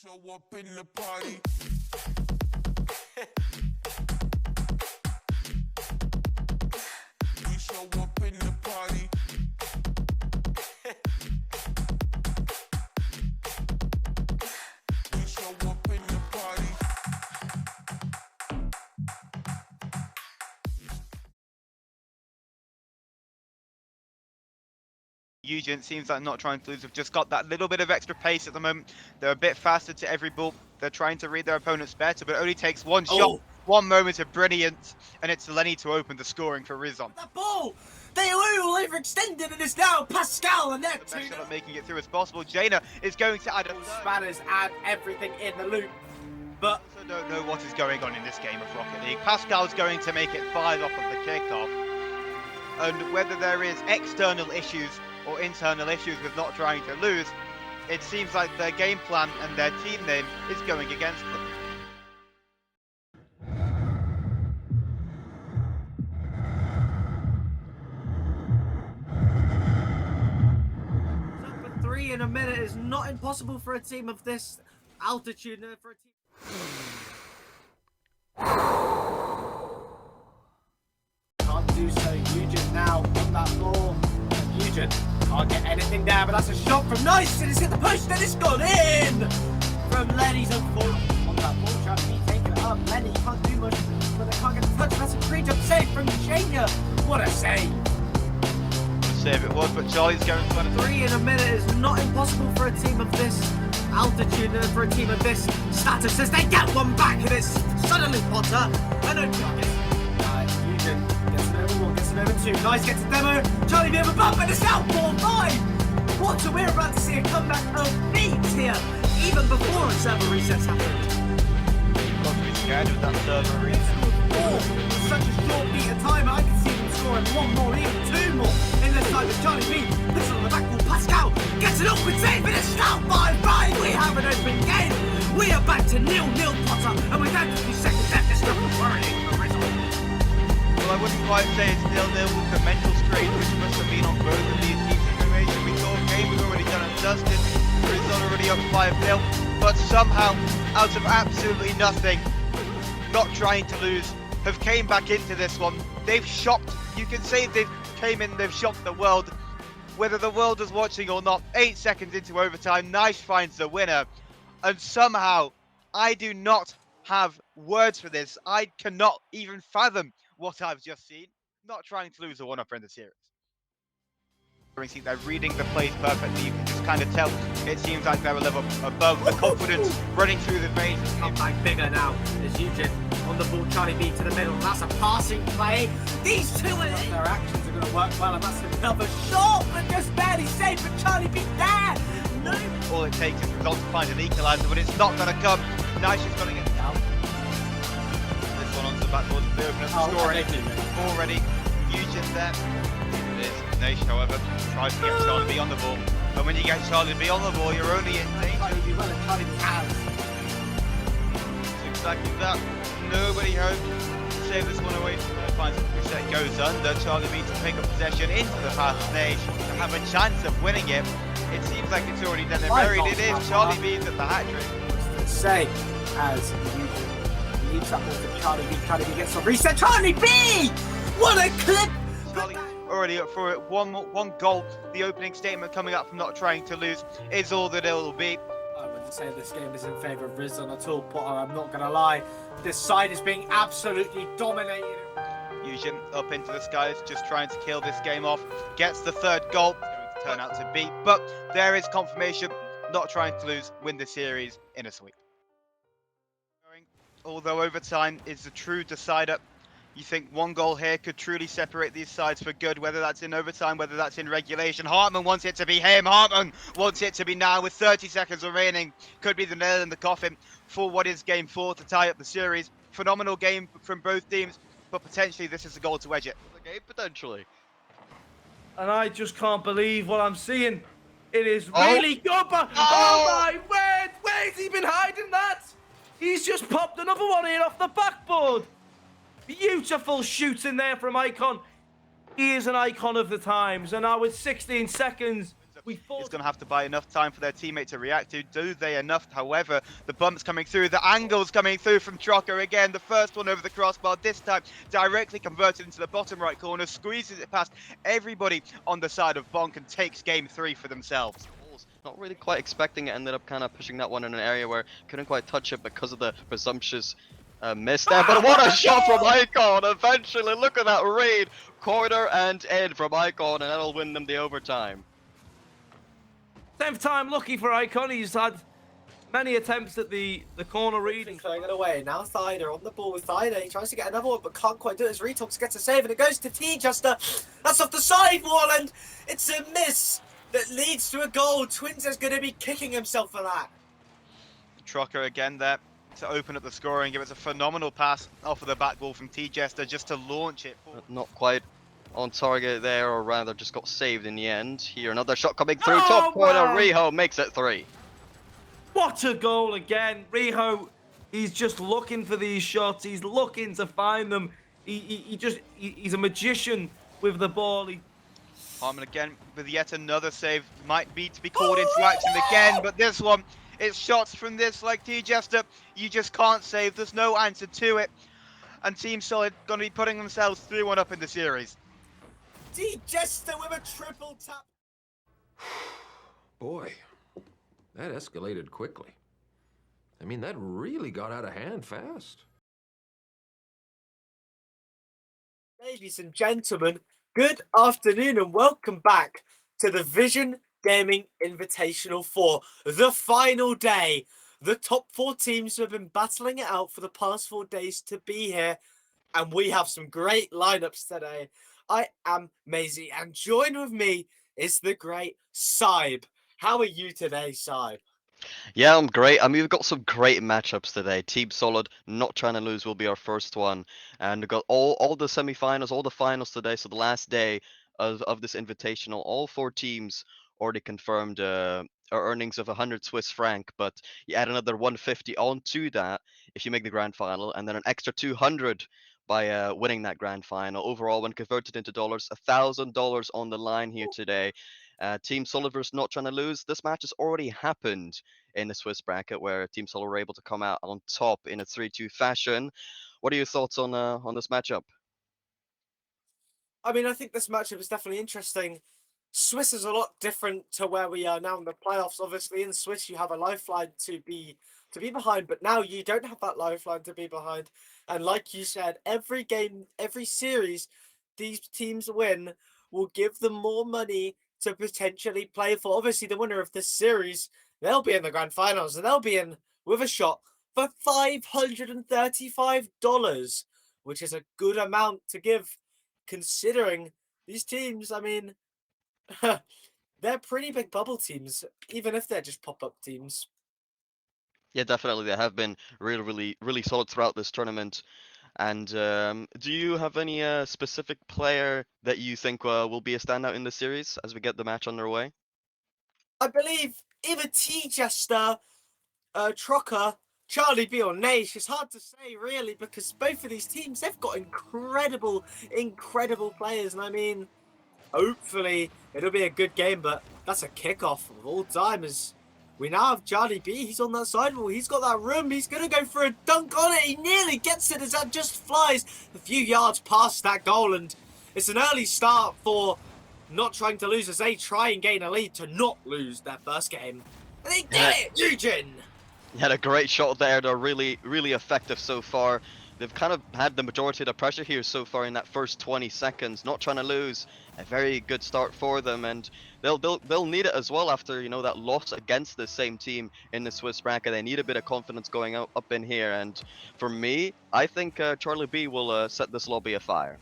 show up in the party. We show up in the party. We show up in the party. Eugen seems like not trying to lose. Have just got that little bit of extra pace at the moment. They're a bit faster to every ball. They're trying to read their opponents better, but it only takes one shot, one moment of brilliance, and it's Lenny to open the scoring for Rizon. That ball! They all overextended and it's now Pascal and they're The best shot at making it through as possible. Jaina is going to add a Spanners and everything in the loop. But I also don't know what is going on in this game of Rocket League. Pascal's going to make it 5 off of the kickoff. And whether there is external issues or internal issues with not trying to lose, it seems like their game plan and their team name is going against them. for 3 in a minute is not impossible for a team of this altitude. For a team. Can't do so. Eugen now on that ball. Eugen can't get anything there, but that's a shot from Nice, and it's hit the post, and it's gone in from Lenny's on that ball. Trying to be taken up. Lenny can't do much, but they can't get a touch. That's a pre-jump save from Jaina. What a save! Save it was, but Charlie's going for 3 in a minute is not impossible for a team of this altitude and for a team of this status as they get one back and it's suddenly Potter and O'Connor. Eugen gets an over 1, gets an over 2. Nice gets a demo. Charlie Beer above and it's now 4-5. What we're about to see a comeback of beats here, even before a server resets happened. Got to be scared with that server reset. With such a short beat of time, I can see them scoring 1 more, even 2 more in this time with Charlie B. Puts it on the back wall. Pascal gets an awkward save, and it's now 5-5. We have an open game. We are back to 0-0 Potter, and we're down to 2 seconds left. It's not worrying the result. Well, I wouldn't quite say it's 0-0 with the mental strain which must have been on both of these teams' information. We saw game was already done and dusted. Rizon already up 5-0, but somehow, out of absolutely nothing, not trying to lose, have came back into this one. They've shocked, you can say they've came in, they've shocked the world. Whether the world is watching or not, 8 seconds into overtime, Nice finds the winner. And somehow, I do not have words for this. I cannot even fathom what I've just seen. Not trying to lose a one-upper in the series. They're reading the plays perfectly. You can just kind of tell. It seems like they're a level above. The confidence running through the veins. Come back bigger now. There's Eugen on the ball. Charlie B to the middle. That's a passing play. These two their actions are going to work well, and that's another shot, but just barely saved. But Charlie B there. No. All it takes is Rizon to find an equaliser, but it's not going to come. Nice is going to get down. This one onto the backboard. They open up the scoring. Already, Eugen there. It is. Nash, however, tries to get Charlie B on the ball. But when you get Charlie B on the ball, you're only in danger. Charlie B well, and Charlie B has. It's exactly that. Nobody home. Save this one away. Finds the reset, goes under. Charlie B to pick up possession into the pass. Nash to have a chance of winning it. It seems like it's already done and buried. It is. Charlie B's at the hat trick. To say, as Eugen leaves that ball to Charlie B. Charlie B gets a reset. Charlie B! What a clip! Charlie already up for it. One goal. The opening statement coming up from not trying to lose is all that it will be. I wouldn't say this game is in favour of Rizon at all, Potter. I'm not going to lie. This side is being absolutely dominated. Eugen up into the skies, just trying to kill this game off. Gets the 3rd goal. It's going to turn out to be, but there is confirmation. Not trying to lose. Win the series in a sweep. Although overtime is the true decider. You think 1 goal here could truly separate these sides for good, whether that's in overtime, whether that's in regulation. Hartman wants it to be him. Hartman wants it to be now with 30 seconds remaining. Could be the nail in the coffin for what is game 4 to tie up the series. Phenomenal game from both teams, but potentially this is the goal to edge it. The game potentially. And I just can't believe what I'm seeing. It is really good, but oh my word, where's he been hiding that? He's just popped another one in off the backboard. Beautiful shooting there from Icon. He is an icon of the times, and now with 16 seconds. The We is fought. going to have to buy enough time for their teammate to react to. Do they enough? However, the bumps coming through, the angles coming through from Trocker again. The first one over the crossbar, this time directly converted into the bottom right corner, squeezes it past everybody on the side of Bonk and takes game 3 for themselves. Not really quite expecting it, ended up kind of pushing that one in an area where couldn't quite touch it because of the presumptuous miss there. But what a shot from Icon! Eventually, look at that read! Corner and in from Icon, and that'll win them the overtime. 10th time lucky for Icon. He's had many attempts at the corner read. Throwing it away. Now Thider on the ball with Thider. He tries to get another one, but can't quite do it as Retox gets a save, and it goes to T-Juster. That's off the sidewall, and it's a miss that leads to a goal. Twins is going to be kicking himself for that. Trocker again there to open up the scoring. Give us a phenomenal pass off of the back wall from T-Jester just to launch it. But not quite on target there, or rather just got saved in the end. Here, another shot coming through, Oh, top corner, wow. Riho makes it 3. What a goal again. Riho, he's just looking for these shots. He's looking to find them. He's a magician with the ball. Harmon again with yet another save. Might be to be called into action again, but this one, it's shots from this like T-Jester. You just can't save. There's no answer to it. And Team Solid going to be putting themselves 3-1 up in the series. T-Jester with a triple tap. Boy, that escalated quickly. I mean, that really got out of hand fast. Ladies and gentlemen, good afternoon and welcome back to the Vision Gaming Invitational 4, the final day. The top 4 teams who have been battling it out for the past 4 days to be here, and we have some great lineups today. I am Maisie, and joined with me is the great Saib. How are you today, Saib? Yeah, I'm great. I mean, we've got some great matchups today. Team Solid, not trying to lose, will be our first one. And we've got all the semifinals, all the finals today. So the last day of this invitational, all 4 teams already confirmed our earnings of 100 Swiss franc. But you add another 150 onto that if you make the grand final, and then an extra 200 by winning that grand final. Overall, when converted into dollars, $1,000 on the line here today. Team Solid versus Not Trying to Lose. This match has already happened in the Swiss bracket, where Team Solid were able to come out on top in a 3-2 fashion. What are your thoughts on this matchup? I mean, I think this matchup is definitely interesting. Swiss is a lot different to where we are now in the playoffs. Obviously, in Swiss, you have a lifeline to be behind, but now you don't have that lifeline to be behind. And like you said, every game, every series, these teams win will give them more money to potentially play for. Obviously, the winner of this series, they'll be in the grand finals, and they'll be in with a shot for $535, which is a good amount to give, considering these teams. I mean, they're pretty big bubble teams, even if they're just pop-up teams. Yeah, definitely. They have been really solid throughout this tournament. And do you have any specific player that you think will be a standout in the series as we get the match underway? I believe either T-Jester, Trocker, Charlie B, or Nash. It's hard to say, really, because both of these teams, they've got incredible players. And I mean, hopefully it'll be a good game, but that's a kickoff of all time. As we now have Charlie B. He's on that sidewall. He's got that room. He's going to go for a dunk on it. He nearly gets it as that just flies a few yards past that goal. And it's an early start for Not Trying to Lose as they try and gain a lead to not lose their first game. And they did it, Eugen! He had a great shot there. They're really effective so far. They've kind of had the majority of the pressure here so far in that first 20 seconds. Not Trying to Lose. A very good start for them, and they'll need it as well after, you know, that loss against the same team in the Swiss bracket. They need a bit of confidence going up in here, and for me, I think Charlie B will set this lobby afire.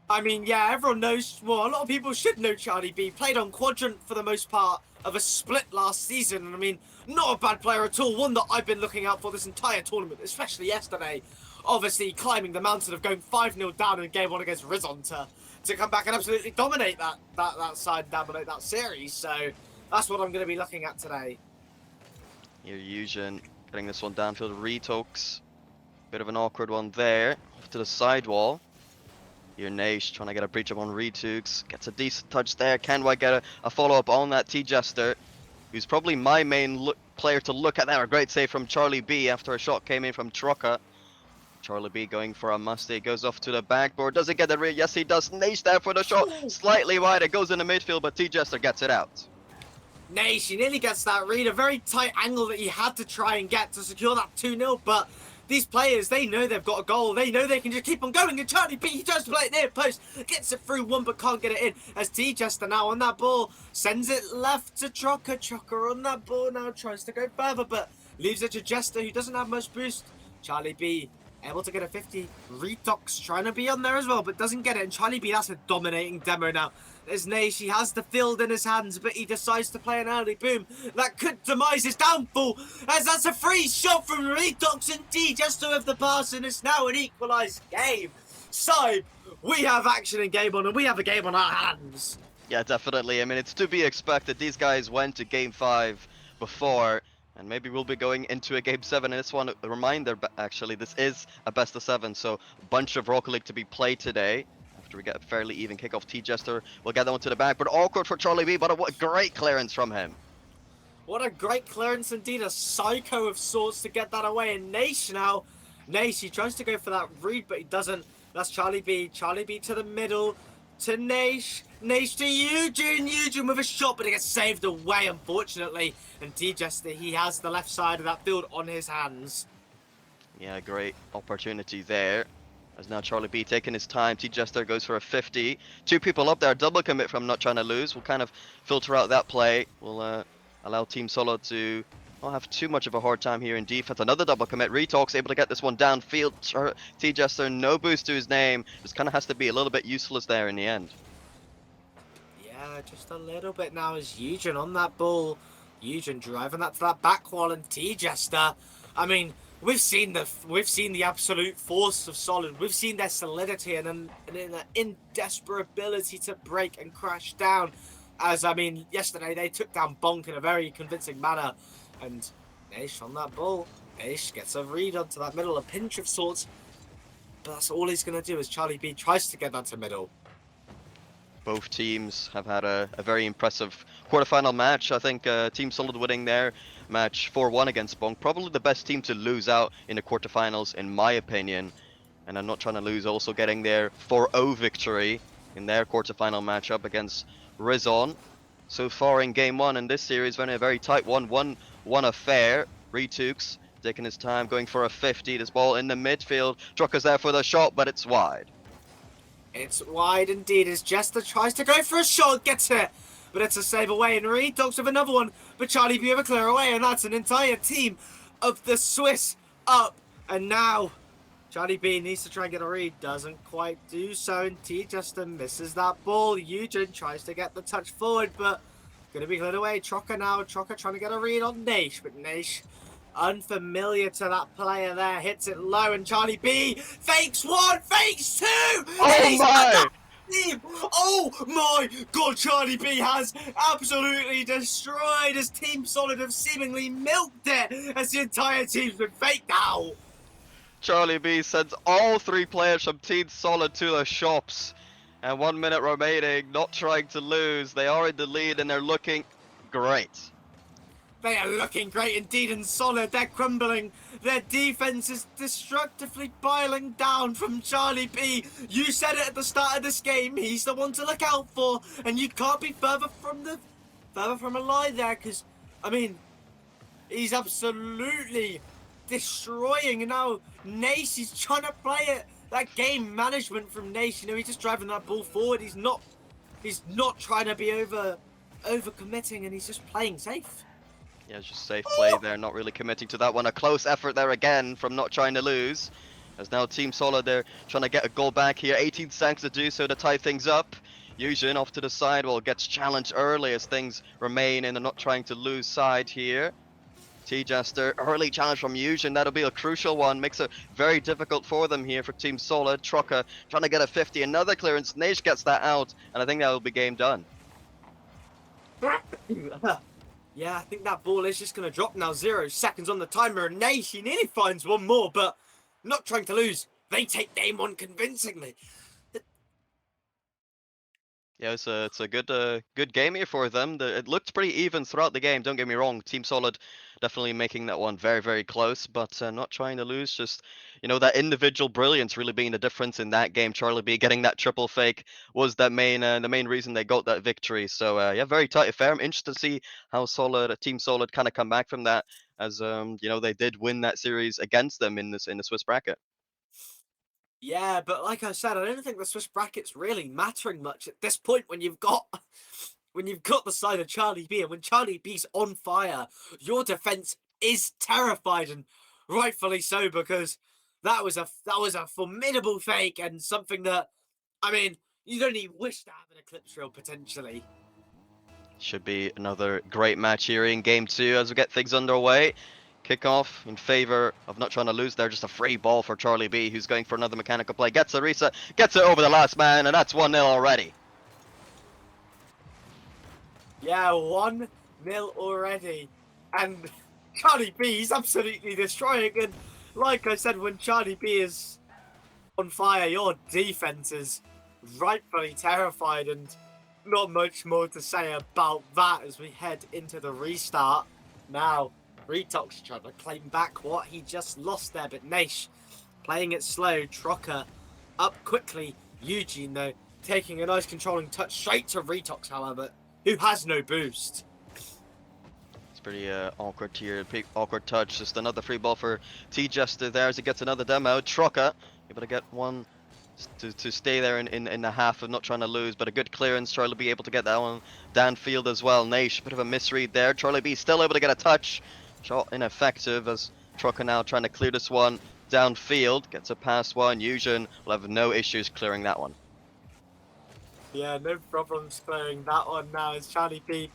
I mean, yeah, everyone knows, well, a lot of people should know Charlie B. Played on Quadrant for the most part of a split last season, and I mean, not a bad player at all. One that I've been looking out for this entire tournament, especially yesterday. Obviously, climbing the mountain of going 5-0 down in game 1 against Rizon to come back and absolutely dominate that side, dominate that series. So that's what I'm going to be looking at today. Here, Eugen getting this one downfield. Retokes. Bit of an awkward one there. Off to the sidewall. Here Nash trying to get a breach up on Retux. Gets a decent touch there. Can White get a follow-up on that T-Jester? Who's probably my main player to look at there. A great save from Charlie B after a shot came in from Trucker. Charlie B going for a must. Goes off to the backboard. Does it get the read? Yes, he does. Nash there for the shot. Slightly wide. It goes in the midfield, but T-Jester gets it out. Nash, he nearly gets that read. A very tight angle that he had to try and get to secure that 2-0, but these players, they know they've got a goal. They know they can just keep on going. And Charlie B, he tries to play it near post. Gets it through one, but can't get it in. As T-Jester now on that ball. Sends it left to Trucker. Trucker on that ball now. Tries to go further, but leaves it to Jester, who doesn't have much boost. Charlie B able to get a 50. Retox trying to be on there as well, but doesn't get it. And Charlie B, that's a dominating demo now. There's Nash, he has the field in his hands, but he decides to play an early boom. That could demise his downfall, as that's a free shot from Retox and T-Jester with the pass, and it's now an equalised game. So, we have action in game on, and we have a game on our hands. Yeah, definitely. I mean, it's to be expected. These guys went to Game 5 before, and maybe we'll be going into a Game 7. And this one, a reminder, actually, this is a best of 7, so a bunch of Rocket League to be played today. After we get a fairly even kickoff, T-Jester will get that one to the back, but awkward for Charlie B, but what a great clearance from him. What a great clearance indeed, a psycho of sorts to get that away. And Nash now, Nash, he tries to go for that read, but he doesn't. That's Charlie B. Charlie B to the middle, to Nash. Nash to Eugen. Eugen with a shot, but it gets saved away, unfortunately. And T-Jester, he has the left side of that field on his hands. Yeah, great opportunity there. As now Charlie B taking his time. T-Jester goes for a 50. Two people up there, double commit from not trying to lose. We'll kind of filter out that play. We'll allow Team Solo to not have too much of a hard time here in defense. Another double commit. Retox able to get this one downfield. T-Jester, no boost to his name. Just kind of has to be a little bit useless there in the end. Yeah, just a little bit now as Eugen on that ball. Eugen driving that to that back wall, and T-Jester, I mean, we've seen the absolute force of Solid. We've seen their solidity and an indesperability to break and crash down. As I mean, yesterday they took down Bonk in a very convincing manner, and Nash on that ball. Nash gets a read onto that middle, a pinch of sorts, but that's all he's gonna do as Charlie B tries to get that to middle. Both teams have had a very impressive quarterfinal match. I think Team Solid winning their match 4-1 against Bonk. Probably the best team to lose out in the quarterfinals, in my opinion. And I'm not trying to lose, also getting their 4-0 victory in their quarterfinal matchup against Rizon. So far in Game 1 in this series, been a very tight 1-1 affair. Retux taking his time, going for a 50. This ball in the midfield. Trucker's there for the shot, but it's wide. It's wide indeed as Jester tries to go for a shot, gets it, but it's a save away, and Redux with another one, but Charlie B with a clear away, and that's an entire team of the Swiss up. And now Charlie B needs to try and get a read, doesn't quite do so, and T-Jester misses that ball. Eugen tries to get the touch forward, but gonna be cleared away. Trocker now, Trocker trying to get a read on Nash, but Nash unfamiliar to that player there, hits it low, and Charlie B fakes one, fakes two! Oh my! Oh my god, Charlie B has absolutely destroyed as Team Solid have seemingly milked it as the entire team's been faked out. Charlie B sends all three players from Team Solid to the shops. And 1 minute remaining, not trying to lose. They are in the lead and they're looking great. They are looking great indeed and Solid. They're crumbling. Their defense is destructively piling down from Charlie B. You said it at the start of this game. He's the one to look out for, and you can't be further from a lie there. Because I mean, he's absolutely destroying. And now Nace is trying to play it. That game management from Nace. You know, he's just driving that ball forward. He's not trying to be over committing, and he's just playing safe. Yeah, it's just safe play there, not really committing to that one. A close effort there again from not trying to lose. As now Team Solid, they're trying to get a goal back here. 18 seconds to do so to tie things up. Eugen off to the side, well, gets challenged early as things remain in the not trying to lose side here. T-Jester, early challenge from Eugen. That'll be a crucial one. Makes it very difficult for them here for Team Solid. Trucker trying to get a 50. Another clearance. Nash gets that out, and I think that will be game done. Yeah, I think that ball is just going to drop now. 0 seconds on the timer. And Nash, he nearly finds one more, but not trying to lose. They take game one convincingly. Yeah, it's a good game here for them. It looked pretty even throughout the game. Don't get me wrong. Team Solid definitely making that one very close, but not trying to lose. Just that individual brilliance really being the difference in that game. Charlie B getting that triple fake was that the main reason they got that victory. So yeah, very tight affair. I'm interested to see how Solid Team Solid kind of come back from that, as they did win that series against them in the Swiss bracket. Yeah, but like I said, I don't think the Swiss bracket's really mattering much at this point when you've got the side of Charlie B, and when Charlie B's on fire, your defense is terrified, and rightfully so, because that was a formidable fake, and something that, I mean, you don't even wish to have an Eclipse reel potentially. Should be another great match here in game 2 as we get things underway. Kickoff in favor of not trying to lose there. Just a free ball for Charlie B, who's going for another mechanical play. Gets a reset, gets it over the last man, and that's 1-0 already. Yeah, 1-0 already. And Charlie B is absolutely destroying. And like I said, when Charlie B is on fire, your defense is rightfully terrified. And not much more to say about that as we head into the restart. Now, Retox trying to claim back what he just lost there, but Naish playing it slow. Trocker up quickly. Eugene, though, taking a nice controlling touch straight to Retox, however, who has no boost. It's pretty awkward here. Awkward touch. Just another free ball for T-Jester there as he gets another demo. Trocker able to get one to stay there in the half of not trying to lose, but a good clearance. Charlie B able to get that one downfield as well. Naish, bit of a misread there. Charlie B still able to get a touch. Shot ineffective as Trocker now trying to clear this one downfield. Gets a pass one. Eugen will have no issues clearing that one. Yeah, no problems clearing that one now as Charlie B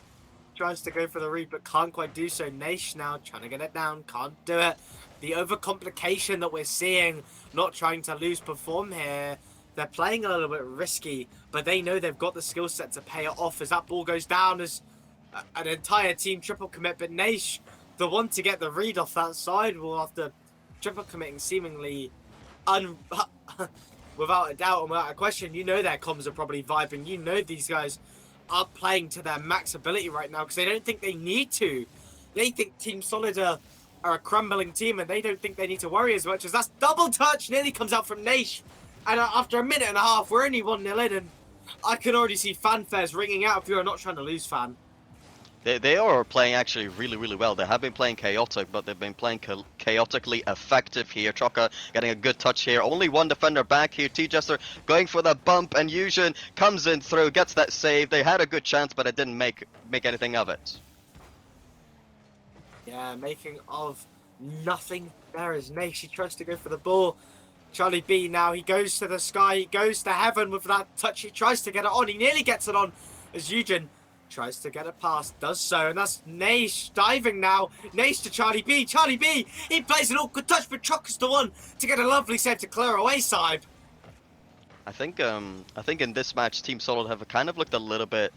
tries to go for the read but can't quite do so. Naish now trying to get it down, can't do it. The overcomplication that we're seeing, not trying to lose perform here. They're playing a little bit risky, but they know they've got the skill set to pay it off as that ball goes down as an entire team triple commit. But Naish, the one to get the read off that side, will after triple committing seemingly without a doubt and without a question, you know their comms are probably vibing. You know these guys are playing to their max ability right now because they don't think they need to. They think Team Solid are a crumbling team and they don't think they need to worry as much as that's double touch nearly comes out from Naish. And after a minute and a half, we're only 1-0 in, and I can already see fanfares ringing out if you're not trying to lose, fan. They are playing actually really well. They have been playing chaotic, but they've been playing chaotically effective here. Trocker getting a good touch here. Only one defender back here. T-Jester going for the bump, and Eugen comes in through, gets that save. They had a good chance, but it didn't make anything of it. Yeah, making of nothing. There is Naish. He tries to go for the ball. Charlie B now, he goes to the sky. He goes to heaven with that touch. He tries to get it on. He nearly gets it on as Eugen tries to get it past, does so, and that's Naish diving now. Naish to Charlie B. Charlie B, he plays an awkward touch, but Trucker's the one to get a lovely save to clear away side. I think in this match, Team Solid have kind of looked a little bit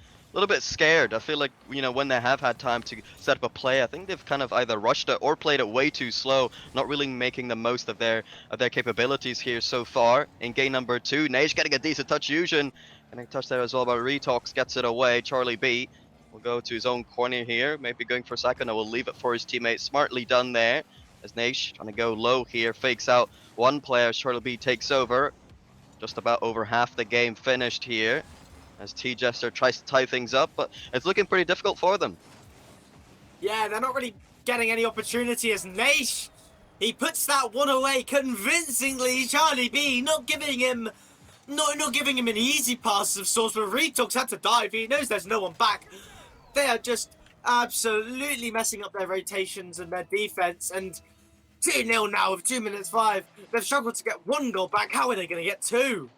scared. I feel like when they have had time to set up a play, I think they've kind of either rushed it or played it way too slow, not really making the most of their capabilities here so far. In game number 2, Naish getting a decent touch. Eugen getting a touch there as well, but Retox gets it away. Charlie B will go to his own corner here, maybe going for a second. I will leave it for his teammate. Smartly done there, as Naish trying to go low here, fakes out one player. Charlie B takes over. Just about over half the game finished here, as T-Jester tries to tie things up, but it's looking pretty difficult for them. Yeah, they're not really getting any opportunity as Naish, he puts that one away convincingly. Charlie B not giving him an easy pass of sorts, but Retox had to dive. He knows there's no one back. They are just absolutely messing up their rotations and their defense, and 2-0 now with 2 minutes 5. They've struggled to get one goal back. How are they going to get 2?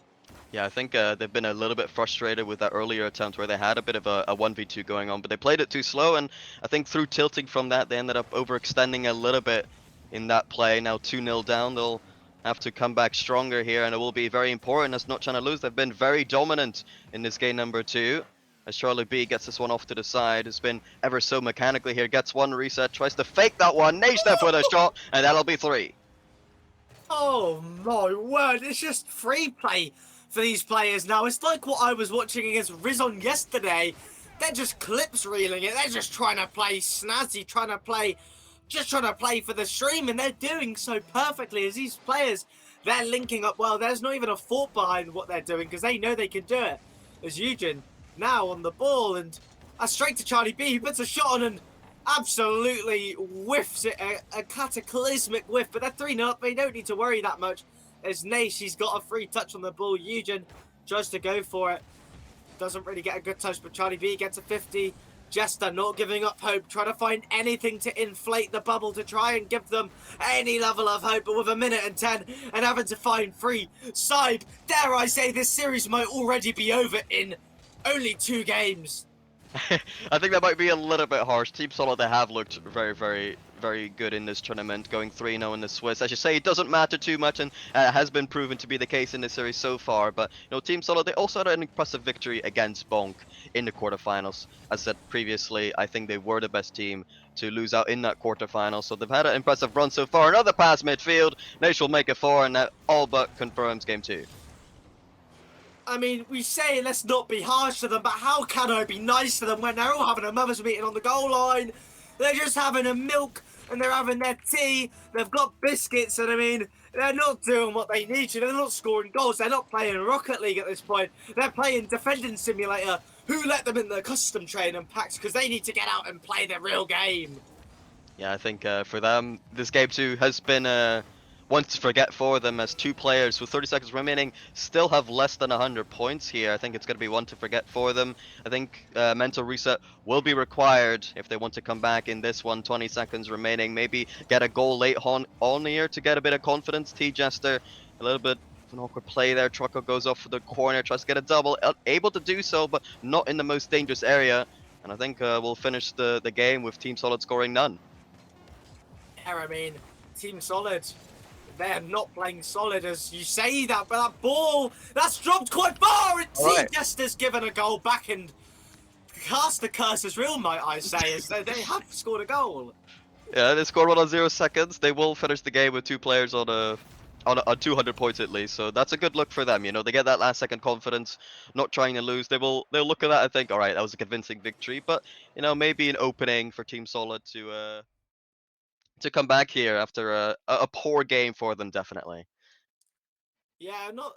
Yeah, I think they've been a little bit frustrated with that earlier attempt where they had a bit of a 1v2 going on, but they played it too slow, and I think through tilting from that, they ended up overextending a little bit in that play. Now 2-0 down, they'll have to come back stronger here, and it will be very important as not trying to lose. They've been very dominant in this game number 2. As Charlie B gets this one off to the side, it's been ever so mechanically here, gets one reset, tries to fake that one, Naish there for the shot, and that'll be 3. Oh my word, it's just free play for these players now. It's like what I was watching against Rizon yesterday. They're just clips reeling it. They're just trying to play snazzy, just trying to play for the stream, and they're doing so perfectly as these players, they're linking up well. There's not even a thought behind what they're doing because they know they can do it. As Eugen now on the ball, and straight to Charlie B, who puts a shot on and absolutely whiffs it, a cataclysmic whiff, but they're 3-0 up. They don't need to worry that much. As Nash, he's got a free touch on the ball. Eugen tries to go for it. Doesn't really get a good touch, but Charlie B gets a 50. Jester not giving up hope, trying to find anything to inflate the bubble to try and give them any level of hope, but with 1:10 and having to find free side, dare I say this series might already be over in only 2 games. I think that might be a little bit harsh. Team Solid, they have looked very, very, very good in this tournament, going 3-0 in the Swiss. As you say, it doesn't matter too much, and has been proven to be the case in this series so far. But Team Solid, they also had an impressive victory against Bonk in the quarterfinals. As said previously, I think they were the best team to lose out in that quarterfinal. So they've had an impressive run so far. Another pass midfield. Nash will make a 4, and that all but confirms game 2. I mean, we say let's not be harsh to them, but how can I be nice to them when they're all having a mother's meeting on the goal line? They're just having a milk and they're having their tea. They've got biscuits, and I mean, they're not doing what they need to. They're not scoring goals. They're not playing Rocket League at this point. They're playing Defending Simulator. Who let them in the custom training packs? Because they need to get out and play the real game. Yeah, I think for them, this game 2 has been one to forget for them, as 2 players with 30 seconds remaining still have less than 100 points here. I think it's going to be one to forget for them. I think mental reset will be required if they want to come back in this one. 20 seconds remaining, maybe get a goal late on here to get a bit of confidence. T-Jester, a little bit of an awkward play there. Trucker goes off for the corner, tries to get a double, able to do so, but not in the most dangerous area. And I think we'll finish the game with Team Solid scoring none. Yeah, I mean, Team Solid, they're not playing solid, as you say that, but that ball, that's dropped quite far, and T-Jester's given a goal back, and cast the curse is real, might I say, as they have scored a goal. Yeah, they scored one on 0 seconds. They will finish the game with 2 players on 200 points at least, so that's a good look for them. They get that last second confidence, not trying to lose. They'll look at that and think, all right, that was a convincing victory, but maybe an opening for Team Solid to come back here after a poor game for them, definitely. Yeah, not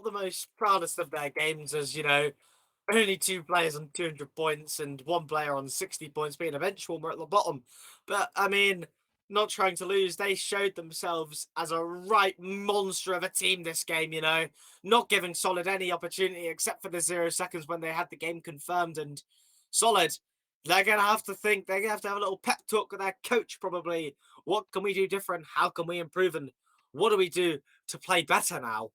the most proudest of their games, as only 2 players on 200 points and 1 player on 60 points, being a bench warmer at the bottom. But I mean, not trying to lose, they showed themselves as a right monster of a team this game. Not giving Solid any opportunity except for the 0 seconds when they had the game confirmed. And Solid, they're going to have to think, they're going to have a little pep talk with their coach probably. What can we do different? How can we improve? And what do we do to play better now?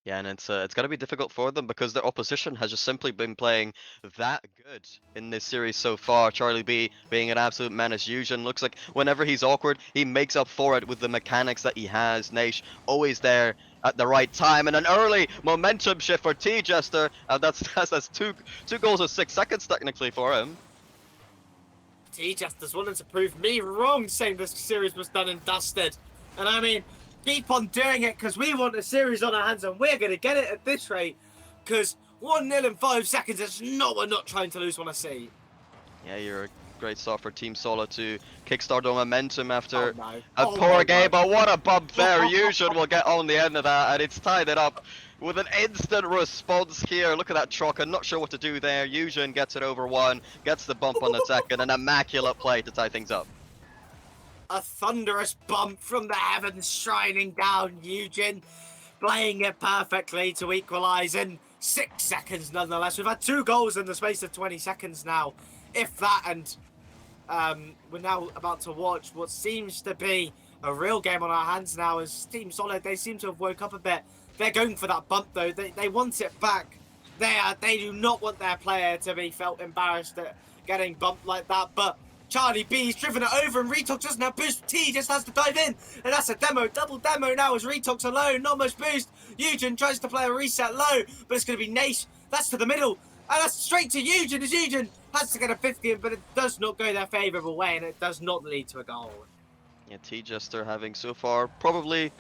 Yeah, and it's going to be difficult for them because their opposition has just simply been playing that good in this series so far. Charlie B being an absolute menace. Eugen looks like whenever he's awkward, he makes up for it with the mechanics that he has. Nash always there at the right time, and an early momentum shift for T-Jester. That's two goals in 6 seconds technically for him. T-Jester's wanting to prove me wrong, saying this series was done and dusted. And I mean, keep on doing it, because we want a series on our hands, and we're going to get it at this rate, because 1-0 in 5 seconds is not what not trying to lose want to see. Yeah, you're a great start for Team Solid to kickstart the momentum after no. a poor game, but what a bump there. Eugen will get on the end of that, and it's tied it up with an instant response here. Look at that truck, I'm not sure what to do there. Eugen gets it over 1, gets the bump on the second, an immaculate play to tie things up. A thunderous bump from the heavens shining down. Eugen playing it perfectly to equalise in 6 seconds nonetheless. We've had 2 goals in the space of 20 seconds now, if that, and we're now about to watch what seems to be a real game on our hands now as Team Solid, they seem to have woke up a bit. They're going for that bump though, they want it back. They do not want their player to be felt embarrassed at getting bumped like that, but Charlie B's driven it over, and Retox doesn't have boost. T just has to dive in, and that's a double demo now as Retox alone, not much boost. Eugen tries to play a reset low, but it's going to be Nash. That's to the middle, and that's straight to Eugen, as Eugen has to get a 50, but it does not go their favourable way, and it does not lead to a goal. Yeah, T-Jester having so far probably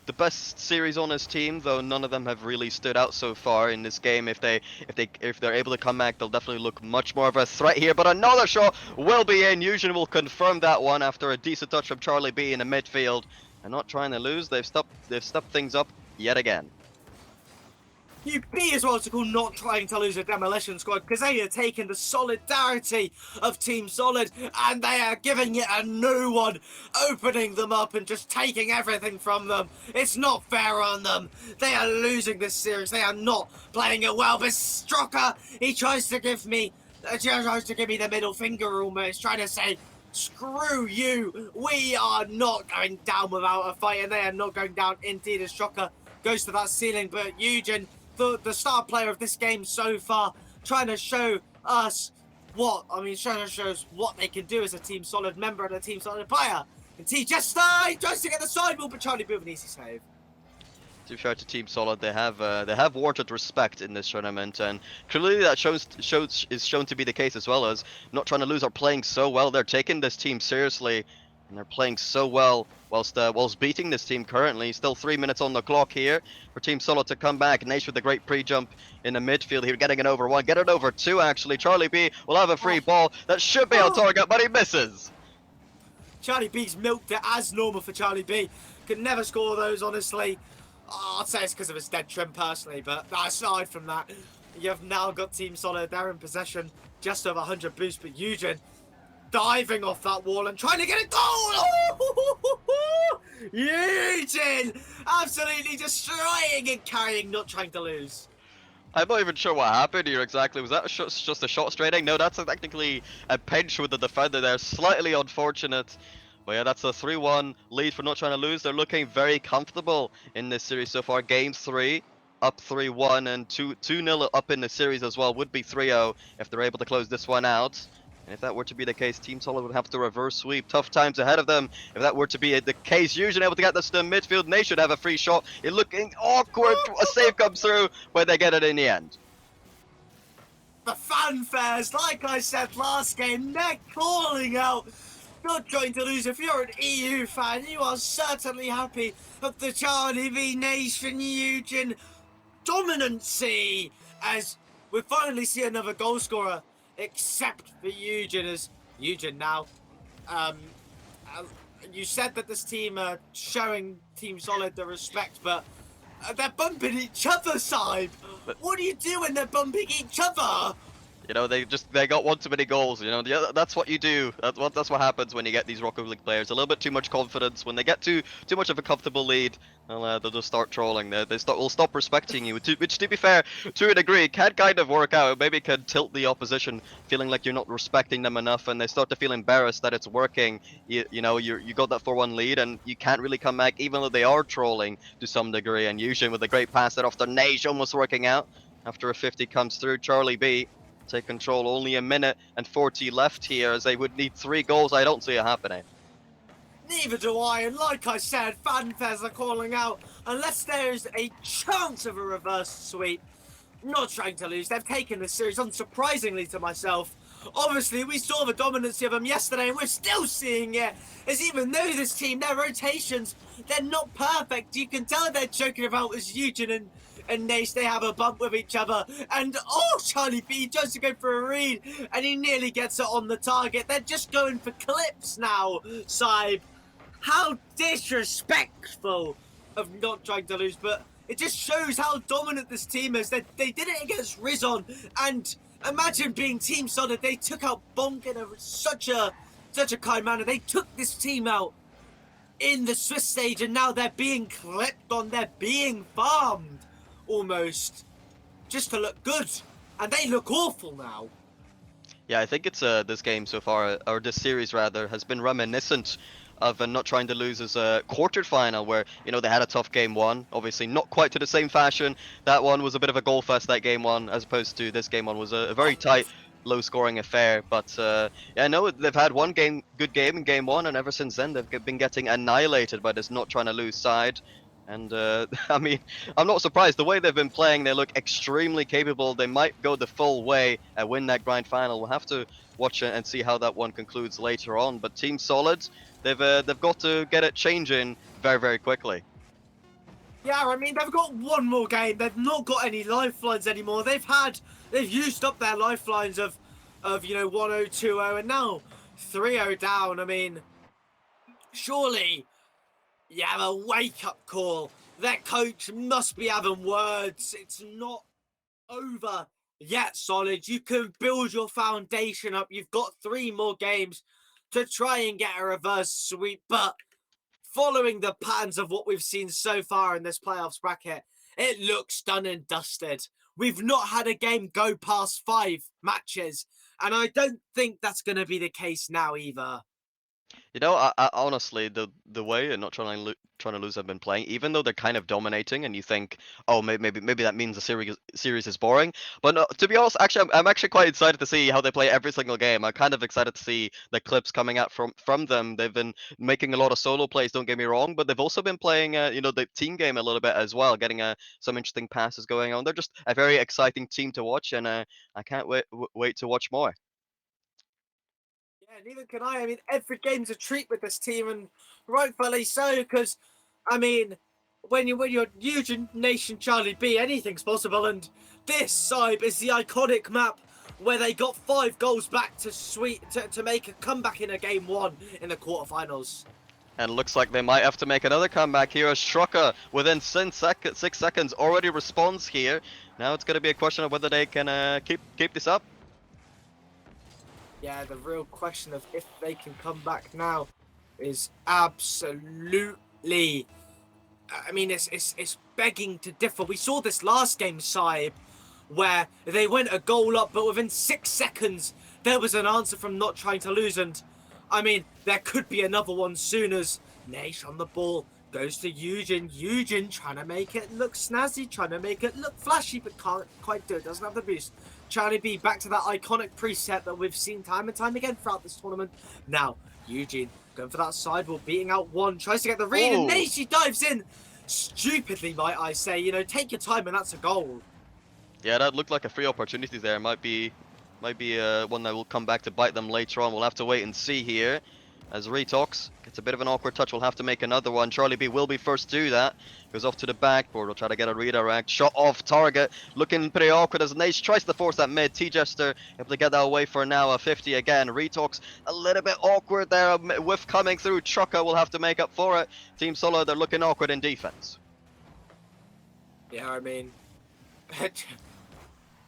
the best series on his team, though none of them have really stood out so far in this game. If they're able to come back, they'll definitely look much more of a threat here. But another shot will be in. Eugen will confirm that one after a decent touch from Charlie B in the midfield. And not trying to lose, they've stepped things up yet again. You be as well to call not trying to lose a demolition squad, because they are taking the solidarity of Team Solid and they are giving it a new one, opening them up and just taking everything from them. It's not fair on them. They are losing this series. They are not playing it well. But Strocker, he tries to give me the middle finger almost, trying to say, screw you. We are not going down without a fight, and they are not going down. Indeed, as Strocker goes to that ceiling, but Eugen, the star player of this game so far, trying to show us trying to show us what they can do as a Team Solid member and a Team Solid player. And T just tries to get the sideball, but Charlie with an easy save. To be fair to Team Solid, they have warranted respect in this tournament, and clearly that is shown to be the case, as well as not trying to lose, are playing so well. They're taking this team seriously, and they're playing so well whilst beating this team currently. Still 3 minutes on the clock here for Team Solid to come back. Nash with a great pre-jump in the midfield here, getting it over 1, get it over 2 actually. Charlie B will have a free ball that should be on target, but he misses. Charlie B's milked it as normal for Charlie B. Could never score those, honestly. I'd say it's because of his dead trim personally, but aside from that, you have now got Team Solid. They're in possession, just over 100 boosts, but Eugen diving off that wall and trying to get a goal! Oh! Eugen absolutely destroying and carrying, not trying to lose. I'm not even sure what happened here exactly. Was that just a shot straight in? No, that's technically a pinch with the defender there. Slightly unfortunate. But yeah, that's a 3-1 lead for not trying to lose. They're looking very comfortable in this series so far. Game 3, up 3-1, and 2-0 up in the series as well. Would be 3-0 if they're able to close this one out. And if that were to be the case, Team Solid would have to reverse sweep. Tough times ahead of them. If that were to be the case, Eugen able to get this to midfield. They should have a free shot. It looking awkward. A save comes through, but they get it in the end. The fanfares, like I said last game, they're calling out. Not trying to lose. If you're an EU fan, you are certainly happy of the Charlie V Nation Eugen dominancy, as we finally see another goal scorer, except for Eugen, as Eugen now. You said that this team are showing Team Solid the respect, but they're bumping each other, Saib. What do you do when they're bumping each other? You know, they got one too many goals. You know, that's what you do. That's what happens when you get these Rocket League players. A little bit too much confidence. When they get too much of a comfortable lead, they'll just start trolling. Will stop respecting you. Which, to be fair, to a degree, can kind of work out. Maybe can tilt the opposition, feeling like you're not respecting them enough, and they start to feel embarrassed that it's working. You got that 4-1 lead, and you can't really come back, even though they are trolling to some degree. And Eugen with a great pass that off to Nage, almost working out after a 50 comes through. Charlie B take control. Only a minute and 40 left here, as they would need 3 goals. I don't see it happening. Neither do I, and like I said, fanfares are calling out. Unless there's a chance of a reverse sweep, not trying to lose. They've taken this series, unsurprisingly to myself. Obviously, we saw the dominancy of them yesterday, and we're still seeing it. As even though this team, their rotations, they're not perfect. You can tell they're joking about as Eugen and Nace, they have a bump with each other, and Charlie B tries to go for a read, and he nearly gets it on the target. They're just going for clips now, Saib. How disrespectful of not trying to lose, but it just shows how dominant this team is. They did it against Rizon, and imagine being Team Solid. They took out Bonk in such a kind manner. They took this team out in the Swiss stage, and now they're being clipped on. They're being farmed almost just to look good, and they look awful now. Yeah, I think it's this game so far, or this series rather, has been reminiscent of not trying to lose as a quarterfinal, where they had a tough game 1, obviously not quite to the same fashion. That one was a bit of a goal fest, that game 1, as opposed to this game 1 was a very tight, low scoring affair. But yeah, I know they've had one good game in game 1, and ever since then they've been getting annihilated by this not trying to lose side. And I mean, I'm not surprised. The way they've been playing, they look extremely capable. They might go the full way and win that grind final. We'll have to watch it and see how that one concludes later on. But Team Solid, they've got to get it changing very, very quickly. Yeah, I mean, they've got one more game. They've not got any lifelines anymore. They've used up their lifelines of 1-0, 2-0, and now 3-0 down. I mean, surely you have a wake-up call. Their coach must be having words. It's not over yet, Solid. You can build your foundation up. You've got 3 more games to try and get a reverse sweep, but following the patterns of what we've seen so far in this playoffs bracket, it looks done and dusted. We've not had a game go past 5 matches, and I don't think that's going to be the case now either. You know, I honestly, the way and not trying to lose have been playing, even though they're kind of dominating, and you think, oh, maybe that means the series is boring. But no, to be honest, actually, I'm actually quite excited to see how they play every single game. I'm kind of excited to see the clips coming out from them. They've been making a lot of solo plays, don't get me wrong, but they've also been playing, the team game a little bit as well, getting some interesting passes going on. They're just a very exciting team to watch, and I can't wait to watch more. Yeah, neither can I. I mean, every game's a treat with this team, and rightfully so, because, I mean, when you're Eugene Nation Charlie B, anything's possible, and this side is the iconic map where they got 5 goals back to make a comeback in a game 1 in the quarterfinals. And looks like they might have to make another comeback here as Shrucker within 6 seconds already responds here. Now it's going to be a question of whether they can keep this up. Yeah, the real question of if they can come back now is absolutely, I mean, it's begging to differ. We saw this last game, Saib, where they went a goal up, but within 6 seconds, there was an answer from not trying to lose. And, I mean, there could be another one soon as Nash on the ball goes to Eugen. Eugen trying to make it look snazzy, trying to make it look flashy, but can't quite do it. Doesn't have the boost. Charlie B back to that iconic preset that we've seen time and time again throughout this tournament. Now, Eugene going for that sidewall, beating out one, tries to get the read, and Nashi dives in. Stupidly, might I say. You know, take your time, and that's a goal. Yeah, that looked like a free opportunity there. Might be one that will come back to bite them later on. We'll have to wait and see here. As Retox gets a bit of an awkward touch, we'll have to make another one. Charlie B will be first to do that. Goes off to the backboard, will try to get a redirect. Shot off target, looking pretty awkward as Nash tries to force that mid. T-Jester able to get that away for now, a 50 again. Retox a little bit awkward there, whiff coming through. Trucker will have to make up for it. Team Solo, they're looking awkward in defense. Yeah, I mean,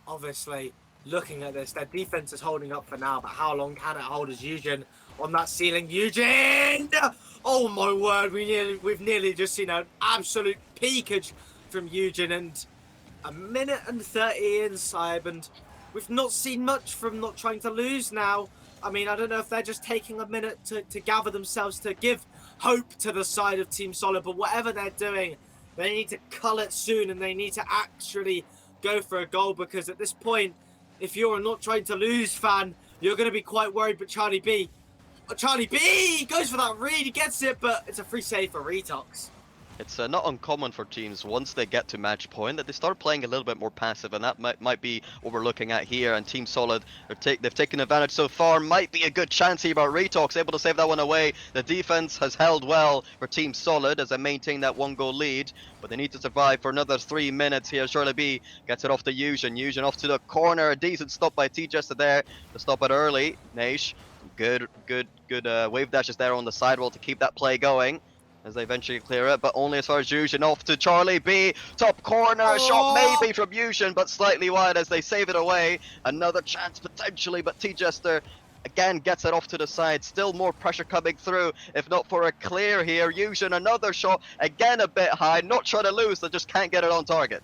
obviously, looking at this, their defense is holding up for now, but how long can it hold as Eugen on that ceiling? Eugen! Oh my word, we've nearly just seen an absolute peakage from Eugen, and a minute and 30 inside, and we've not seen much from not trying to lose now. I mean, I don't know if they're just taking a minute to gather themselves, to give hope to the side of Team Solid, but whatever they're doing, they need to cull it soon, and they need to actually go for a goal, because at this point, if you're a not trying to lose fan, you're going to be quite worried. But Charlie B goes for that read, he gets it, but it's a free save for Retox. It's not uncommon for teams, once they get to match point, that they start playing a little bit more passive, and that might be what we're looking at here. And Team Solid, they've taken advantage so far. Might be a good chance here, but Retox able to save that one away. The defense has held well for Team Solid as they maintain that 1-goal lead, but they need to survive for another 3 minutes here. Shirley B gets it off to Eugen. Eugen off to the corner. A decent stop by T-Jester there to stop it early. Nash, good wave dashes there on the sidewall to keep that play going as they eventually clear it, but only as far as Eugen. Off to Charlie B, top corner, shot maybe from Eugen, but slightly wide as they save it away. Another chance potentially, but T-Jester again gets it off to the side. Still more pressure coming through, if not for a clear here. Eugen, another shot, again a bit high, not trying to lose, they just can't get it on target.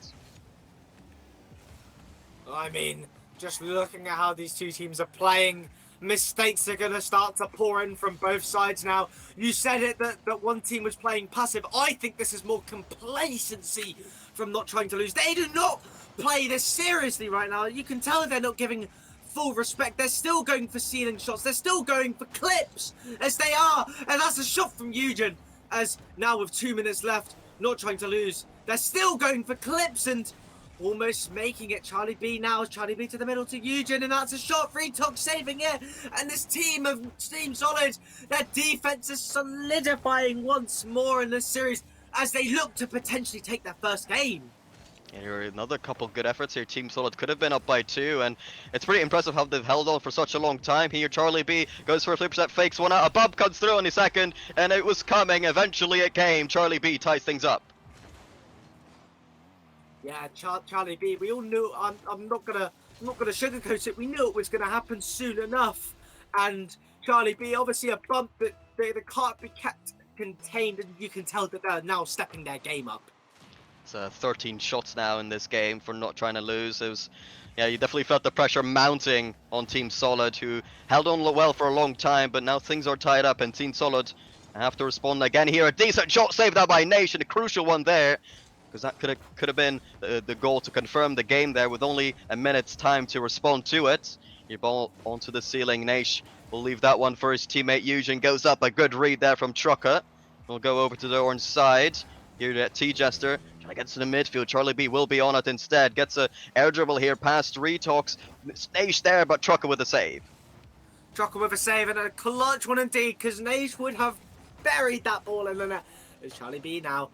I mean, just looking at how these two teams are playing, mistakes are going to start to pour in from both sides now. You said it, that one team was playing passive. I think this is more complacency from not trying to lose. They do not play this seriously right now. You can tell they're not giving full respect. They're still going for ceiling shots. They're still going for clips, as they are. And that's a shot from Eugen, as now with 2 minutes left, not trying to lose. They're still going for clips and almost making it. Charlie B now, Charlie B to the middle to Eugen, and that's a shot. Retox saving it, and this team of Team Solid, their defense is solidifying once more in this series. as they look to potentially take their first game. And here are another couple good efforts here. Team Solid could have been up by 2, and it's pretty impressive how they've held on for such a long time here. Charlie B goes for a flip set, fakes one out. A bump comes through in a second, and it was coming. Eventually it came. Charlie B ties things up. Yeah, Charlie B. We all knew. I'm not gonna sugarcoat it. We knew it was gonna happen soon enough. And Charlie B, obviously a bump that they can't be kept contained, and you can tell that they're now stepping their game up. It's 13 shots now in this game for not trying to lose. It was, yeah, you definitely felt the pressure mounting on Team Solid, who held on well for a long time, but now things are tied up, and Team Solid have to respond again here. A decent shot saved out by Nation, a crucial one there, because that could have been the goal to confirm the game there with only a minute's time to respond to it. Your ball onto the ceiling. Nation will leave that one for his teammate. Eugen goes up. A good read there from Trucker. We'll go over to the orange side. Here at T-Jester, trying to get to the midfield. Charlie B will be on it instead. Gets a air dribble here past Retox. Naish there, but Trucker with a save. Trucker with a save and a clutch one indeed, because Naish would have buried that ball in the net. It's Charlie B now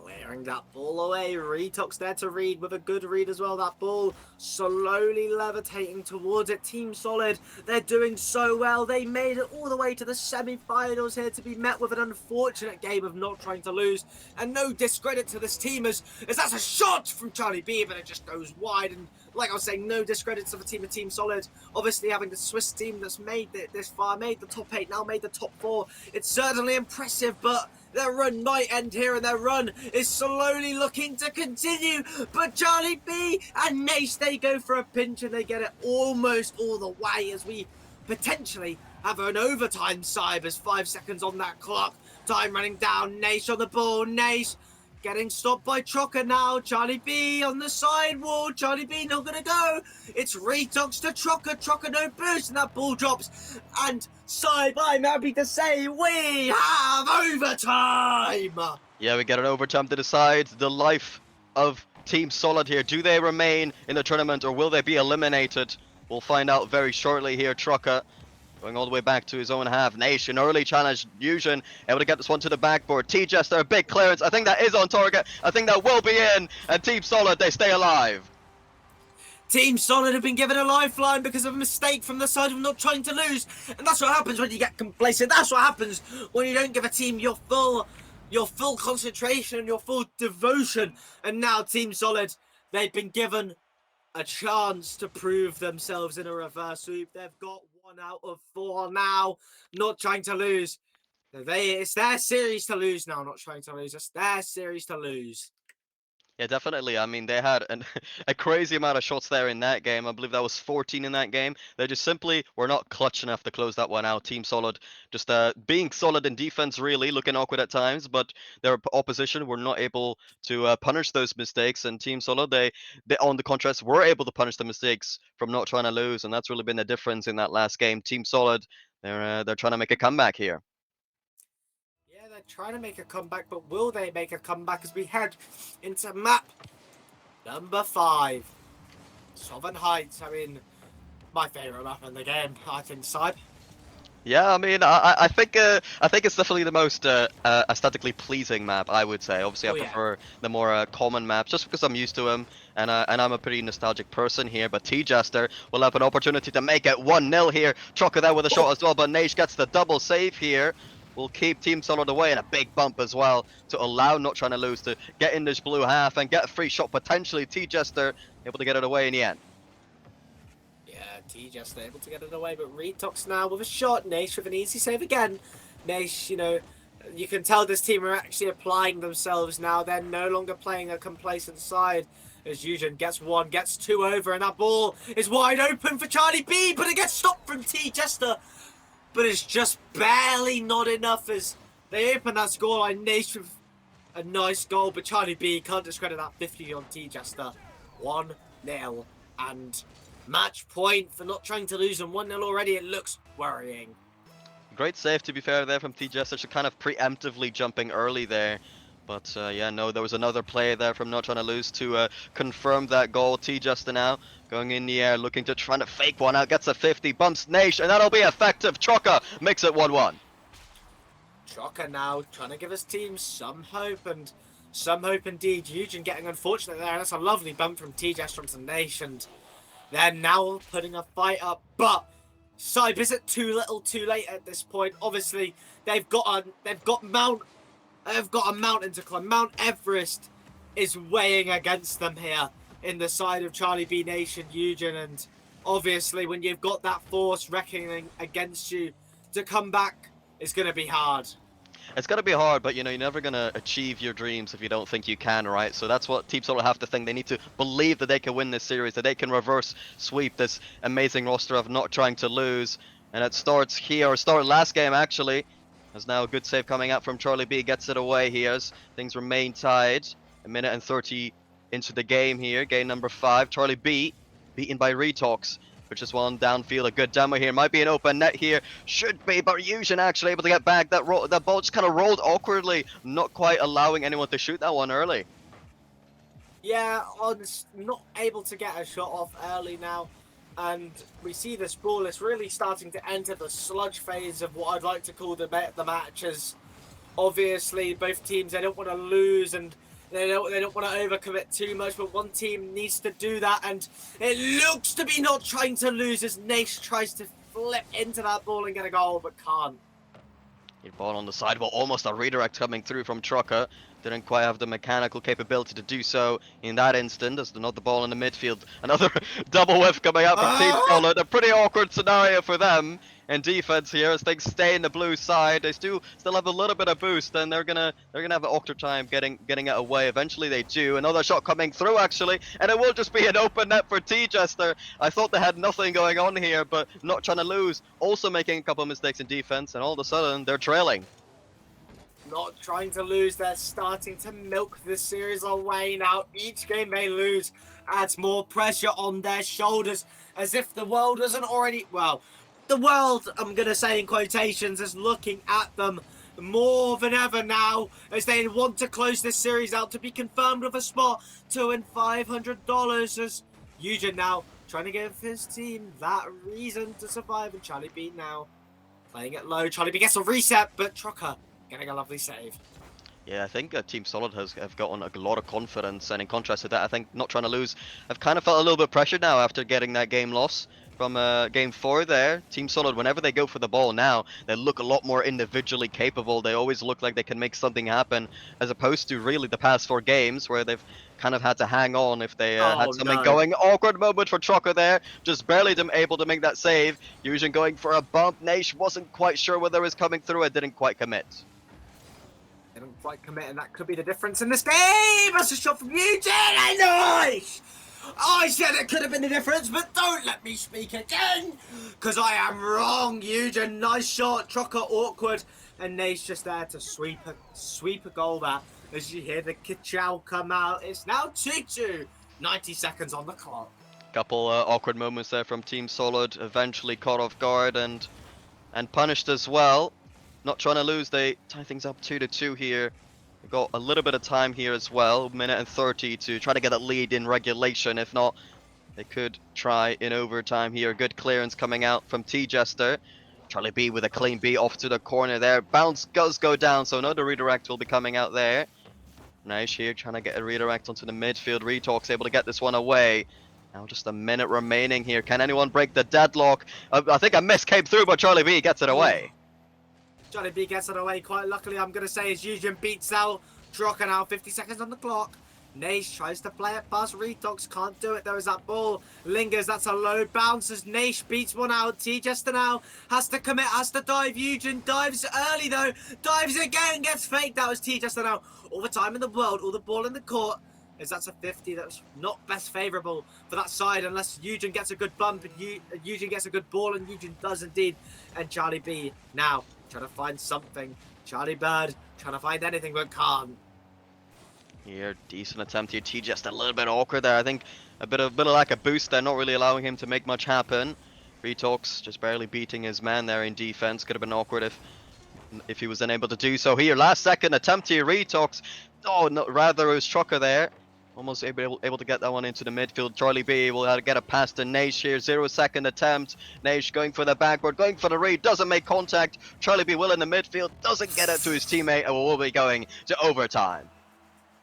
clearing that ball away. Retox there to read with a good read as well. That ball slowly levitating towards it. Team Solid, they're doing so well. They made it all the way to the semi-finals here to be met with an unfortunate game of not trying to lose. And no discredit to this team as that's a shot from Charlie B, but it just goes wide. And like I was saying, no discredit to the team of Team Solid. Obviously having the Swiss team that's made it this far, made the top 8, now made the top 4. It's certainly impressive, but their run might end here, and their run is slowly looking to continue. But Charlie B and Nace, they go for a pinch, and they get it almost all the way as we potentially have an overtime side. As 5 seconds on that clock. Time running down. Nace on the ball. Nace getting stopped by Trucker now. Charlie B on the sidewall. Charlie B not going to go. It's Retox to Trucker. Trucker no boost, and that ball drops. And side, I'm happy to say we have overtime. Yeah, we get an overtime to decide the life of Team Solid here. Do they remain in the tournament, or will they be eliminated? We'll find out very shortly here. Trucker going all the way back to his own half. Nation, early challenge. Eugen able to get this one to the backboard. T-Jester, a big clearance. I think that is on target. I think that will be in. And Team Solid, they stay alive. Team Solid have been given a lifeline because of a mistake from the side of not trying to lose. And that's what happens when you get complacent. That's what happens when you don't give a team your full concentration and your full devotion. And now Team Solid, they've been given a chance to prove themselves in a reverse sweep. They've got 1 out of 4 now, not trying to lose. It's their series to lose now, not trying to lose. It's their series to lose. Yeah, definitely. I mean, they had a crazy amount of shots there in that game. I believe that was 14 in that game. They just simply were not clutch enough to close that one out. Team Solid just being solid in defense, really looking awkward at times, but their opposition were not able to punish those mistakes. And Team Solid, they on the contrast were able to punish the mistakes from not trying to lose, and that's really been the difference in that last game. Team Solid, they're trying to make a comeback here. They're trying to make a comeback, but will they make a comeback as we head into map number 5, Southern Heights? I mean, my favourite map in the game, I think, Sybe. Yeah, I mean, I think it's definitely the most aesthetically pleasing map, I would say. Obviously, I prefer the more common maps, just because I'm used to them, and I'm a pretty nostalgic person here. But T-Jester will have an opportunity to make it 1-0 here. Trucker there with a shot as well, but Naish gets the double save here. Will keep Team Solid away, and a big bump as well to allow not trying to lose to get in this blue half and get a free shot potentially. T-Jester able to get it away in the end. Yeah, T-Jester able to get it away, but Retox now with a shot. Naish with an easy save again. Naish, you know, you can tell this team are actually applying themselves now. They're no longer playing a complacent side. As Eugen gets 1, gets 2 over, and that ball is wide open for Charlie B, but it gets stopped from T-Jester. But it's just barely not enough as they open that scoreline. Naish with a nice goal, but Charlie B can't discredit that 50 on T-Jester. 1-0 and match point for not trying to lose, and 1-0 already. It looks worrying. Great save, to be fair, there from T-Jester. So kind of preemptively jumping early there. But yeah, no, there was another play there from not trying to lose to confirm that goal. T-Jester now going in the air, looking to try to fake one out. Gets a 50, bumps Naish, and that'll be effective. Trucker makes it 1-1. Shocker now trying to give his team some hope, and some hope indeed. Eugen getting unfortunate there. That's a lovely bump from TJS from some nation. They're now putting a fight up, but Saib, is it too little too late at this point? Obviously, they've got a mountain to climb. Mount Everest is weighing against them here in the side of Charlie B Nation, Eugen, and obviously when you've got that force reckoning against you, to come back is going to be hard. It's gonna be hard, but you know, you're never gonna achieve your dreams if you don't think you can, right? So that's what Team Solid have to think. They need to believe that they can win this series, that they can reverse sweep this amazing roster of not trying to lose. And it starts here, or started last game actually. There's now a good save coming out from Charlie B, gets it away here as things remain tied. A minute and 30 into the game here, game number 5. Charlie B beaten by Retox. Which is one downfield, a good demo here. Might be an open net here. Should be, but Eugen actually able to get back. That ball just kind of rolled awkwardly, not quite allowing anyone to shoot that one early. Yeah, Odds not able to get a shot off early now. And we see this ball is really starting to enter the sludge phase of what I'd like to call the matches. Obviously, both teams, they don't want to lose, and they don't want to overcommit too much, but one team needs to do that, and it looks to be not trying to lose as Nash tries to flip into that ball and get a goal, but can't. Ball on the sidewall, almost a redirect coming through from Trucker. Didn't quite have the mechanical capability to do so in that instant. As another ball in the midfield, another double whiff coming out from Team Solid. A pretty awkward scenario for them in defense here as things stay in the blue side. They still have a little bit of boost, and they're gonna have an awkward time getting it away. Eventually they do. Another shot coming through actually, and it will just be an open net for T-Jester. I thought they had nothing going on here, but not trying to lose. Also making a couple of mistakes in defense, and all of a sudden they're trailing. Not trying to lose, they're starting to milk this series away now. Each game they lose adds more pressure on their shoulders, as if the world doesn't already, well, the world, I'm going to say in quotations, is looking at them more than ever now, as they want to close this series out to be confirmed with a spot to win $500, as Eugen now trying to give his team that reason to survive, and Charlie B now playing it low. Charlie B gets a reset, but Trucker getting a lovely save. Yeah, I think Team Solid have gotten a lot of confidence, and in contrast to that, I think not trying to lose, I've kind of felt a little bit pressured now after getting that game loss from game 4 there. Team Solid, whenever they go for the ball now, they look a lot more individually capable. They always look like they can make something happen, as opposed to really the past 4 games where they've kind of had to hang on if they had something going. Awkward moment for Trucker there, just barely able to make that save. Eugen going for a bump. Nash wasn't quite sure whether it was coming through, it didn't quite commit. They don't quite commit, and that could be the difference in this game. That's a shot from Eugen, and nice! I said it could have been the difference, but don't let me speak again, because I am wrong. Eugen, nice shot. Trucker awkward, and Nate's just there to sweep a goal there. As you hear the Kachow come out, it's now 2-2. 90 seconds on the clock. Couple awkward moments there from Team Solid, eventually caught off guard and punished as well. Not trying to lose, they tie things up 2-2 here. They've got a little bit of time here as well, minute and 30 to try to get a lead in regulation. If not, they could try in overtime here. Good clearance coming out from T-Jester. Charlie B with a clean beat off to the corner there. Bounce does go down, so another redirect will be coming out there. Nice here, trying to get a redirect onto the midfield. Retox able to get this one away. Now just a minute remaining here. Can anyone break the deadlock? I think a miss came through, but Charlie B gets it away. Charlie B gets it away quite luckily, I'm going to say, as Eugen beats out Trucker now. 50 seconds on the clock. Nash tries to play it past Retox, can't do it. There is that ball, lingers, that's a low bounce as Nash beats one out. T-Jester now has to commit, has to dive. Eugen dives early though, dives again, gets faked out as T-Jester now. All the time in the world, all the ball in the court, as that's a 50. That's not best favourable for that side unless Eugen gets a good bump and Eugen gets a good ball, and Eugen does indeed. And Charlie B now trying to find something. Charlie Bird trying to find anything but can't. Here, decent attempt here. T just a little bit awkward there. I think a bit of lack of boost there, not really allowing him to make much happen. Retox just barely beating his man there in defense. Could have been awkward if he was unable to do so here. Last second attempt here, Retox. Oh no, rather it was Trucker there. Almost able to get that one into the midfield. Charlie B will get a pass to Naish here. 0-second attempt. Naish going for the backward, going for the read, doesn't make contact. Charlie B will in the midfield, doesn't get it to his teammate, and will be going to overtime.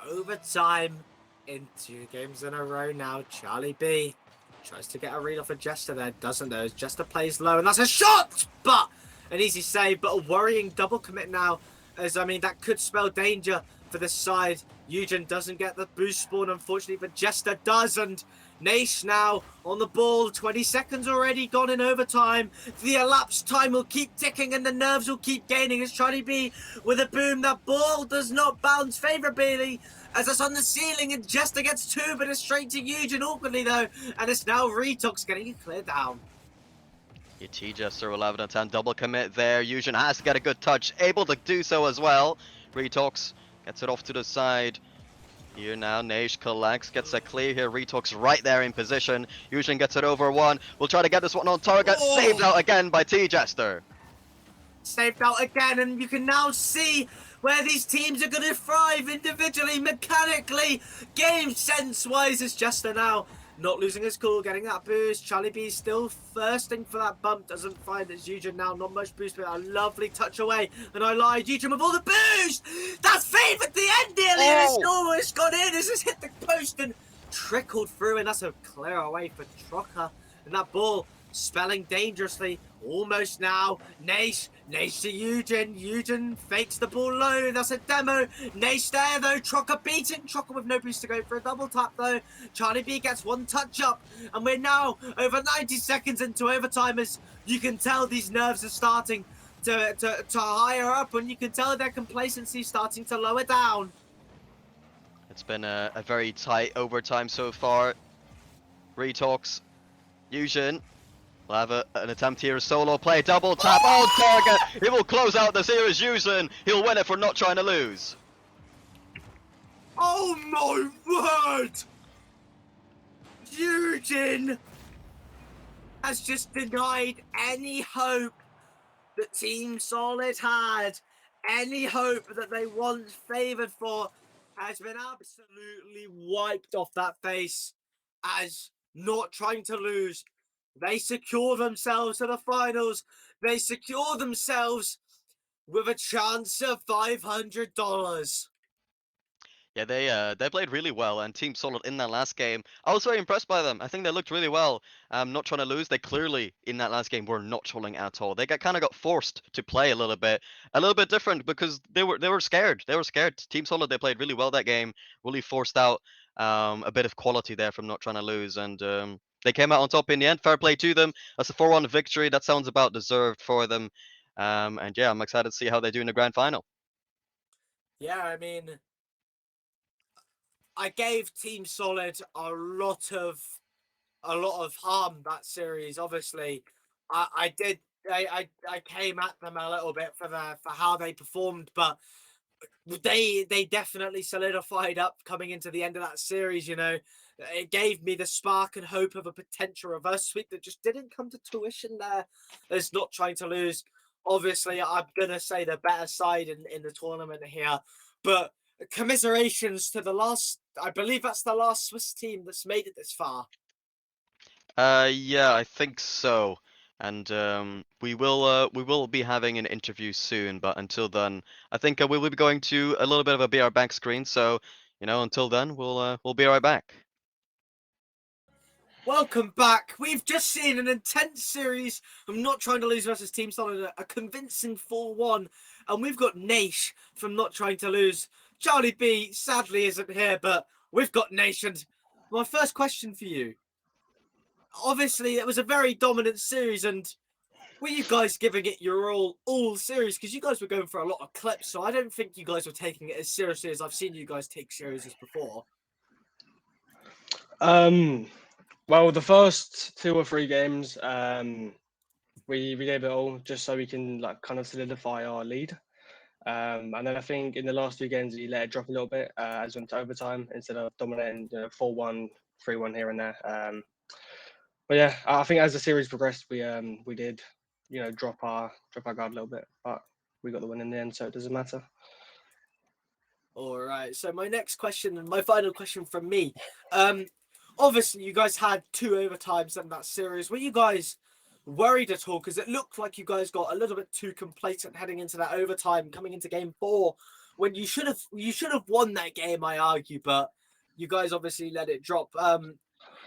Overtime in 2 games in a row now. Charlie B tries to get a read off of Jester there, doesn't though. Jester plays low, and that's a shot! But an easy save, but a worrying double commit now. As I mean, that could spell danger for this side. Eugen doesn't get the boost spawn, unfortunately, but Jester does, and Naish now on the ball. 20 seconds already gone in overtime. The elapsed time will keep ticking and the nerves will keep gaining as Charlie B with a boom. That ball does not bounce favourably as it's on the ceiling and Jester gets 2, but it's straight to Eugen awkwardly though, and it's now Retox getting it cleared down. T Jester will have an attempt, double commit there. Eugen has to get a good touch, able to do so as well. Retox gets it off to the side. Here now, Naish collects, gets a clear here. Retox right there in position. Eugen gets it over 1. We'll try to get this one on target. Oh! Saved out again by T Jester. Saved out again, and you can now see where these teams are going to thrive individually, mechanically, game sense wise. As Jester now not losing his cool, getting that boost. Charlie B still thirsting for that bump, doesn't find it. Eugen now not much boost, but a lovely touch away. And I lied, Eugen with all the boost. That's favoured at the end nearly, and it's almost gone in. It's just hit the post and trickled through, and that's a clear away for Trocker. And that ball spelling dangerously. Almost now. Naish to Eugen. Eugen fakes the ball low. That's a demo. Naish there though. Trocker beaten. Trocker with no boost to go for a double tap though. Charlie B gets 1 touch up. And we're now over 90 seconds into overtime as you can tell these nerves are starting to higher up, and you can tell their complacency starting to lower down. It's been a very tight overtime so far. Retox. Eugen. We'll have an attempt here, a solo play, double tap on target. He will close out the series. Eugen, he'll win it for not trying to lose. Oh my word! Eugen has just denied any hope that Team Solid had. Any hope that they once favoured for has been absolutely wiped off that face as not trying to lose. They secure themselves to the finals. They secure themselves with a chance of $500. Yeah, they played really well, and Team Solid in that last game, I was very impressed by them. I think they looked really well. Not trying to lose. They clearly in that last game were not trolling at all. They kind of got forced to play a little bit different because they were scared. They were scared. Team Solid, they played really well that game. Really forced out a bit of quality there from not trying to lose, and they came out on top in the end. Fair play to them. That's a 4-1 victory. That sounds about deserved for them. And yeah, I'm excited to see how they do in the grand final. Yeah, I mean, I gave Team Solid a lot of harm that series. Obviously, I came at them a little bit for how they performed, but they definitely solidified up coming into the end of that series. You know, it gave me the spark and hope of a potential reverse sweep that just didn't come to fruition there. There's not trying to lose. Obviously, I'm gonna say the better side in the tournament here, but commiserations to the last. I believe that's the last Swiss team that's made it this far. Yeah, I think so. And we will be having an interview soon, but until then, I think we will be going to a little bit of a BR back screen. So, you know, until then, we'll be right back. Welcome back. We've just seen an intense series of Not Trying to Lose versus Team Solid, a convincing 4-1, and we've got Naish from Not Trying to Lose. Charlie B sadly isn't here, but we've got Naish. And my first question for you. Obviously, it was a very dominant series, and were you guys giving it your all series? Because you guys were going for a lot of clips, so I don't think you guys were taking it as seriously as I've seen you guys take series before. Well, the first 2 or 3 games, we gave it all just so we can like kind of solidify our lead. And then I think in the last 2 games we let it drop a little bit as we went to overtime instead of dominating 4-1, 3-1 here and there. But yeah, I think as the series progressed, we did, you know, drop our guard a little bit, but we got the win in the end, so it doesn't matter. All right. Right. So my next question and my final question from me. Obviously you guys had 2 overtimes in that series. Were you guys worried at all? Because it looked like you guys got a little bit too complacent heading into that overtime, coming into game 4, when you should have won that game, I argue, but you guys obviously let it drop. Do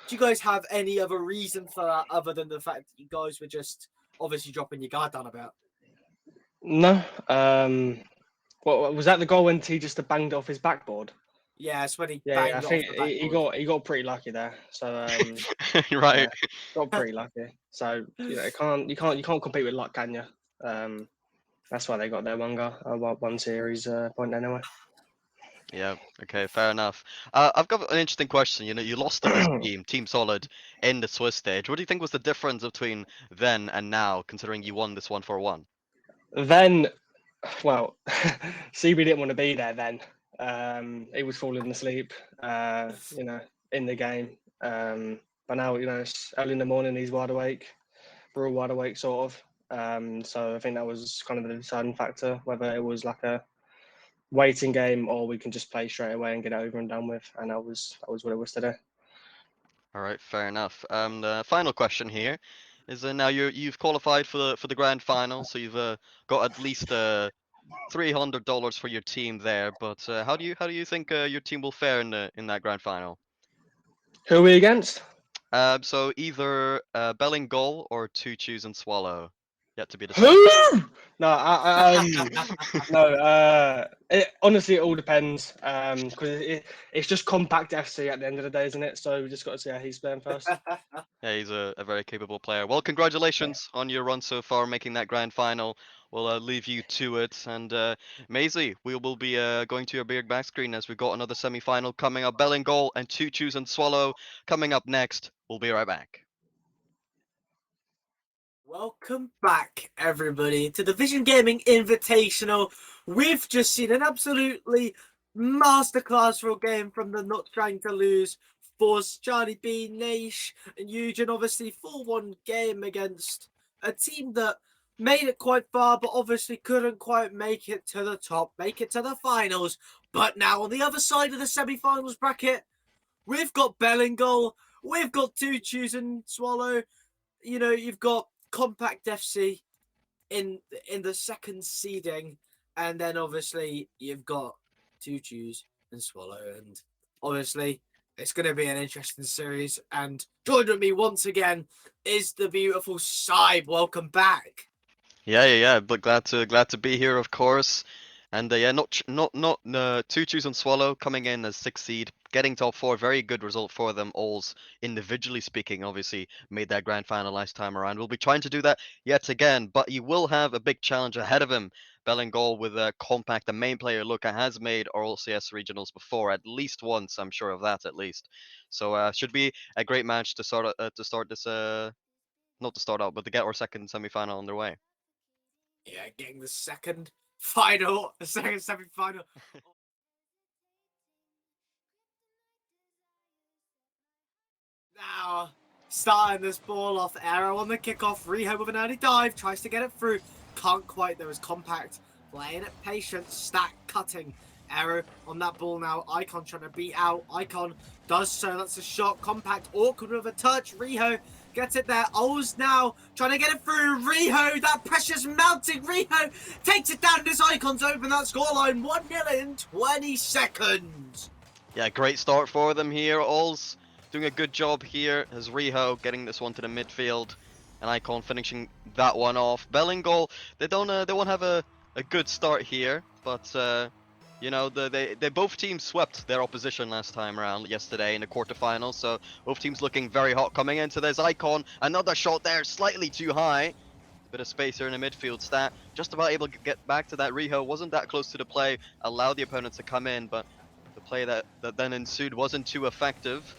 you guys have any other reason for that other than the fact that you guys were just obviously dropping your guard down about? No. What was that? The goal when he just banged it off his backboard? Yeah, it's when he Yeah, banged I it off think the he backboard. got pretty lucky there. So Right. got pretty lucky. So you can't compete with luck, can you? That's why they got their one series point anyway. Yeah. Okay. Fair enough. I've got an interesting question. You know, you lost to this team, Team Solid, in the Swiss stage. What do you think was the difference between then and now, considering you won this 1-4-1? Then, well, CB didn't want to be there then. He was falling asleep, in the game. But now, it's early in the morning, he's wide awake. We're all wide awake, sort of. So I think that was kind of the deciding factor, whether it was like a waiting game or we can just play straight away and get it over and done with. And that was what it was today. All right. Fair enough. The final question here is now you've qualified for the grand final, so you've got at least $300 for your team there. But how do you think your team will fare in that grand final? Who are we against? So either BELLINGOLL or Two Choose and Swallow. Yet to be decided. Who? No, no. Honestly, it all depends. Because it's just compact FC at the end of the day, isn't it? So we just got to see how he's playing first. Yeah, he's a very capable player. Well, congratulations on your run so far, making that grand final. We'll leave you to it. And Maisie, we will be going to your big back screen as we've got another semi-final coming up. BELLINGOLL and Two Choose and Swallow coming up next. We'll be right back. Welcome back, everybody, to the Vision Gaming Invitational. We've just seen an absolutely masterclass real game from the Not Trying to Lose Force, Charlie B, Naish, and Eugen. Obviously, 4-1 game against a team that made it quite far, but obviously couldn't quite make it to the top, make it to the finals. But now on the other side of the semi-finals bracket, we've got BELLINGOLL, we've got Two Choose and Swallow. You've got Compact FC in the second seeding, and then obviously you've got Two Choose and Swallow, and obviously it's going to be an interesting series. And joining me once again is the beautiful Saib. Welcome back. Yeah. But glad to be here, of course. And yeah, not Two Choose and Swallow coming in as 6th seed, getting top 4. Very good result for them. Alls individually speaking, obviously made that grand final last time around. We'll be trying to do that yet again, but he will have a big challenge ahead of him. BELLINGOLL with a compact, the main player Luca has made RLCS regionals before, at least once. I'm sure of that, at least. So should be a great match to start this. Not to start out, but to get our second semi-final underway. Yeah, getting the second semi-final. Now, starting this ball off, Arrow on the kickoff, Riho with an early dive, tries to get it through, can't quite, there was Compact, playing it patient, Stack cutting, Arrow on that ball now, Icon trying to beat out, Icon does so, that's a shot, Compact, awkward with a touch, Riho gets it there, O's now trying to get it through, Riho, that pressure's mounting, Riho takes it down, this Icon's open that scoreline, 1-0 in 20 seconds. Yeah, great start for them here. Alls doing a good job here as Riho getting this one to the midfield, and Icon finishing that one off. BELLINGOLL, they won't have a good start here, but they both teams swept their opposition last time around yesterday in the quarterfinals, so both teams looking very hot coming in. So there's Icon, another shot there, slightly too high. Bit of space here in the midfield. Stat just about able to get back to that. Riho wasn't that close to the play, allowed the opponents to come in, but the play that then ensued wasn't too effective.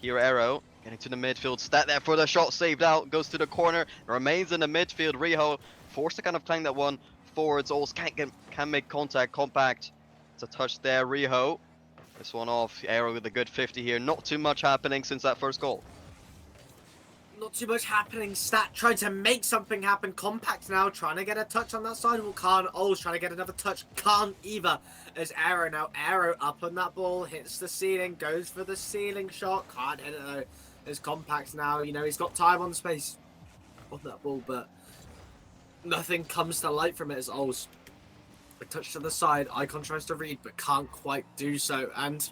Here Arrow getting to the midfield, Stat there for the shot, saved out, goes to the corner, remains in the midfield. Riho forced to kind of clang that one forwards. Alls can make contact. Compact, it's a touch there. Riho, this one off. Arrow with a good 50 here. Not too much happening since that first goal. Not too much happening. Stat trying to make something happen. Compact now trying to get a touch on that sidewall. Can't. O's trying to get another touch. Can't either. As Arrow now. Arrow up on that ball. Hits the ceiling. Goes for the ceiling shot. Can't hit it though. As Compact now. You know, he's got time on the space on that ball, but nothing comes to light from it as O's. A touch to the side. Icon tries to read, but can't quite do so. And,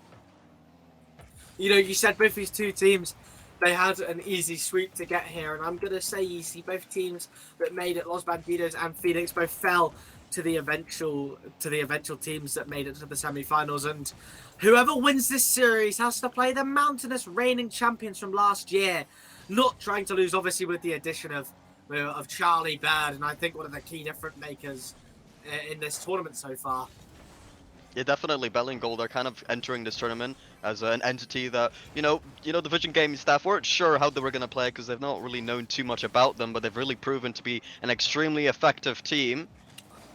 you know, you said both these two teams, they had an easy sweep to get here, and I'm going to say easy. Both teams that made it, Los Bandidos and Phoenix, both fell to the eventual teams that made it to the semi-finals. And whoever wins this series has to play the mountainous reigning champions from last year. Not trying to lose, obviously, with the addition of Charlie Bird, and I think one of the key difference makers in this tournament so far. Yeah, definitely BELLINGOLL. They're kind of entering this tournament as an entity that, you know, the VisionGaming staff weren't sure how they were going to play because they've not really known too much about them, but they've really proven to be an extremely effective team.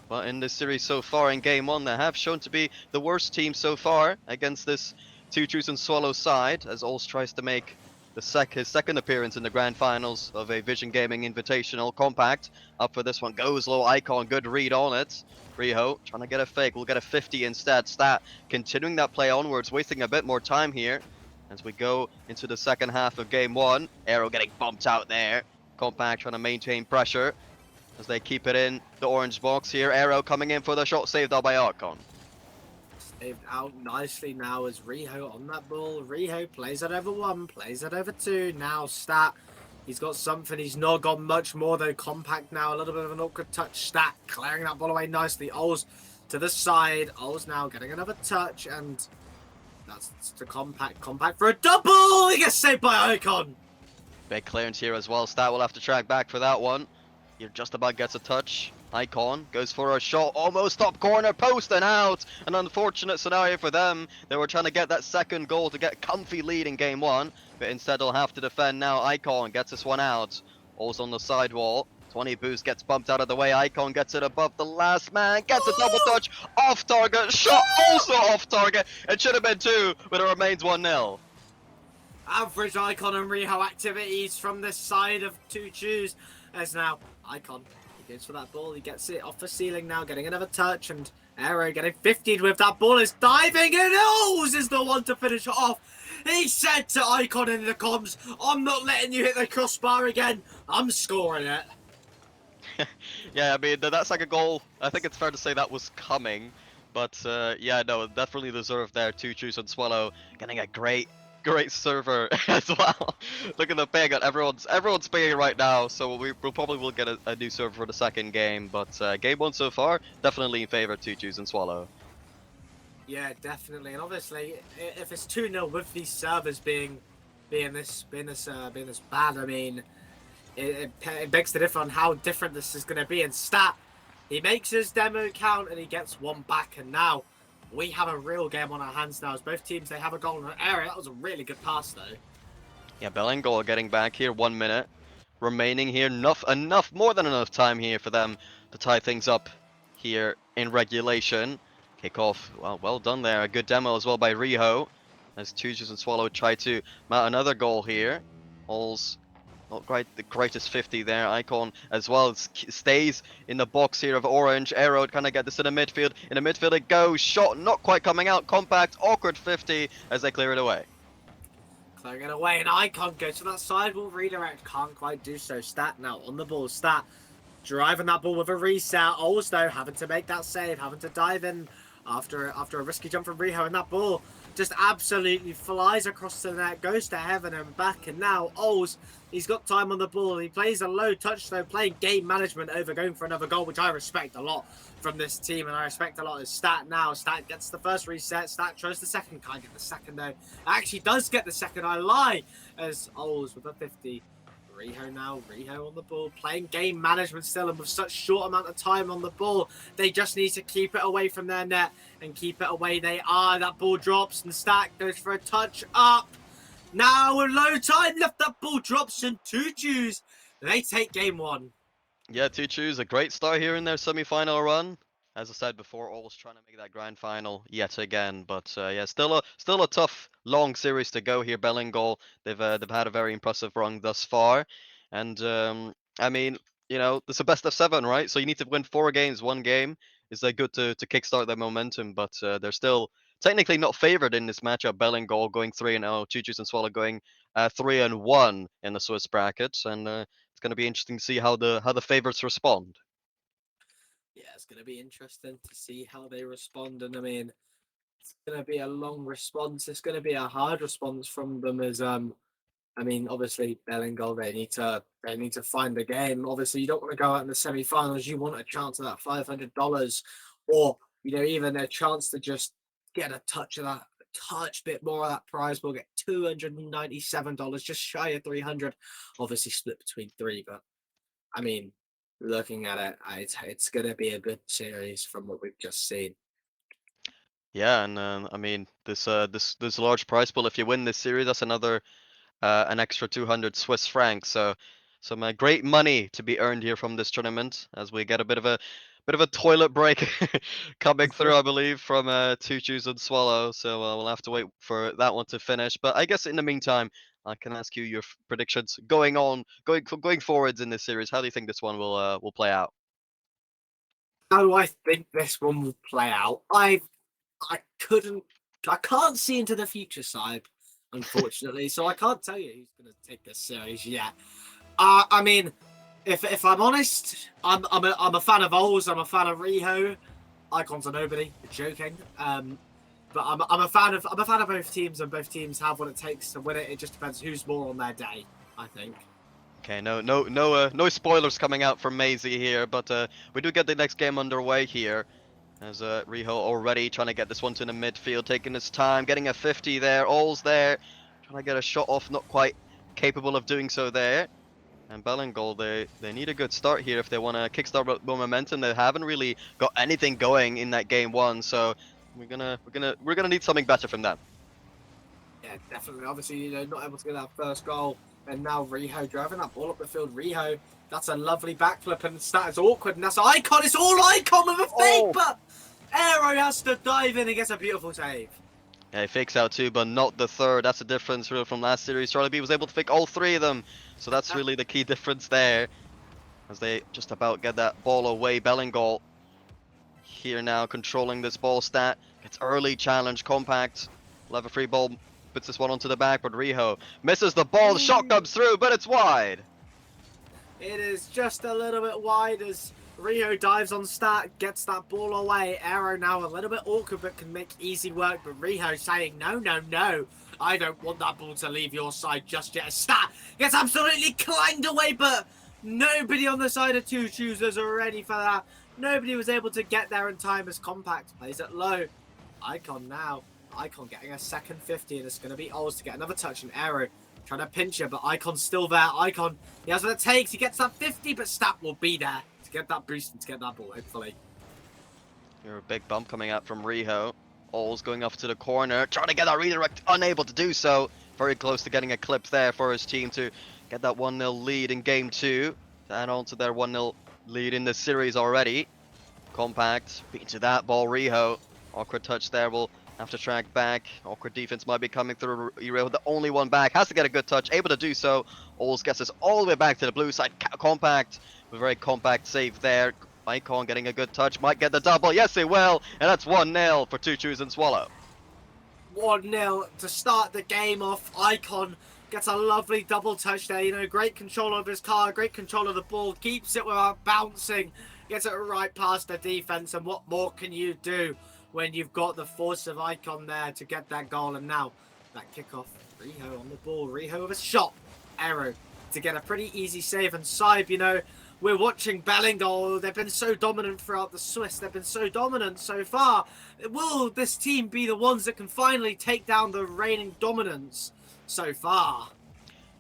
But in this series so far, in Game 1, they have shown to be the worst team so far against this 2-Choose and Swallow side, as Ols tries to make his second appearance in the grand finals of a VisionGaming Invitational. Compact up for this one, goes low. Icon, good read on it. Riho trying to get a fake, we'll get a 50 instead. Stat continuing that play onwards, wasting a bit more time here as we go into the second half of Game 1. Arrow getting bumped out there. Compact trying to maintain pressure as they keep it in the orange box here. Arrow coming in for the shot, saved out by Icon. Saved out nicely now as Riho on that ball. Riho plays it over 1, plays it over 2. Now Stat, he's got something. He's not got much more though. Compact now, a little bit of an awkward touch. Stat clearing that ball away nicely. Ols to the side. Ols now getting another touch, and that's to Compact. Compact for a double. He gets saved by Icon. Big clearance here as well. Stat will have to track back for that one. He just about gets a touch. Icon goes for a shot, almost top corner post and out. An unfortunate scenario for them. They were trying to get that second goal to get a comfy lead in Game 1, but instead they'll have to defend now. Icon gets this one out. Also on the sidewall. 20 boost gets bumped out of the way. Icon gets it above the last man. Gets a double touch. Off target. Shot also off target. It should have been 2, but it remains 1-0. Average Icon and Riho activities from this side of 2-Choose. As now Icon, he goes for that ball, he gets it off the ceiling now, getting another touch, and Arrow getting 50'd with that ball, is diving, and O's is the one to finish it off. He said to Icon in the comms, I'm not letting you hit the crossbar again, I'm scoring it. Yeah, I mean, that's like a goal. I think it's fair to say that was coming, but yeah, no, definitely deserved there. 2-Choose and Swallow getting a great server as well. Look at the ping. Everyone's pinging right now, so we'll probably will get a new server for the second game. But Game 1 so far, definitely in favor of 2-Choose and Swallow. Yeah, definitely, and obviously, if it's 2-0 with these servers being this bad, I mean, it begs to differ on how different this is going to be. And Stat, he makes his demo count and he gets one back, and now we have a real game on our hands now as both teams, they have a goal in the area. That was a really good pass though. Yeah, BELLINGOLL getting back here. 1 minute remaining here. More than enough time here for them to tie things up here in regulation. Kickoff, well done there. A good demo as well by Riho. As 2-Choose and Swallow try to mount another goal here. All's not quite the greatest 50 there. Icon as well stays in the box here of orange. Arrow kind of get this in the midfield. In the midfield it goes. Shot not quite coming out. Compact, awkward 50 as they clear it away. Clearing it away, and Icon goes to that sidewall redirect. Can't quite do so. Stat now on the ball. Stat driving that ball with a reset. Ols though having to make that save, having to dive in after a risky jump from Riho, and that ball just absolutely flies across the net, goes to heaven and back. And now Ols, he's got time on the ball. He plays a low touch though, playing game management over going for another goal, which I respect a lot from this team, and I respect a lot of Stat now. Stat gets the first reset. Stat tries the second. Can't get the second though. Actually does get the second. I lie. As Ols with a 50. Riho now, Riho on the ball, playing game management still, and with such short amount of time on the ball, they just need to keep it away from their net, and keep it away they are. That ball drops, and Stack goes for a touch up. Now with low time left, that ball drops, and 2-Choose, they take Game 1. Yeah, 2-Choose, a great start here in their semi-final run. As I said before, always trying to make that grand final yet again. But yeah, still a tough, long series to go here. Bellingoll, they've had a very impressive run thus far, and I mean, you know, it's a best of 7, right? So you need to win 4 games. 1 game is good to kickstart their momentum, but they're still technically not favored in this matchup. Bellingoll going 3-0, Choo-Choos and Swallow going 3-1 in the Swiss brackets, and it's going to be interesting to see how the favorites respond. Yeah, it's going to be interesting to see how they respond. And I mean, it's going to be a long response. It's going to be a hard response from them as I mean, obviously Bellingoll, they need to find the game. Obviously, you don't want to go out in the semi-finals. You want a chance of that $500, or even a chance to just get a touch of that, touch bit more of that prize. We'll get $297, just shy of 300. Obviously, split between 3, but I mean, looking at it, it's going to be a good series from what we've just seen. Yeah, and I mean this large prize pool. If you win this series, that's another an extra 200 Swiss francs. So some great money to be earned here from this tournament as we get a bit of a toilet break coming through, I believe, from Choo-Choos and Swallow. So we'll have to wait for that one to finish. But I guess in the meantime, I can ask you your predictions going forwards in this series. How do you think this one will play out? How do I think this one will play out? I can't see into the future side, unfortunately. So I can't tell you who's going to take this series yet. I mean, if I'm honest, I'm a fan of Ols. I'm a fan of Riho. Icons are nobody. Joking. But I'm a fan of both teams, and both teams have what it takes to win it. It just depends who's more on their day, I think. Okay, no spoilers coming out from Maisie here, but we do get the next game underway here. As Riho already trying to get this one to the midfield, taking his time, getting a 50 there. All's there, trying to get a shot off, not quite capable of doing so there. And Bellingoll, they need a good start here if they want to kickstart momentum. They haven't really got anything going in that game 1, so we're gonna need something better from them. Yeah, definitely. Obviously, not able to get that first goal, and now Riho driving that ball up the field. Riho, that's a lovely backflip, and that is awkward. And that's Icon. It's all Icon with a fake, but Aero has to dive in and gets a beautiful save. Yeah, he fakes out 2, but not the 3rd. That's a difference really from last series. Charlie B was able to fake all 3 of them, so that's really the key difference there. As they just about get that ball away. Bellingoll here now controlling this ball stat. Gets early challenge, compact. We'll have a free ball, puts this one onto the back, but Riho misses the ball. The shot comes through, but it's wide. It is just a little bit wide as Riho dives on stat, gets that ball away. Aero now a little bit awkward, but can make easy work. But Riho saying, no, no, no. I don't want that ball to leave your side just yet. Stat gets absolutely clanged away, but nobody on the side of Choo-Choos was ready for that. Nobody was able to get there in time as Compact plays it low. Icon now. Icon getting a second 50, and it's going to be Ols to get another touch. And Aero trying to pinch her, but Icon's still there. Icon, he has what it takes. He gets that 50, but Stat will be there to get that boost and to get that ball, hopefully. Here a big bump coming out from Riho. All's going off to the corner, trying to get that redirect, unable to do so. Very close to getting a clip there for his team to get that 1-0 lead in game 2. To add on to their 1-0 lead in the series already. Compact, beat to that ball, Riho. Awkward touch there, will have to track back. Awkward defense might be coming through. Riho, the only one back, has to get a good touch, able to do so. Alls gets us all the way back to the blue side. Compact, a very compact save there. Icon getting a good touch, might get the double. Yes, they will, and that's 1-0 for Choo-Choos and Swallow. 1-0 to start the game off. Icon gets a lovely double touch there. Great control of his car, great control of the ball, keeps it without bouncing, gets it right past the defense. And what more can you do when you've got the force of Icon there to get that goal? And now that kickoff, Riho on the ball, Riho with a shot, Aero to get a pretty easy save. And Saib, we're watching Bellingoll. They've been so dominant throughout the Swiss. They've been so dominant so far. Will this team be the ones that can finally take down the reigning dominance so far?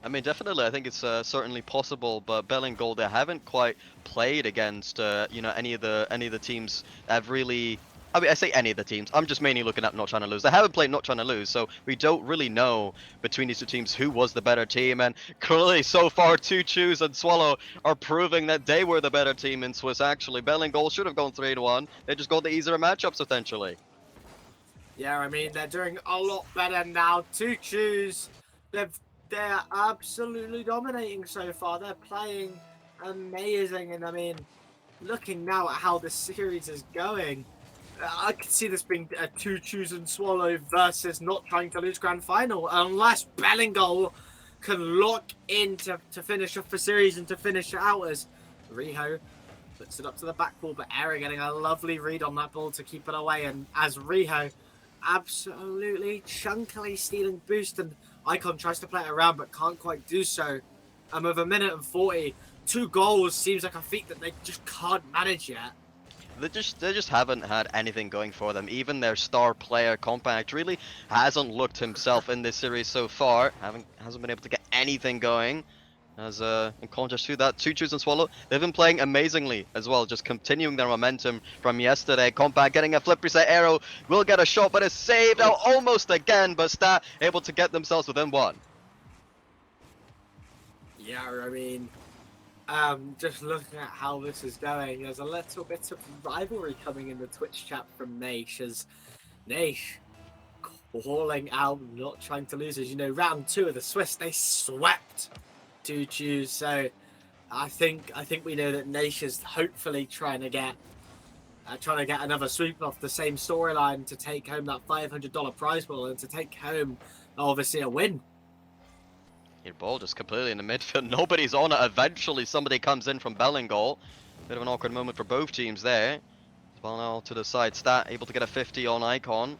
I mean, definitely, I think it's certainly possible, but Bellingoll, they haven't quite played against, any of the teams that have really I mean, I say any of the teams. I'm just mainly looking at Not Trying to Lose. They haven't played Not Trying to Lose, so we don't really know between these two teams who was the better team. And clearly, so far, Two Choose and Swallow are proving that they were the better team in Swiss. Actually, BELLINGOLL should have gone 3-1. They just got the easier matchups essentially. Yeah, I mean, they're doing a lot better now. To choose, they're absolutely dominating so far. They're playing amazing, and I mean, looking now at how this series is going, I could see this being a Two Choose and Swallow versus Not Trying to Lose grand final, unless BELLINGOLL can lock in to finish off the series and to finish it out as Riho puts it up to the back wall, but Era getting a lovely read on that ball to keep it away, and as Riho absolutely chunkily stealing boost, and Icon tries to play it around but can't quite do so. And with 1:40, 2 goals seems like a feat that they just can't manage yet. They just haven't had anything going for them. Even their star player Compact really hasn't looked himself in this series so far. Hasn't been able to get anything going. As in contrast to that, Two Choose and Swallow, they've been playing amazingly as well, just continuing their momentum from yesterday. Compact getting a flip reset arrow, will get a shot, but it's saved out almost again, but Stat able to get themselves within 1. Yeah, I mean, just looking at how this is going, there's a little bit of rivalry coming in the Twitch chat from Naish, as Naish calling out Not Trying to Lose. As you know, round 2 of the Swiss, they swept Two Choose. So I think we know that Naish is hopefully trying to get another sweep off the same storyline to take home that $500 prize pool and to take home obviously a win. Your ball just completely in the midfield. Nobody's on it. Eventually, somebody comes in from BELLINGOLL. Bit of an awkward moment for both teams there. Ball now to the side. Stat able to get a 50 on Icon.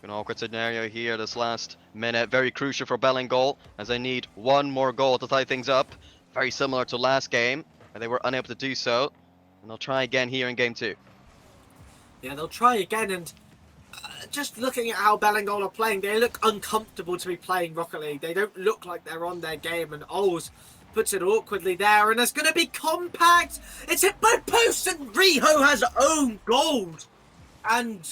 An awkward scenario here this last minute. Very crucial for BELLINGOLL as they need one more goal to tie things up. Very similar to last game, where they were unable to do so. And they'll try again here in game 2. Yeah, they'll try again, and just looking at how BELLINGOLL are playing, they look uncomfortable to be playing Rocket League. They don't look like they're on their game, and Ols puts it awkwardly there, and it's going to be Compact. It's hit by post, and Riho has own gold. And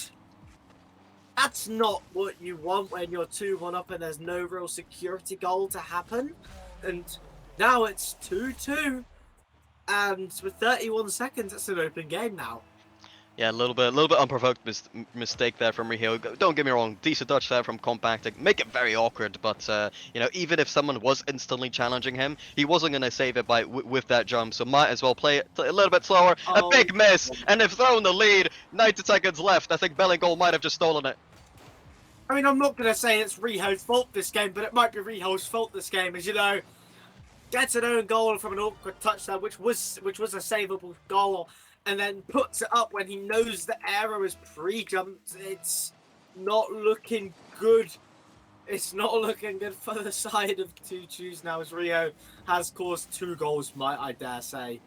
that's not what you want when you're 2-1 up and there's no real security goal to happen. And now it's 2-2. And with 31 seconds, it's an open game now. Yeah, a little bit unprovoked mistake there from Riho. Don't get me wrong, decent touch there from Compact. Make it very awkward, but you know, even if someone was instantly challenging him, he wasn't gonna save it with that jump. So might as well play it a little bit slower. A big miss, and they've thrown the lead. 90 seconds left. I think BELLINGOLL might have just stolen it. I mean, I'm not gonna say it's Riho's fault this game, but it might be Riho's fault this game, as you know. Gets an own goal from an awkward touchdown, which was a savable goal, and then puts it up when he knows the arrow is pre-jumped. It's not looking good. It's not looking good for the side of Two Choose now, as Riho has caused 2 goals, might I dare say.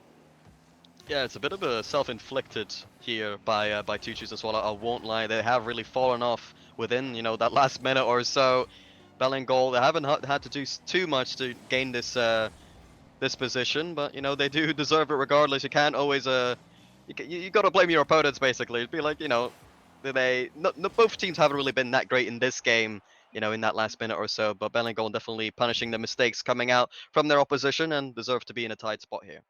Yeah, it's a bit of a self-inflicted here by Two Choose and Swallow. I won't lie, they have really fallen off within, you know, that last minute or so. BELLINGOLL, they haven't had to do too much to gain this this position, but you know, they do deserve it regardless. You can't always you got to blame your opponents basically. It'd be like, you know, both teams haven't really been that great in this game, you know, in that last minute or so, but BELLINGOLL definitely punishing the mistakes coming out from their opposition and deserve to be in a tight spot here.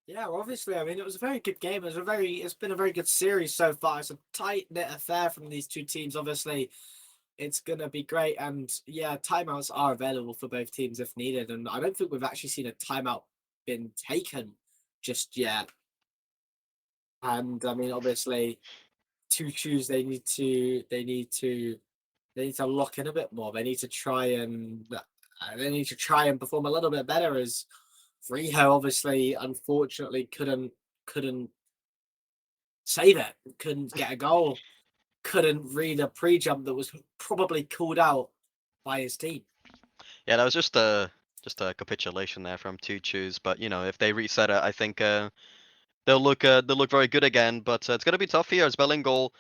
Yeah, obviously. I mean, it was a very good game. It's been a very good series so far. It's a tight-knit affair from these two teams. Obviously, it's gonna be great, and yeah, timeouts are available for both teams if needed. And I don't think we've actually seen a timeout been taken just yet. And I mean, obviously, Two Choose, they need to lock in a bit more. They need to try and perform a little bit better, as Riho obviously unfortunately couldn't save it, couldn't get a goal, couldn't read a pre-jump that was probably called out by his team. Yeah, that was just a capitulation there from Two Choose, but you know, if they reset it, I think they'll look very good again. But it's gonna be tough here as BELLINGOLL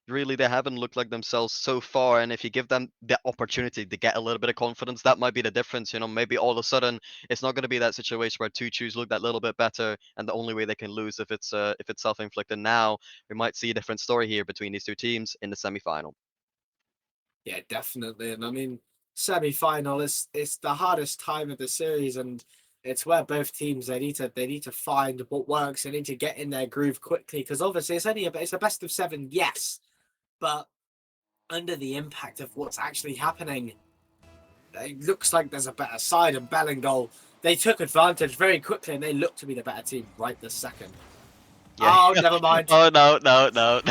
really they haven't looked like themselves so far, and if you give them the opportunity to get a little bit of confidence, that might be the difference. Maybe all of a sudden it's not going to be that situation where two choose look that little bit better, and the only way they can lose if it's self-inflicted. Now we might see a different story here between these two teams in the semi-final. Yeah, definitely. And I mean, semi-final is it's the hardest time of the series, and it's where both teams they need to find what works. They need to get in their groove quickly because obviously it's a best of 7, yes, but under the impact of what's actually happening, it looks like there's a better side. And BELLINGOLL, they took advantage very quickly, and they look to be the better team right this second. Yeah. Oh, never mind. Oh no, no, no.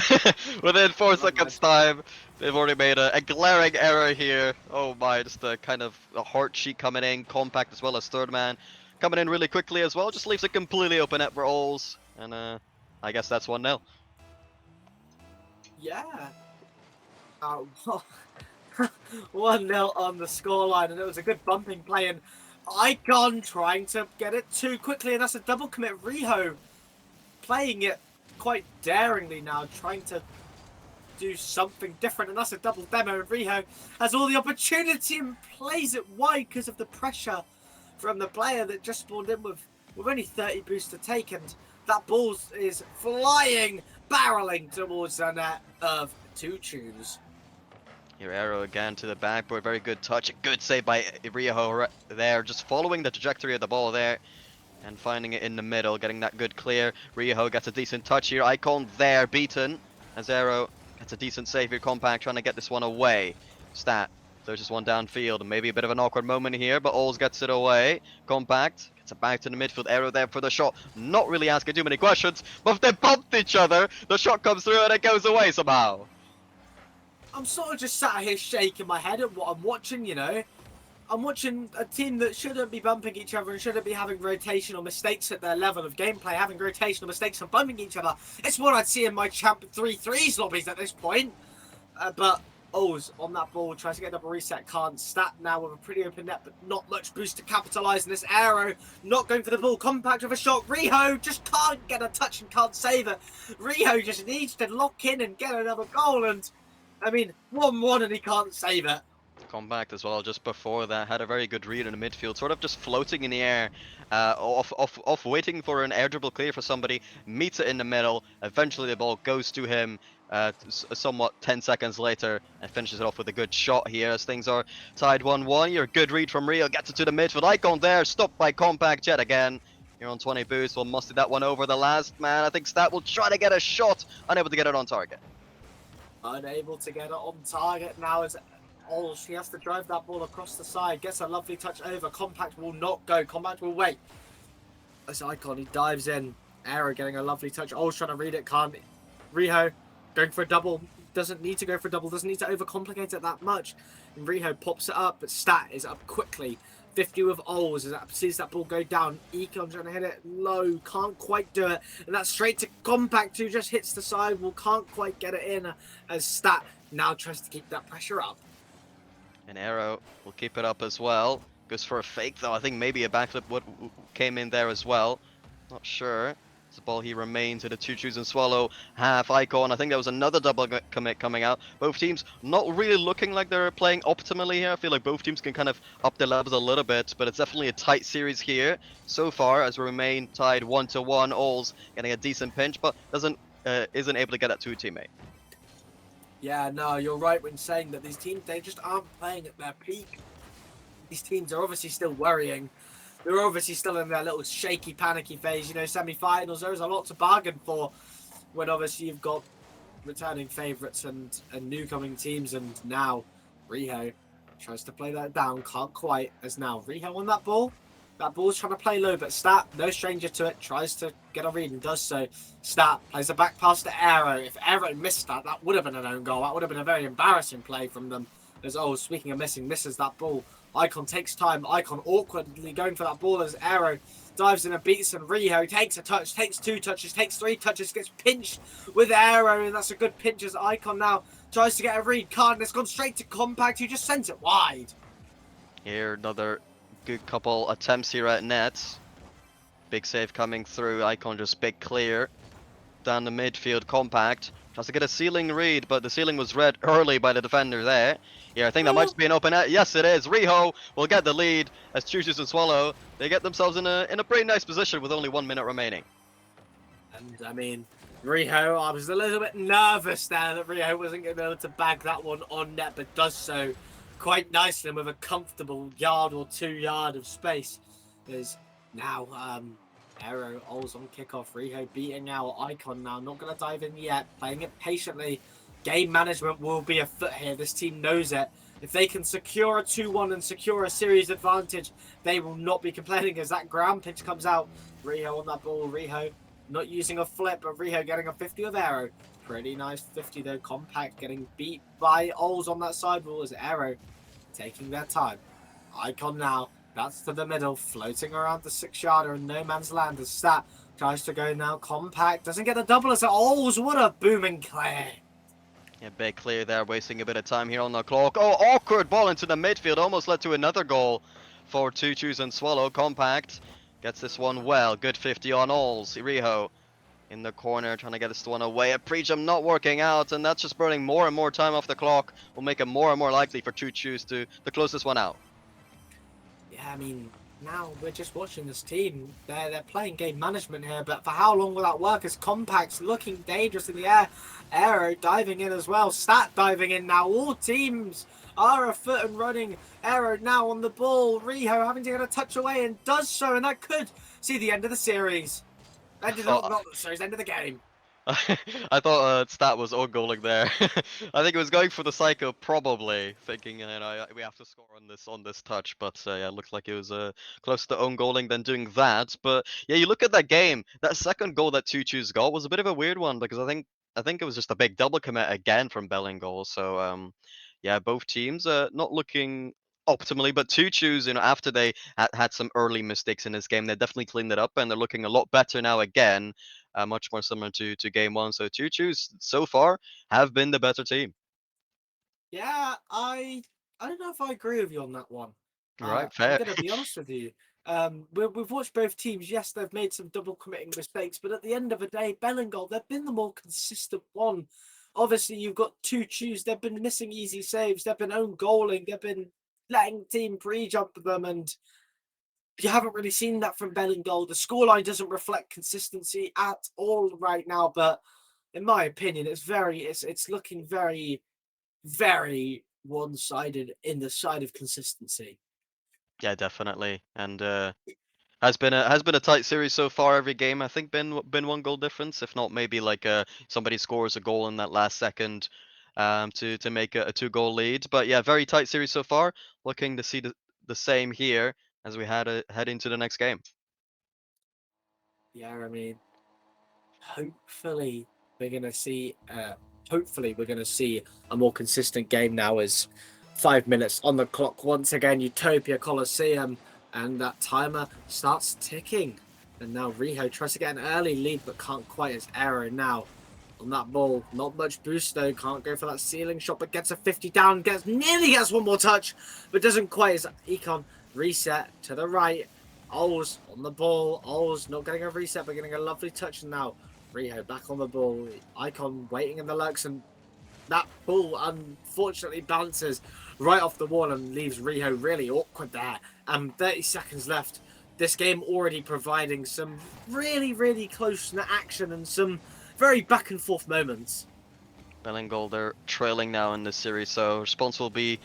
Within 4 seconds Never mind. time, they've already made a glaring error here. Oh my, just a kind of a heart sheet coming in, compact as well as third man. Coming in really quickly as well, just leaves it completely open up for Alls. And I guess that's 1-0. Yeah. 1-0 on the scoreline, and it was a good bumping play, and Icon trying to get it too quickly, and that's a double commit. Riho playing it quite daringly now, trying to do something different, and that's a double demo, and Riho has all the opportunity and plays it wide because of the pressure from the player that just spawned in with only 30 boosts to take, and that ball is flying, barreling towards the net of Two Tunes. Your arrow again to the backboard, very good touch, a good save by Riho there, just following the trajectory of the ball there and finding it in the middle, getting that good clear. Riho gets a decent touch here, Icon there beaten as Arrow gets a decent save here. Compact trying to get this one away. Stat, there's just one downfield, maybe a bit of an awkward moment here, but Alls gets it away. Compact gets it back to the midfield, Arrow there for the shot, not really asking too many questions, but if they bumped each other, the shot comes through and it goes away somehow. I'm sort of just sat here shaking my head at what I'm watching, I'm watching a team that shouldn't be bumping each other and shouldn't be having rotational mistakes at their level of gameplay, having rotational mistakes and bumping each other. It's what I'd see in my Champ 3-3s lobbies at this point. But O's on that ball, tries to get a double reset, can't. Stat now with a pretty open net, but not much boost to capitalise in this Arrow. Not going for the ball, Compact with a shot. Riho just can't get a touch and can't save it. Riho just needs to lock in and get another goal, and I mean, 1-1 and he can't save it. Compact as well, just before that, had a very good read in the midfield, sort of just floating in the air, off waiting for an air dribble clear for somebody, meets it in the middle, eventually the ball goes to him, somewhat 10 seconds later, and finishes it off with a good shot here as things are tied 1-1. Your good read from Rio, gets it to the midfield, Icon there, stopped by Compact yet again. You're on 20 boost, will muster that one over the last man. I think Stat will try to get a shot, unable to get it on target. Unable to get it on target now as she has to drive that ball across the side. Gets a lovely touch over. Compact will not go. Compact will wait. As Icon, he dives in. Arrow getting a lovely touch. Oll's trying to read it. Can't. Riho going for a double. Doesn't need to go for a double. Doesn't need to overcomplicate it that much. And Riho pops it up, but Stat is up quickly. 50 with Oll's as that sees that ball go down. Econ trying to hit it low, can't quite do it, and that's straight to Compact, who just hits the sidewall, can't quite get it in as Stat now tries to keep that pressure up. And Arrow will keep it up as well. Goes for a fake though. I think maybe a backflip came in there as well. Not sure. It's the ball he remains to the Two Choose and Swallow half Icon. I think there was another double commit coming out. Both teams not really looking like they're playing optimally here. I feel like both teams can kind of up their levels a little bit, but it's definitely a tight series here so far as we remain tied 1-1. Alls getting a decent pinch, but isn't able to get that to a teammate. Yeah, no, you're right when saying that these teams, they just aren't playing at their peak. These teams are obviously still worrying. They're obviously still in their little shaky, panicky phase. Semi-finals, there's a lot to bargain for when obviously you've got returning favourites and new-coming teams. And now Riho tries to play that down, can't quite, as now Riho on that ball. That ball's trying to play low, but Stat, no stranger to it, tries to get a read and does so. Stat plays a back pass to Arrow. If Arrow missed that, that would have been an own goal. That would have been a very embarrassing play from them. As speaking of missing, misses that ball. Icon takes time. Icon awkwardly going for that ball as Arrow dives in and beats, and Riho takes a touch, takes 2 touches, takes 3 touches, gets pinched with Arrow, and that's a good pinch as Icon now tries to get a read. Can't, it's gone straight to Compact, who just sends it wide. Here, another good couple attempts here at net. Big save coming through. Icon just big clear. Down the midfield, Compact Tries to get a ceiling read, but the ceiling was read early by the defender there. Yeah, I think that might just be an open net. Yes, it is. Riho will get the lead as Choo-Choos and Swallow, they get themselves in a pretty nice position with only 1 minute remaining. And I mean, Riho, I was a little bit nervous there that Riho wasn't going to be able to bag that one on net, but does so quite nicely and with a comfortable yard or 2 yard of space. There's now Arrow, Ols on kickoff. Riho beating our Icon now. Not going to dive in yet. Playing it patiently. Game management will be afoot here. This team knows it. If they can secure a 2-1 and secure a series advantage, they will not be complaining as that ground pitch comes out. Riho on that ball. Riho not using a flip, but Riho getting a 50 with Arrow. Pretty nice 50 though. Compact getting beat by Ols on that sidewall as Arrow taking their time. Icon now. That's to the middle, floating around the 6-yarder in no man's land as Stat tries to go now. Compact doesn't get the double as Ols. What a booming clear. Yeah, big clear there, wasting a bit of time here on the clock. Oh, awkward ball into the midfield, almost led to another goal for Choo-Choos and Swallow. Compact gets this one well. Good 50 on Alls. Riho in the corner trying to get this one away. A pre-jump not working out, and that's just burning more and more time off the clock. Will make it more and more likely for Choo-Choos to close this one out. Yeah, I mean, now we're just watching this team. They're playing game management here, but for how long will that work as Compact's looking dangerous in the air? Arrow diving in as well. Stat diving in now. All teams are afoot and running. Arrow now on the ball. Riho having to get a touch away and does so, and that could see the end of the series. Not the series, end of the game. I thought Stat was on-goaling there. I think it was going for the psycho, probably thinking, you know, we have to score on this touch. But yeah, it looked like it was closer to own-goaling than doing that. But yeah, you look at that game. That second goal that Choo-Choos got was a bit of a weird one because I think it was just a big double commit again from BELLINGOLL. So yeah, both teams not looking optimally, but Choo-Choos, you know, after they had some early mistakes in this game, they definitely cleaned it up and they're looking a lot better now again. Much more similar to game one. So Choo-Choos so far have been the better team. Yeah, I don't know if I agree with you on that one. Right, I'm fair. going to be honest with you. We've watched both teams. Yes, they've made some double committing mistakes, but at the end of the day, BELLINGOLL, they've been the more consistent one. Obviously, you've got Choo-Choos. They've been missing easy saves. They've been own goaling. They've been letting team pre-jump them, and you haven't really seen that from BELLINGOLL. The scoreline doesn't reflect consistency at all right now, but in my opinion, it's looking very, very one-sided in the side of consistency. Yeah, definitely. And has been a tight series so far. Every game I think been 1 goal difference. If not, maybe like somebody scores a goal in that last second to make a 2-goal lead. But yeah, very tight series so far. Looking to see the same here as we head into the next game. Yeah, I mean, hopefully we're gonna see a more consistent game now as 5 minutes on the clock once again. Utopia Coliseum, and that timer starts ticking. And now Riho tries to get an early lead but can't quite as Arrow now on that ball. Not much boost though, can't go for that ceiling shot, but gets a 50 down, nearly gets one more touch, but doesn't quite as Econ reset to the right. Ols on the ball. Ols not getting a reset, but getting a lovely touch now. Riho back on the ball. Icon waiting in the lurks, and that ball unfortunately bounces right off the wall and leaves Riho really awkward there. 30 seconds left. This game already providing some really, really close action and some very back and forth moments. BELLINGOLL, they're trailing now in this series, so response will be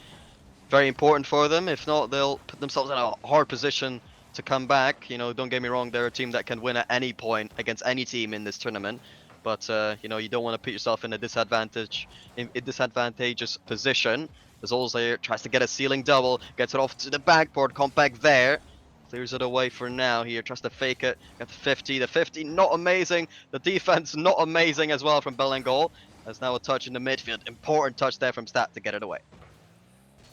very important for them. If not, they'll put themselves in a hard position to come back. You know, don't get me wrong, they're a team that can win at any point against any team in this tournament. But you know, you don't want to put yourself in a disadvantageous position. As Olzair tries to get a ceiling double, gets it off to the backboard. Compact there, clears it away for now. Here tries to fake it. Got the 50. The 50 not amazing. The defense not amazing as well from BELLINGOLL. There's now a touch in the midfield. Important touch there from Stat to get it away.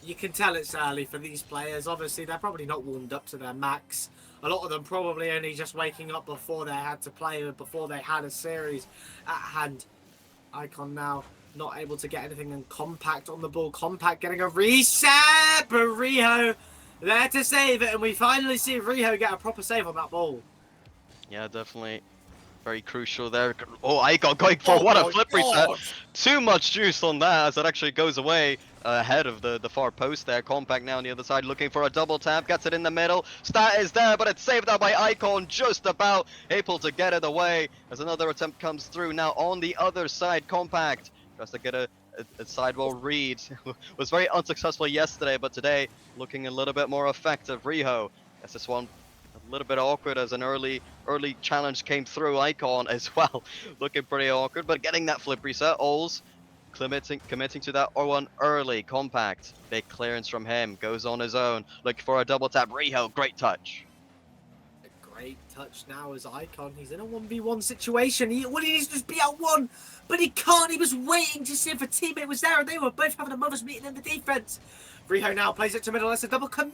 You can tell it's early for these players. Obviously, they're probably not warmed up to their max. A lot of them probably only just waking up before they had to play, or before they had a series at hand. Icon now not able to get anything, and Compact on the ball. Compact getting a reset, but Riho there to save it, and we finally see Riho get a proper save on that ball. Yeah, definitely. Very crucial there. Oh, Icon going for what a flip reset. Too much juice on that as it actually goes away ahead of the far post there. Compact now on the other side looking for a double tap. Gets it in the middle. Stat is there, but it's saved out by Icon. Just about able to get it away as another attempt comes through. Now on the other side, Compact tries to get a sidewall read. Was very unsuccessful yesterday, but today looking a little bit more effective. Riho gets this one a little bit awkward as an early challenge came through. Icon as well, looking pretty awkward, but getting that flip reset. Ols committing to that R1 early. Compact, big clearance from him, goes on his own, looking for a double tap. Riho, great touch. A great touch now as Icon. He's in a 1v1 situation. He needs to just be out one, but he can't. He was waiting to see if a teammate was there, and they were both having a mother's meeting in the defense. Riho now plays it to middle. That's a double commit.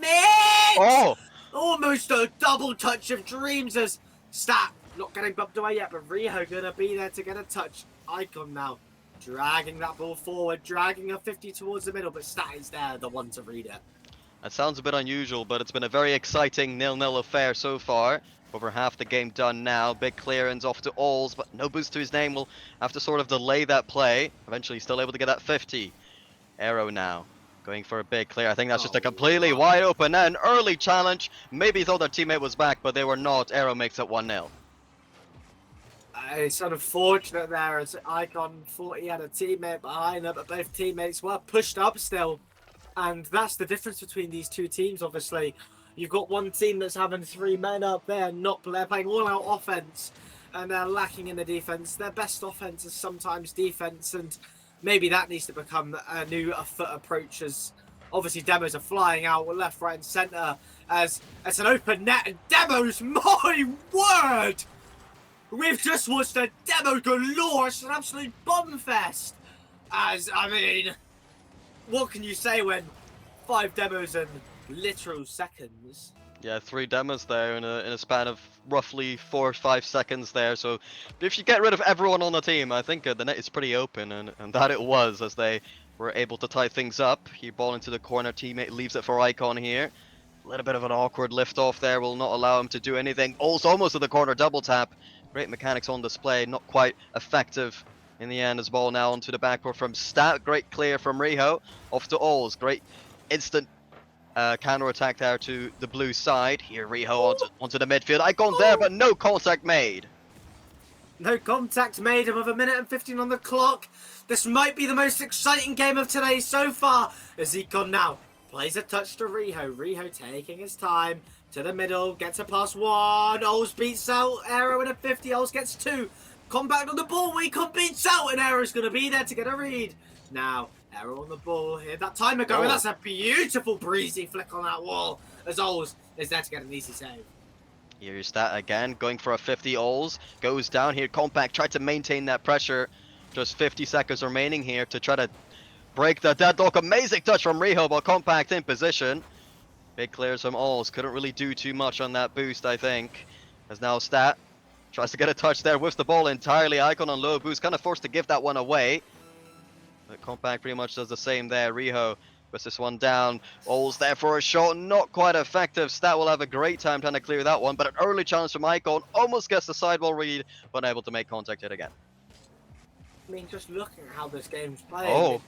Oh! Almost a double touch of dreams as Stat not getting bumped away yet, but Riho gonna be there to get a touch. Icon now dragging that ball forward, dragging a 50 towards the middle, but Stat is there, the one to read it. That sounds a bit unusual, but it's been a very exciting 0-0 affair so far. Over half the game done now. Big clearance off to Alls, but no boost to his name. Will have to sort of delay that play. Eventually still able to get that 50. Arrow now going for a big clear. I think that's just a completely wide open and early challenge. Maybe thought their teammate was back, but they were not. Arrow makes it 1-0. It's unfortunate there as Icon thought he had a teammate behind him, but both teammates were pushed up still. And that's the difference between these two teams, obviously. You've got one team that's having 3 men up there, they're playing all-out offense, and they're lacking in the defense. Their best offense is sometimes defense, and maybe that needs to become a new foot approach as obviously demos are flying out left, right, and centre as it's an open net. And demos, my word! We've just watched a demo galore. It's an absolute bomb fest. As, I mean, what can you say when 5 demos in literal seconds? Yeah, 3 demos there in a span of roughly 4 or 5 seconds there. So if you get rid of everyone on the team, I think the net is pretty open, and that it was as they were able to tie things up. He ball into the corner, teammate leaves it for Icon here. A little bit of an awkward lift off there will not allow him to do anything. Also almost to the corner double tap. Great mechanics on display, not quite effective in the end. As ball now onto the backboard from Stat. Great clear from Riho. Off to Alls. Great instant counter attack there to the blue side. Here Riho onto the midfield. Icon there, but no contact made. No contact made, and with 1 minute and 15 on the clock, this might be the most exciting game of today so far. As Icon now plays a touch to Riho. Riho taking his time to the middle, gets a pass 1. Ols beats out Arrow in a 50. Ols gets 2. Compact on the ball. Icon beats out, and Arrow's going to be there to get a read. Now, Arrow on the ball here. That timer going. That's a beautiful breezy flick on that wall as Ols is there to get an easy save. Here's Stat again, going for a 50. Alls goes down here. Compact tried to maintain that pressure. Just 50 seconds remaining here to try to break the deadlock. Amazing touch from Riho, but Compact in position. Big clears from Alls. Couldn't really do too much on that boost, I think. As now Stat tries to get a touch there with the ball entirely. Icon on low boost, kind of forced to give that one away. But Compact pretty much does the same there. Riho puts this one down. Alls there for a shot, not quite effective. Stat will have a great time trying to clear that one, but an early challenge from Icon. Almost gets the sidewall read, but unable to make contact yet again. I mean, just looking at how this game's playing,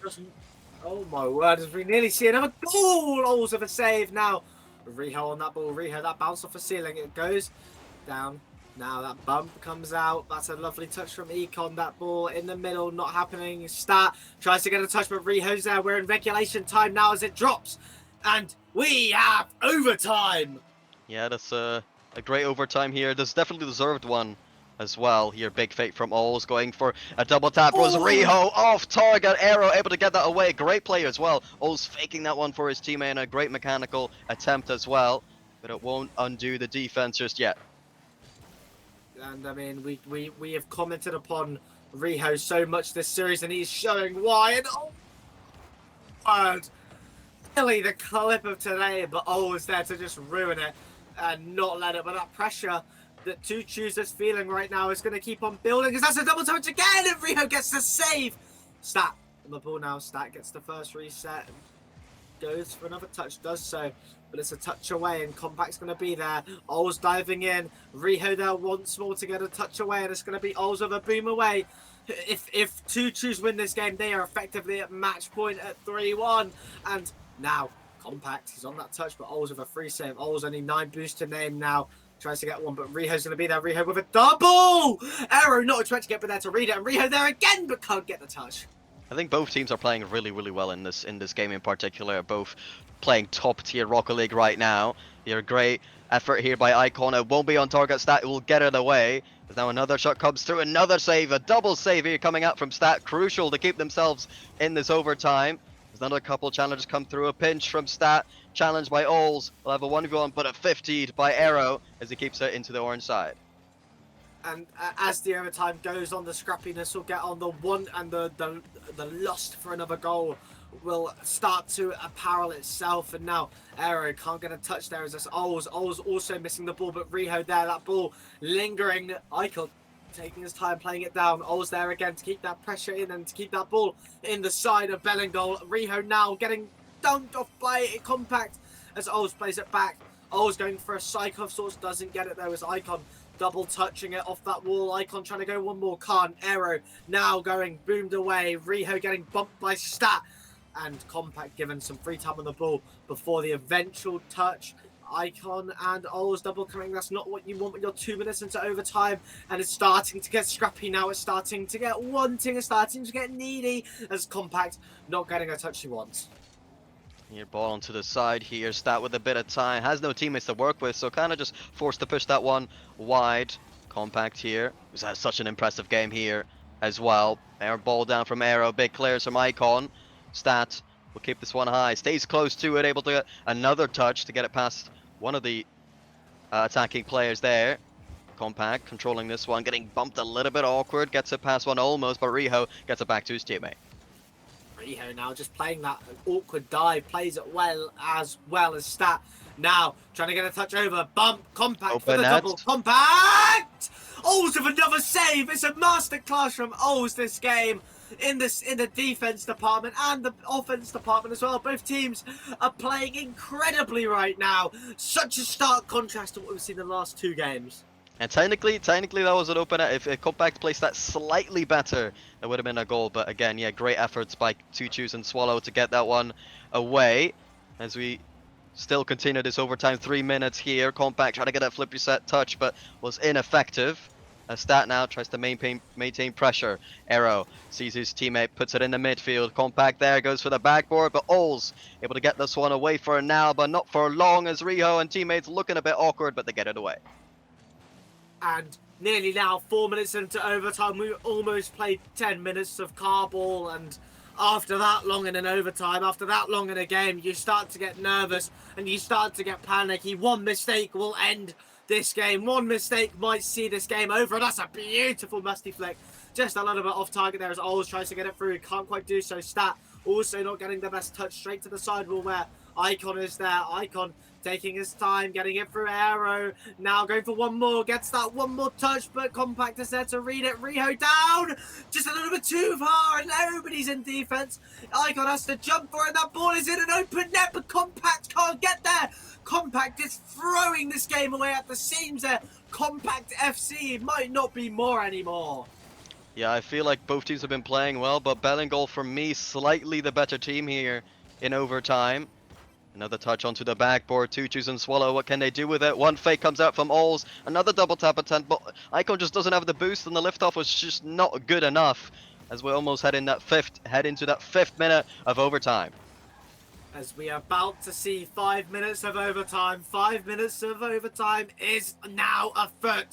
oh my word, as we nearly see another goal! Alls with a save now. Riho on that ball. Riho, that bounce off the ceiling. It goes down. Now that bump comes out. That's a lovely touch from Econ. That ball in the middle, not happening. Stat tries to get a touch, but Riho's there. We're in regulation time now as it drops. And we have overtime. Yeah, that's a great overtime here. This definitely deserved one as well. Here, big fake from Alls going for a double tap. Was Riho off target. Arrow able to get that away. Great play as well. Alls faking that one for his teammate and a great mechanical attempt as well. But it won't undo the defense just yet. And I mean, we have commented upon Riho so much this series, and he's showing why. And oh, word. Really the clip of today, but always there to just ruin it and not let it. But that pressure that 2 Choosers feeling right now is going to keep on building, because that's a double touch again, and Riho gets the save. Stat on the ball now. Stat gets the first reset. goes for another touch, does so, but it's a touch away, and Compact's going to be there. Ols diving in. Riho there once more to get a touch away, and it's going to be Ols with a boom away. If 2-2s win this game, they are effectively at match point at 3-1. And now, Compact, he's on that touch, but Ols with a free save. Ols only 9 boosts to name now. Tries to get one, but Riho's going to be there. Riho with a double! Arrow not expecting to get there to read it, and Riho there again, but can't get the touch. I think both teams are playing really, really well in this game in particular. Both playing top tier Rocket League right now. Here, great effort here by Icon. It won't be on target. Stat will get it away. There's now another shot comes through. Another save, a double save here coming out from Stat. Crucial to keep themselves in this overtime. There's another couple challenges come through. A pinch from Stat. Challenged by Ols. We'll have a 1v1, but a 50'd by Arrow as he keeps it into the orange side. And as the overtime goes on, the scrappiness will get on the one, and the lust for another goal will start to apparel itself. And now Arrow can't get a touch there as this Ols also missing the ball, but Riho there, that ball lingering. Icon taking his time playing it down. Ols there again to keep that pressure in and to keep that ball in the side of BELLINGOLL. Riho now getting dunked off by Compact as Ols plays it back. Ols going for a psych of sorts, doesn't get it though as Icon double touching it off that wall. Icon trying to go one more, can't. Arrow now going boomed away. Riho getting bumped by Stat, and Compact given some free time on the ball before the eventual touch. Icon and Ols double coming. That's not what you want when you're 2 minutes into overtime, and it's starting to get scrappy now. It's starting to get wanting, it's starting to get needy as Compact not getting a touch he wants. Here, ball onto the side here. Stat with a bit of time. Has no teammates to work with, so kind of just forced to push that one wide. Compact here. Who's had such an impressive game here as well. Air ball down from Arrow. Big clears from Icon. Stat will keep this one high. Stays close to it. Able to get another touch to get it past one of the attacking players there. Compact controlling this one. Getting bumped a little bit awkward. Gets it past one almost, but Riho gets it back to his teammate. Riho now just playing that awkward dive, plays it well as Stat. Now trying to get a touch over, bump, Compact for the double, Compact! Ols with another save. It's a masterclass from Ols this game in the defense department and the offense department as well. Both teams are playing incredibly right now. Such a stark contrast to what we've seen in the last 2 games. And technically that was an opener. If Compact placed that slightly better, that would have been a goal. But again, yeah, great efforts by 2-2s and Swallow to get that one away. As we still continue this overtime, 3 minutes here. Compact trying to get that flip reset touch, but was ineffective. As Stat now tries to maintain pressure. Arrow sees his teammate, puts it in the midfield. Compact there, goes for the backboard, but Ols able to get this one away for now, but not for long as Riho and teammates looking a bit awkward, but they get it away. And nearly now 4 minutes into overtime, we almost played 10 minutes of car ball, and after that long in an overtime, after that long in a game, you start to get nervous and you start to get panicky. One mistake will end this game. One mistake might see this game over, and that's a beautiful musty flick. Just a little bit off target there as Ols tries to get it through, can't quite do so. Stat also not getting the best touch, straight to the sidewall where Icon is there. Icon taking his time, getting it through Arrow. Now going for one more, gets that one more touch, but Compact is there to read it. Riho down, just a little bit too far, and nobody's in defense. Icon has to jump for it. That ball is in an open net, but Compact can't get there. Compact is throwing this game away at the seams there. Compact FC might not be more anymore. Yeah, I feel like both teams have been playing well, but BELLINGOLL for me slightly the better team here in overtime. Another touch onto the backboard, 2-2s and Swallow. What can they do with it? One fake comes out from Ols. Another double tap attempt, but Icon just doesn't have the boost, and the liftoff was just not good enough as we almost head into that fifth minute of overtime. As we are about to see 5 minutes of overtime. 5 minutes of overtime is now afoot.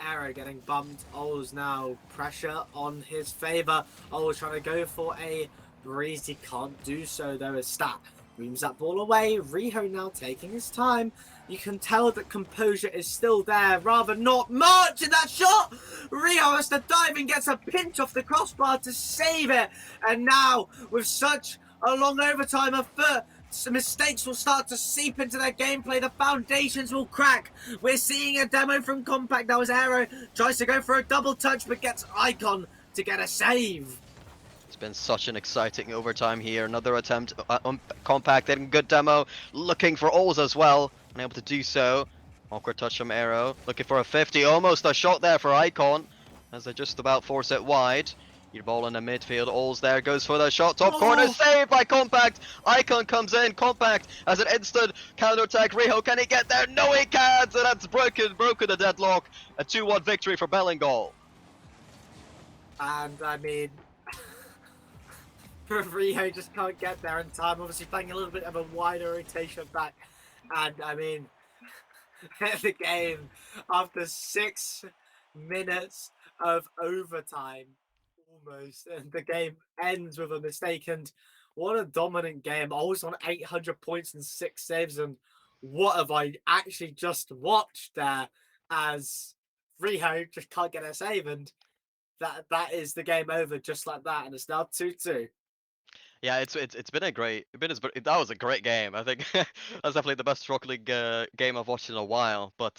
Arrow getting bumped. Ols now pressure on his favour. Ols trying to go for a breeze. He can't do so though as Stat reams that ball away. Riho now taking his time. You can tell that composure is still there. Rather not much in that shot. Riho has to dive and gets a pinch off the crossbar to save it. And now with such a long overtime afoot, some mistakes will start to seep into their gameplay. The foundations will crack. We're seeing a demo from Compact now as Arrow tries to go for a double touch but gets Icon to get a save. been such an exciting overtime here. Another attempt on Compact, getting good demo, looking for Ols as well, unable to do so. Awkward touch from Arrow, looking for a 50, almost a shot there for Icon, as they just about force it wide. Your ball in the midfield, Ols there, goes for the shot, top corner, Oh! saved by Compact. Icon comes in, Compact as an instant counter-attack. Riho, can he get there? No, he can't, and that's broken the deadlock. A 2-1 victory for BELLINGOLL. And I mean, Rio just can't get there in time. Obviously, playing a little bit of a wider rotation back. And I mean, the game, after 6 minutes of overtime, almost, and the game ends with a mistake. And what a dominant game! Always on 800 points and 6 saves. And what have I actually just watched there? As Rio just can't get a save, and that is the game over just like that, and it's now 2-2. Yeah, it's been a great that was a great game. I think that's definitely the best Rocket League game I've watched in a while. But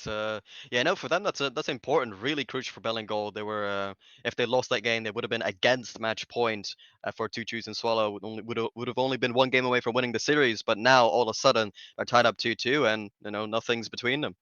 yeah, no, for them that's important, really crucial for BELLINGOLL. They were if they lost that game, they would have been against match point for 2-2 and Swallow. Would have only been one game away from winning the series. But now all of a sudden they're tied up 2-2, and nothing's between them.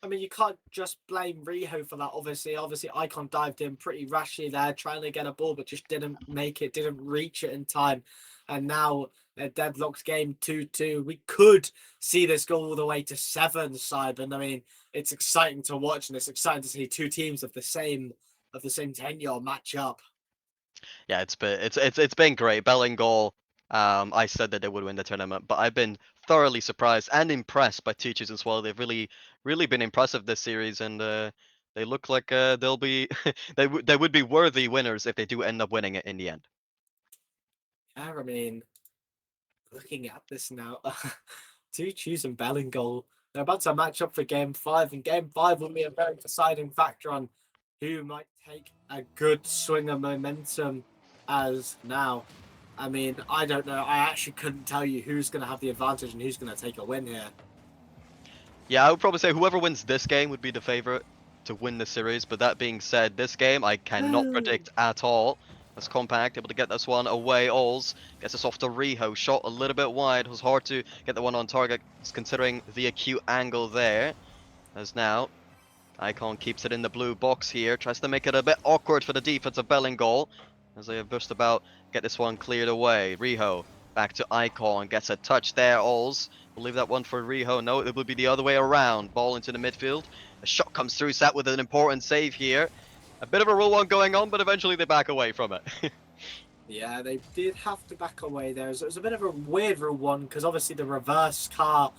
I mean, you can't just blame Riho for that. Obviously, Icon dived in pretty rashly there, trying to get a ball, but just didn't make it, didn't reach it in time. And now a deadlocked game, 2-2. We could see this go all the way to 7, Simon. I mean, it's exciting to watch, and it's exciting to see two teams of the same tenure match up. Yeah, it's been great. BELLINGOLL. I said that they would win the tournament, but I've been thoroughly surprised and impressed by Teachers as well. They've really been impressive this series, and they look like they'll be they would be worthy winners if they do end up winning it in the end. Yeah, I mean, looking at this now, two choosing BELLINGOLL. They're about to match up for Game 5, and Game 5 will be a very deciding factor on who might take a good swing of momentum as now. I mean, I don't know. I actually couldn't tell you who's going to have the advantage and who's going to take a win here. Yeah, I would probably say whoever wins this game would be the favorite to win the series. But that being said, this game I cannot predict at all. As Compact able to get this one away. Alls gets us off to Riho. Shot a little bit wide. It was hard to get the one on target considering the acute angle there. As now, Icon keeps it in the blue box here. Tries to make it a bit awkward for the defense of BELLINGOLL, as they have just about get this one cleared away. Riho back to Icon. Gets a touch there. Alls will leave that one for Riho. No, it will be the other way around. Ball into the midfield. A shot comes through. Sat with an important save here. A bit of a rule one going on, but eventually they back away from it. Yeah, they did have to back away there. It was a bit of a weird rule one, because obviously the reverse car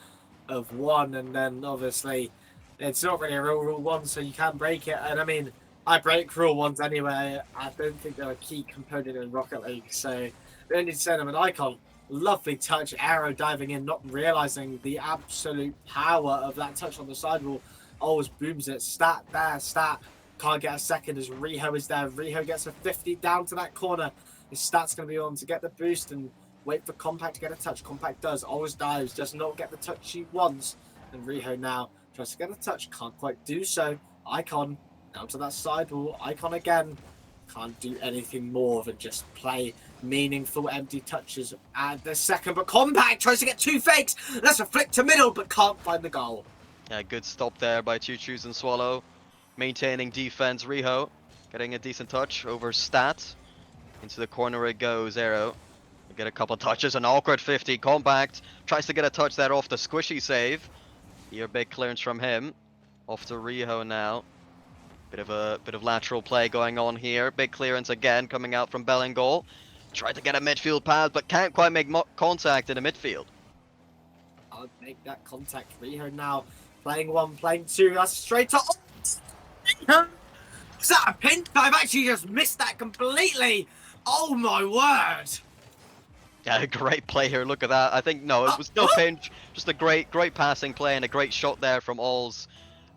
of 1, and then obviously it's not really a real rule 1, so you can break it. And I mean, I break rule 1s anyway. I don't think they're a key component in Rocket League, so they don't need to send them an Icon. Lovely touch, Arrow diving in, not realizing the absolute power of that touch on the sidewall. Always booms it. Stat there, stat. Can't get a second as Riho is there. Riho gets a 50 down to that corner. His stat's going to be on to get the boost and wait for Compact to get a touch. Compact does. Always dives. Does not get the touch he wants. And Riho now tries to get a touch. Can't quite do so. Icon down to that sidewall. Icon again. Can't do anything more than just play meaningful empty touches at the second. But Compact tries to get 2 fakes. That's a flick to middle, but can't find the goal. Yeah, good stop there by Choo-Choos and Swallow. Maintaining defense. Riho getting a decent touch over Stat. Into the corner it goes. Arrow get a couple touches. An awkward 50. Compact tries to get a touch there off the squishy save. Here, big clearance from him. Off to Riho now. Bit of lateral play going on here. Big clearance again coming out from BELLINGOLL. Tried to get a midfield pass, but can't quite make contact in the midfield. I'll make that contact. Riho now playing 1, playing 2. That's straight to. Was that a pinch? I've actually just missed that completely. Oh my word! Yeah, great play here. Look at that. I think no, it was no pinch. Just a great passing play and a great shot there from Alls,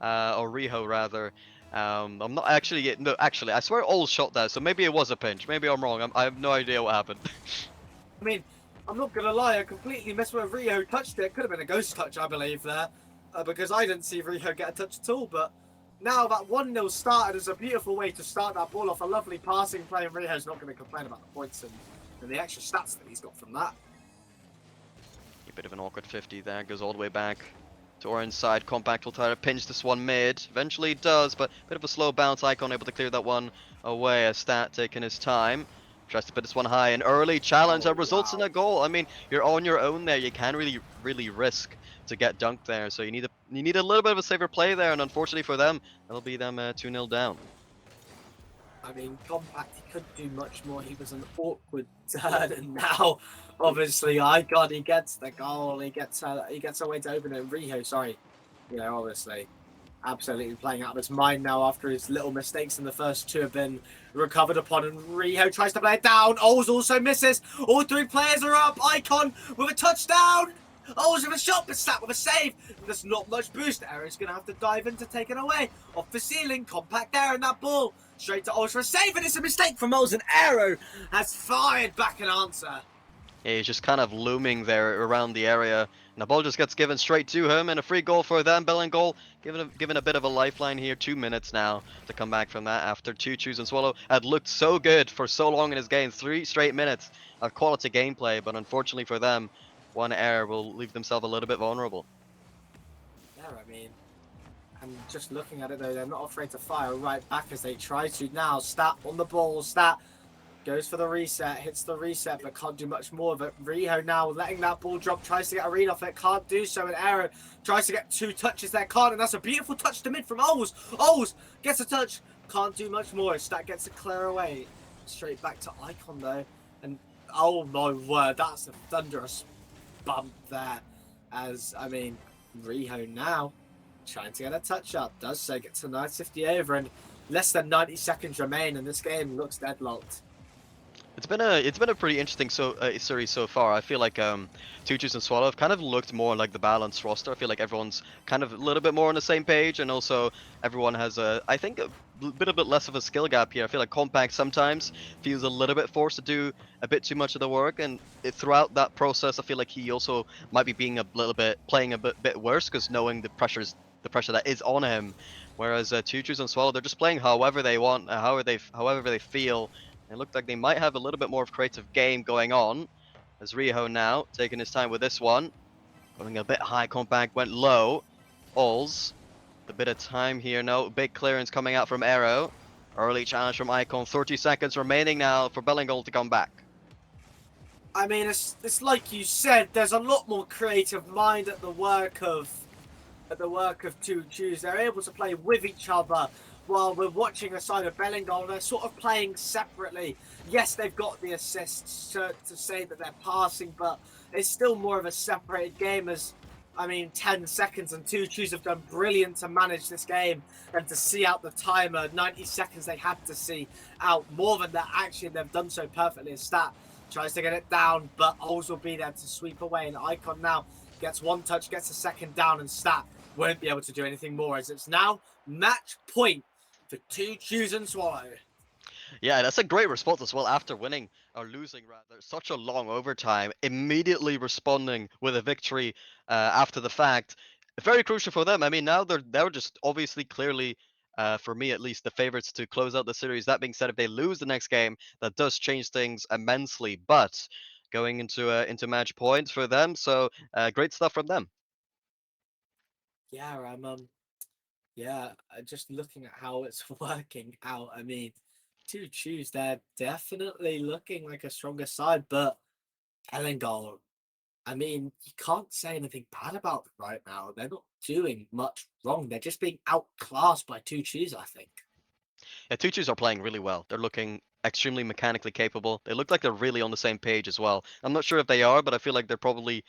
or Riho rather. I'm not actually. No, actually, I swear Alls shot that. So maybe it was a pinch. Maybe I'm wrong. I have no idea what happened. I mean, I'm not gonna lie. I completely missed where Riho touched it. Could have been a ghost touch, I believe there, because I didn't see Riho get a touch at all. But now that 1-0 started is a beautiful way to start that ball off. A lovely passing play, and Rio's not going to complain about the points and the extra stats that he's got from that. A bit of an awkward 50 there, goes all the way back to Orange side. Compact will try to pinch this one mid. Eventually it does, but a bit of a slow bounce. Icon able to clear that one away. A stat taking his time. Tries to put this one high. An early challenge that results in a goal. I mean, you're on your own there. You can't really risk to get dunked there. So you need a little bit of a safer play there. And unfortunately for them, that'll be them 2-0 down. I mean, Compact, he couldn't do much more. He was an awkward turn, and now, obviously, Icon, he gets the goal. He gets a way to open it. Rio, sorry, obviously, absolutely playing out of his mind now after his little mistakes in the first two have been recovered upon, and Rio tries to play it down. Oles also misses. All three players are up. Icon with a touchdown. Oles with a shot, but Stat with a save. There's not much boost. Aaron's going to have to dive in to take it away. Off the ceiling, Compact there, and that ball straight to Oles for a save, and it's a mistake from Oles, and Arrow has fired back an answer. Yeah, he's just kind of looming there around the area. And the ball just gets given straight to him, and a free goal for them. BELLINGOLL given a bit of a lifeline here. 2 minutes now to come back from that after Two Choose and Swallow had looked so good for so long in his game. 3 straight minutes of quality gameplay, but unfortunately for them, one error will leave themselves a little bit vulnerable. Yeah, I mean, and just looking at it though, they're not afraid to fire right back as they try to now. Stat on the ball. Stat goes for the reset, hits the reset, but can't do much more of it. Rio now letting that ball drop, tries to get a read off it, can't do so. And Arrow tries to get 2 touches there, can't, and that's a beautiful touch to mid from Oles. Oles gets a touch, can't do much more. Stat gets a clear away. Straight back to Icon though, and oh my word, that's a thunderous bump there. As, I mean, Rio now trying to get a touch up, does so, gets a nice 50 over, and less than 90 seconds remain, and this game looks deadlocked. It's been a pretty interesting series so far. I feel like Two Choose and Swallow have kind of looked more like the balanced roster. I feel like everyone's kind of a little bit more on the same page, and also everyone has I think a bit less of a skill gap here. I feel like Compact sometimes feels a little bit forced to do a bit too much of the work, and throughout that process, I feel like he also might be being playing a bit worse because knowing the pressure that is on him. Whereas Two Choose and Swallow, they're just playing however they want, however they feel. It looked like they might have a little bit more of creative game going on. As Rio now taking his time with this one. Going a bit high, Compact went low. Oles, a bit of time here now. Big clearance coming out from Arrow. Early challenge from Icon. 30 seconds remaining now for BELLINGOLL to come back. I mean, it's like you said, there's a lot more creative mind at the work of Two Choose. They're able to play with each other while we're watching a side of BELLINGOLL. They're sort of playing separately. Yes, they've got the assists to say that they're passing, but it's still more of a separated game. As, I mean, 10 seconds, and Two Choose have done brilliant to manage this game and to see out the timer. 90 seconds they had to see out. More than that, actually, they've done so perfectly. Stat tries to get it down, but Oles will be there to sweep away. And Icon now gets 1 touch, gets a second down, and Stat won't be able to do anything more, as it's now match point for Two Choose and Swallow. Yeah, that's a great response as well after winning or losing rather such a long overtime. Immediately responding with a victory after the fact, very crucial for them. I mean, now they're just obviously clearly, for me at least, the favorites to close out the series. That being said, if they lose the next game, that does change things immensely. But going into match points for them, so great stuff from them. Yeah, just looking at how it's working out. I mean, Two Choose, they're definitely looking like a stronger side, but BELLINGOLL, I mean, you can't say anything bad about them right now. They're not doing much wrong. They're just being outclassed by Two Choose, I think. Yeah, Two Choose are playing really well. They're looking extremely mechanically capable. They look like they're really on the same page as well. I'm not sure if they are, but I feel like they're probably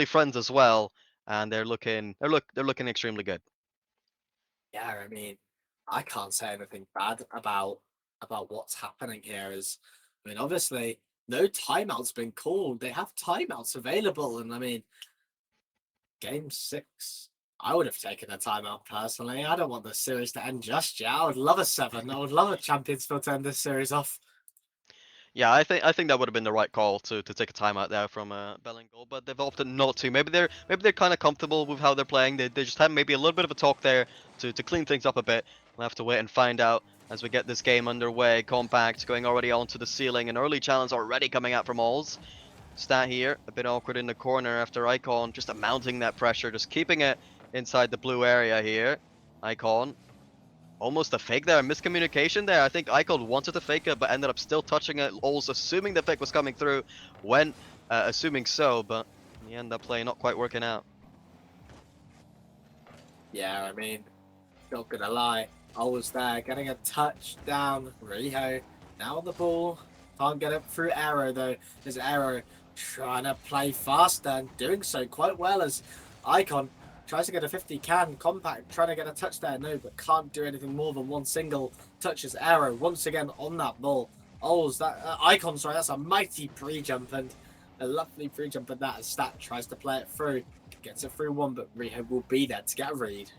friends as well, and they're looking extremely good. Yeah, I mean, I can't say anything bad about what's happening here. Is, I mean, obviously, no timeout's been called. They have timeouts available, and I mean, game 6, I would have taken a timeout personally. I don't want the series to end just yet. I would love a 7. I would love a Champions Field to end this series off. Yeah, I think that would have been the right call to take a timeout there from BELLINGOLL, but they've opted not to. Maybe they're kind of comfortable with how they're playing. They just have maybe a little bit of a talk there to clean things up a bit. We'll have to wait and find out as we get this game underway. Compact going already onto the ceiling. An early challenge already coming out from Alls. Stat here, a bit awkward in the corner after Icon just mounting that pressure, just keeping it inside the blue area here. Icon almost a fake there, miscommunication there. I think Icon wanted to fake it, but ended up still touching it. Alls assuming the fake was coming through, when assuming so, but in the end that play not quite working out. Yeah, I mean, not gonna lie, I was there getting a touchdown. Riho now on the ball, can't get it through Arrow though. There's Arrow trying to play faster and doing so quite well as Icon tries to get a 50 can. Compact trying to get a touch there, no, but can't do anything more than one single touch as Arrow once again on that ball. Icon, sorry, that's a mighty pre-jump and a lovely pre-jump, and that as Stat tries to play it through. Gets it through one, but Riho will be there to get a read.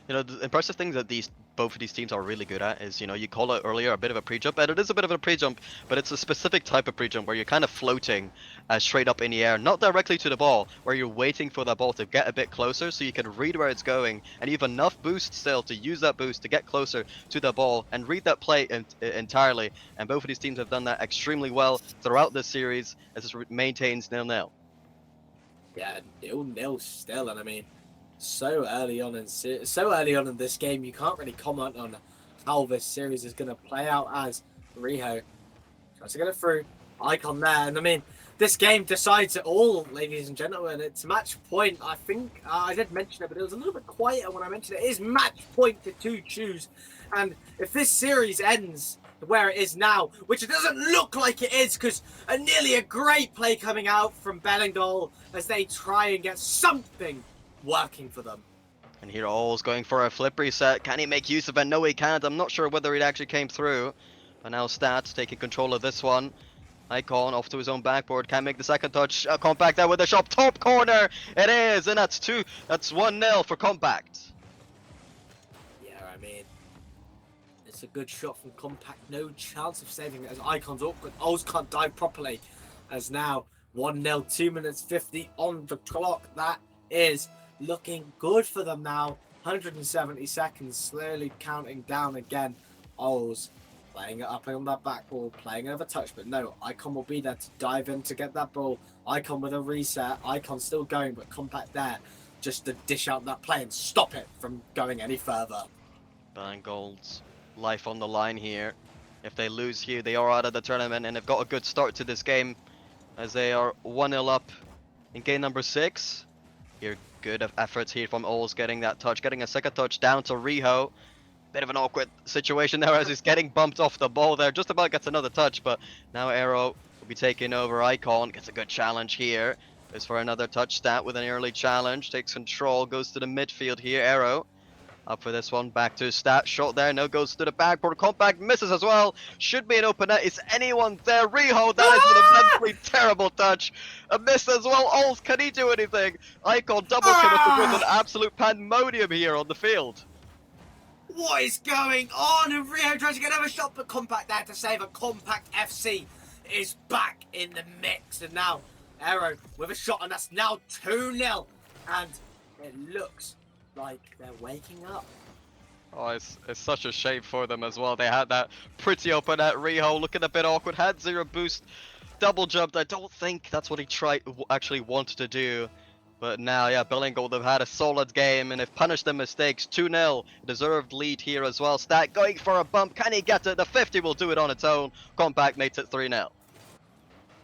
You know, the impressive thing that both of these teams are really good at is, you know, you call it earlier a bit of a pre-jump, and it is a bit of a pre-jump, but it's a specific type of pre-jump where you're kind of floating straight up in the air, not directly to the ball, where you're waiting for that ball to get a bit closer so you can read where it's going, and you have enough boost still to use that boost to get closer to the ball and read that play entirely. And both of these teams have done that extremely well throughout this series as this maintains 0-0. Yeah, 0-0 still, and I mean, so early on in this game, you can't really comment on how this series is going to play out as Riho tries to get it through. Icon there, and I mean, this game decides it all, ladies and gentlemen. It's match point. I think I did mention it, but it was a little bit quieter when I mentioned it. It is match point to two choose, and if this series ends where it is now, which it doesn't look like it is, because nearly a great play coming out from BELLINGOLL as they try and get something working for them. And here All's going for a flip reset. Can he make use of it? No, he can't. I'm not sure whether it actually came through. But now Stats taking control of this one. Icon off to his own backboard. Can't make the second touch. Compact there with a shot. Top corner. It is. And that's 1-0 for Compact. Yeah, I mean, it's a good shot from Compact. No chance of saving it as Icon's awkward. Oz can't dive properly. As now 1-0, 2 minutes 50 on the clock. That is looking good for them now. 170 seconds, slowly counting down again. Oz playing it up on that back ball, playing over touch, but no, Icon will be there to dive in to get that ball. Icon with a reset. Icon still going, but Compact there just to dish out that play and stop it from going any further. BELLINGOLL's life on the line here. If they lose here, they are out of the tournament, and they've got a good start to this game as they are 1-0 up in game number 6. Here, good efforts here from Alls getting that touch, getting a second touch down to Riho. Bit of an awkward situation there as he's getting bumped off the ball there. Just about gets another touch, but now Arrow will be taking over. Icon gets a good challenge here. Goes for another touch. Stat with an early challenge. Takes control, goes to the midfield here. Arrow up for this one. Back to Stat. Shot there. No, goes to the backboard. Compact misses as well. Should be an open net. Is anyone there? Riho, that is an immensely terrible touch. A miss as well. Alls, can he do anything? Icon double committed with an absolute pandemonium here on the field. What is going on? And Riho tries to get another shot, but Compact there to save. A Compact FC is back in the mix. And now Arrow with a shot, and that's now 2-0. And it looks like they're waking up. Oh, it's such a shame for them as well. They had that pretty open at Riho, looking a bit awkward, had 0 boost, double jumped. I don't think that's what he actually wanted to do. But now, yeah, BELLINGOLL, they've had a solid game and they've punished their mistakes. 2-0, deserved lead here as well. Stat going for a bump. Can he get it? The 50 will do it on its own. Compact makes it 3-0.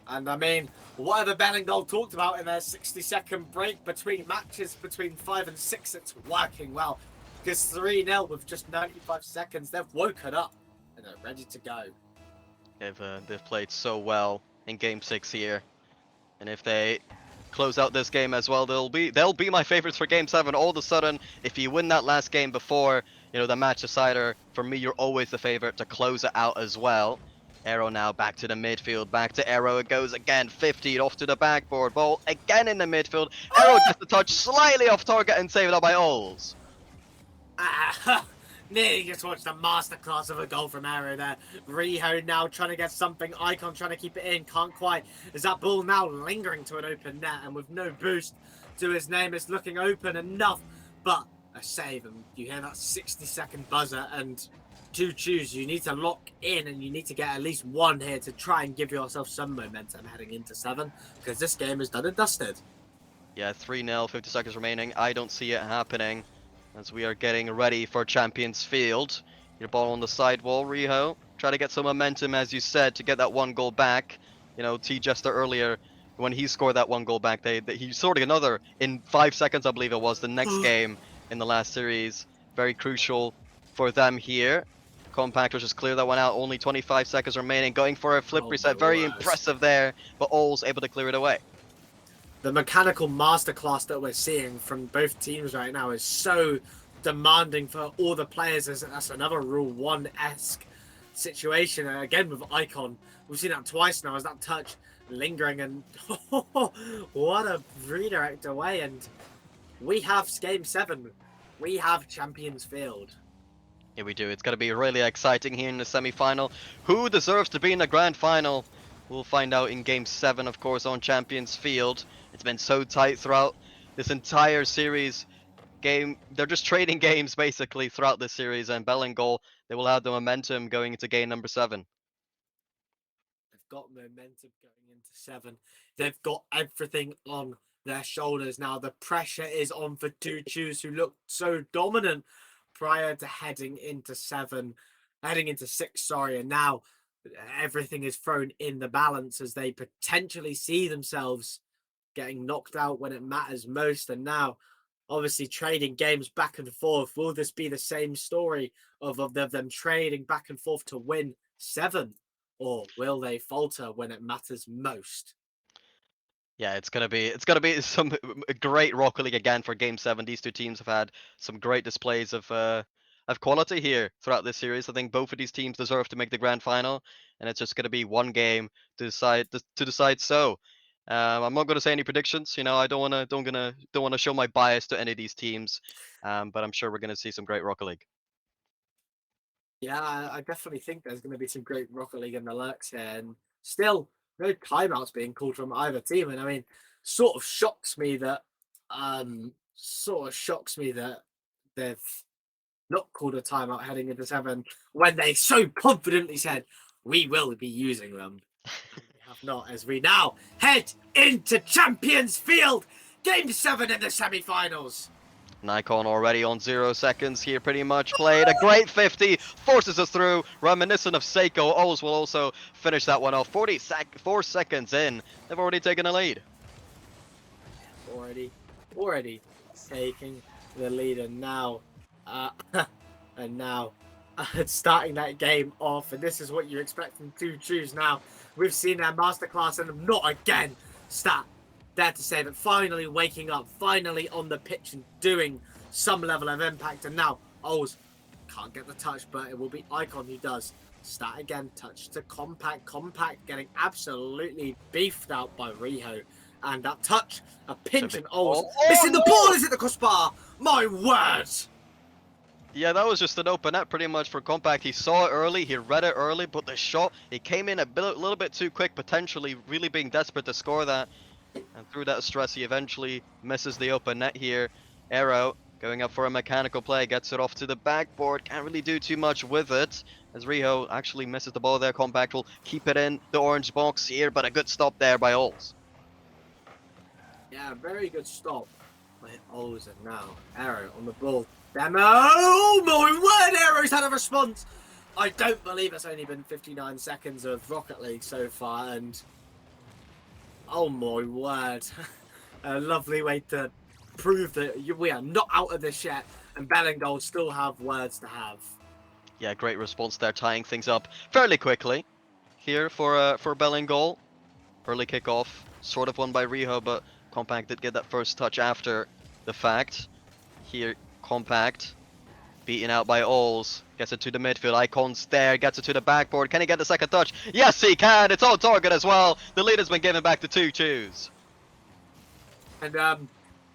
And I mean, whatever BELLINGOLL talked about in their 60-second break between matches, between 5 and 6, it's working well. Because 3-0 with just 95 seconds, they've woken up and they're ready to go. They've played so well in Game 6 here. And if they close out this game as well, they'll be my favorites for Game 7. All of a sudden, if you win that last game before, you know, the match decider, for me, you're always the favorite to close it out as well. Arrow now back to the midfield, back to Arrow, it goes again, 50 off to the backboard, ball again in the midfield. Arrow gets the touch slightly off target and saved up by Alls. Nearly just watched a masterclass of a goal from Arrow there. Riho now trying to get something. Icon trying to keep it in. Can't quite. Is that ball now lingering to an open net? And with no boost to his name, it's looking open enough. But a save. And you hear that 60-second buzzer. And to choose, you need to lock in. And you need to get at least one here to try and give yourself some momentum heading into 7. Because this game is done and dusted. Yeah, 3-0, 50 seconds remaining. I don't see it happening as we are getting ready for Champions Field. Your ball on the sidewall, Riho. Try to get some momentum, as you said, to get that 1 goal back. You know, T. Jester earlier, when he scored that 1 goal back, he scored another in 5 seconds, I believe it was, the next game in the last series. Very crucial for them here. Compactor just clear that one out, only 25 seconds remaining. Going for a flip reset, very impressive there, but All's able to clear it away. The mechanical masterclass that we're seeing from both teams right now is so demanding for all the players. That's another Rule 1-esque situation. And again, with Icon, we've seen that twice now. Is that touch lingering? And what a redirect away. And we have Game 7. We have Champions Field. Yeah, we do. It's going to be really exciting here in the semi-final. Who deserves to be in the grand final? We'll find out in Game 7, of course, on Champions Field. It's been so tight throughout this entire series. They're just trading games, basically, throughout this series. And BELLINGOLL, they will have the momentum going into game number 7. They've got momentum going into 7. They've got everything on their shoulders now. The pressure is on for Two Choose, who looked so dominant prior to heading into 6, sorry. And now everything is thrown in the balance as they potentially see themselves getting knocked out when it matters most. And now, obviously, trading games back and forth. Will this be the same story of them trading back and forth to win 7? Or will they falter when it matters most? Yeah, it's gonna be some great Rocket League again for Game 7. These two teams have had some great displays of quality here throughout this series. I think both of these teams deserve to make the grand final, and it's just gonna be one game to decide. So, I'm not gonna say any predictions. You know, I don't wanna show my bias to any of these teams, but I'm sure we're gonna see some great Rocket League. Yeah, I definitely think there's going to be some great Rocket League in the lurks here. And still, no timeouts being called from either team. And I mean, sort of shocks me that they've not called a timeout heading into 7 when they so confidently said, we will be using them. And they have not, as we now head into Champions Field, Game 7 in the semi-finals. Nikon already on 0 seconds here, pretty much played a great 50, forces us through, reminiscent of Seiko. O's will also finish that one off. 4 seconds in, they've already taken a lead. Already taking the lead, and now, starting that game off, and this is what you expect from Two Choose now. We've seen their masterclass, and not again. Dare to say that finally waking up, finally on the pitch and doing some level of impact. And now O's can't get the touch, but it will be Icon who does. Stat again, touch to Compact getting absolutely beefed out by Riho. And that touch, a pinch, and O's missing the ball. Is it the crossbar? My word! Yeah, that was just an open net pretty much for Compact. He saw it early, he read it early, but the shot, it came in a little bit too quick, potentially really being desperate to score that. And through that stress, he eventually misses the open net here. Arrow going up for a mechanical play, gets it off to the backboard. Can't really do too much with it, as Riho actually misses the ball there. Compact will keep it in the orange box here, but a good stop there by Ols. Yeah, very good stop by Ols, and now Arrow on the ball. Demo! Oh my word, Arrow's had a response! I don't believe it's only been 59 seconds of Rocket League so far, and oh my word. A lovely way to prove that we are not out of this yet, and BELLINGOLL still have words to have. Yeah, great response there, tying things up fairly quickly here for BELLINGOLL. Early kickoff, sort of won by Riho, but Compact did get that first touch after the fact. Here, Compact beaten out by Ols, gets it to the midfield. Icon's there, gets it to the backboard. Can he get the second touch? Yes, he can. It's on target as well. The lead has been given back to Two Choose. And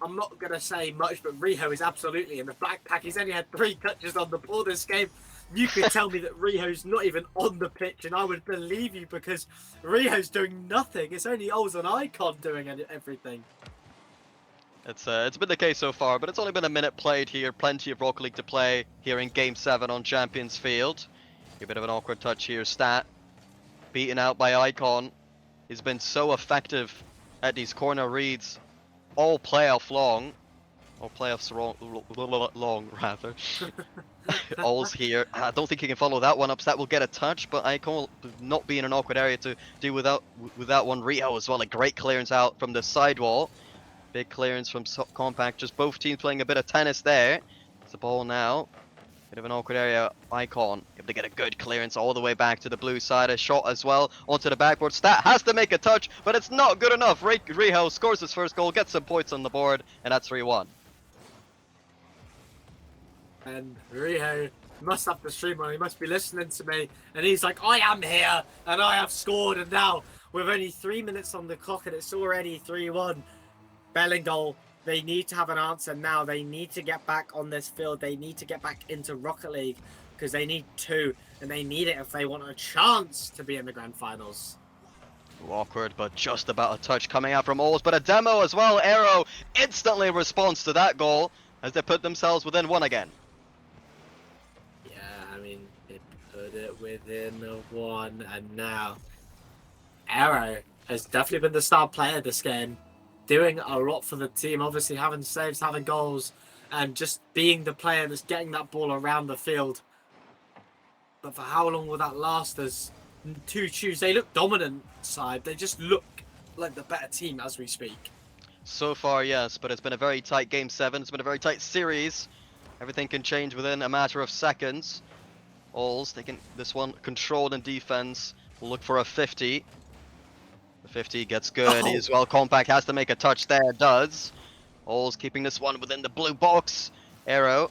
I'm not going to say much, but Riho is absolutely in the backpack. He's only had 3 touches on the ball this game. You could tell me that Riho's not even on the pitch, and I would believe you because Riho's doing nothing. It's only Oz and Icon doing everything. It's been the case so far, but it's only been a minute played here. Plenty of Rocket League to play here in Game 7 on Champions Field. A bit of an awkward touch here. Stat beaten out by Icon. He's been so effective at these corner reads all playoff long. Or playoffs long, rather. All's here. I don't think he can follow that one up. Stat will get a touch, but Icon will not be in an awkward area to do without one. Rio as well. A great clearance out from the sidewall. Big clearance from Compact. Just both teams playing a bit of tennis there. It's the ball now. Bit of an awkward area. Icon able to get a good clearance all the way back to the blue side. A shot as well onto the backboard. Stat has to make a touch, but it's not good enough. Riho scores his first goal, gets some points on the board, and that's 3-1. And Riho must have the stream on. He must be listening to me. And he's like, I am here, and I have scored. And now, with only 3 minutes on the clock, and it's already 3-1. BELLINGOLL, they need to have an answer now. They need to get back on this field. They need to get back into Rocket League because they need 2, and they need it if they want a chance to be in the grand finals. Awkward, but just about a touch coming out from Ols, but a demo as well. Arrow instantly responds to that goal as they put themselves within 1 again. Yeah, I mean, they put it within 1, and now Arrow has definitely been the star player this game. Doing a lot for the team, obviously having saves, having goals, and just being the player that's getting that ball around the field. But for how long will that last? As 2 Chews, they look dominant side. They just look like the better team as we speak. So far, yes, but it's been a very tight Game 7. It's been a very tight series. Everything can change within a matter of seconds. Alls taking this one controlled in defense. We'll look for a 50. The 50 gets good as well. Compact has to make a touch there. Does. Alls keeping this one within the blue box. Arrow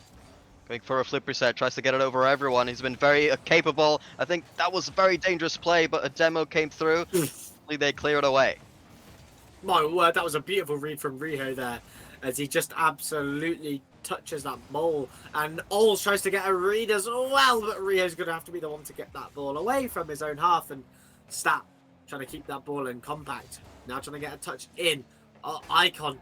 going for a flip reset. Tries to get it over everyone. He's been very capable. I think that was a very dangerous play, but a demo came through. They clear it away. My word, that was a beautiful read from Riho there, as he just absolutely touches that ball. And Alls tries to get a read as well, but Riho's going to have to be the one to get that ball away from his own half. And Stat trying to keep that ball in Compact. Now trying to get a touch in. Icon.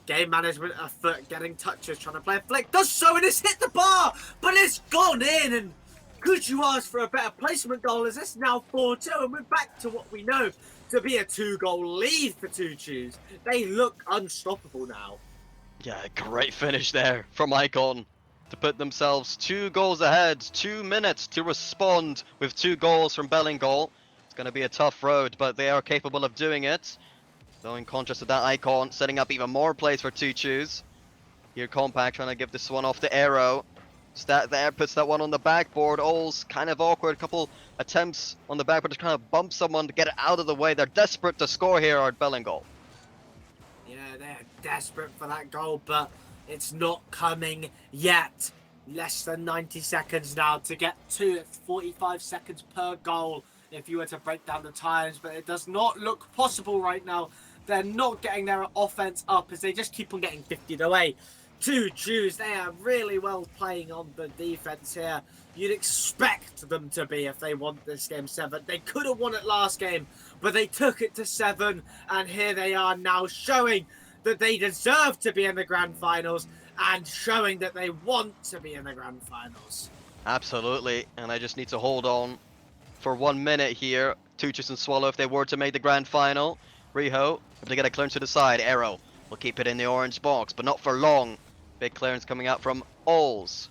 Game management effort, getting touches, trying to play a flick. Does so, and it's hit the bar, but it's gone in. And could you ask for a better placement goal? As it's now 4-2, and we're back to what we know to be a 2-goal lead for 2 Chews. They look unstoppable now. Yeah, great finish there from Icon to put themselves 2 goals ahead. 2 minutes to respond with 2 goals from BELLINGOLL. It's going to be a tough road, but they are capable of doing it. Though in contrast to that, Icon setting up even more plays for 2 Chews. Here Compact trying to give this one off to Arrow. Stat there, puts that one on the backboard. Alls kind of awkward, a couple attempts on the backboard to kind of bump someone to get it out of the way. They're desperate to score here at BELLINGOLL. Yeah, they're desperate for that goal, but it's not coming yet. Less than 90 seconds now to get to 45 seconds per goal if you were to break down the times, but it does not look possible right now. They're not getting their offense up as they just keep on getting 50'd away. 2 Chews, they are really well playing on the defense here. You'd expect them to be if they want this game 7. They could have won it last game, but they took it to 7, and here they are now showing that they deserve to be in the grand finals and showing that they want to be in the grand finals. Absolutely, and I just need to hold on for 1 minute here. 2 Chews and Swallow if they were to make the grand final. Riho, able to get a clearance to the side. Arrow will keep it in the orange box, but not for long. Big clearance coming out from Alls.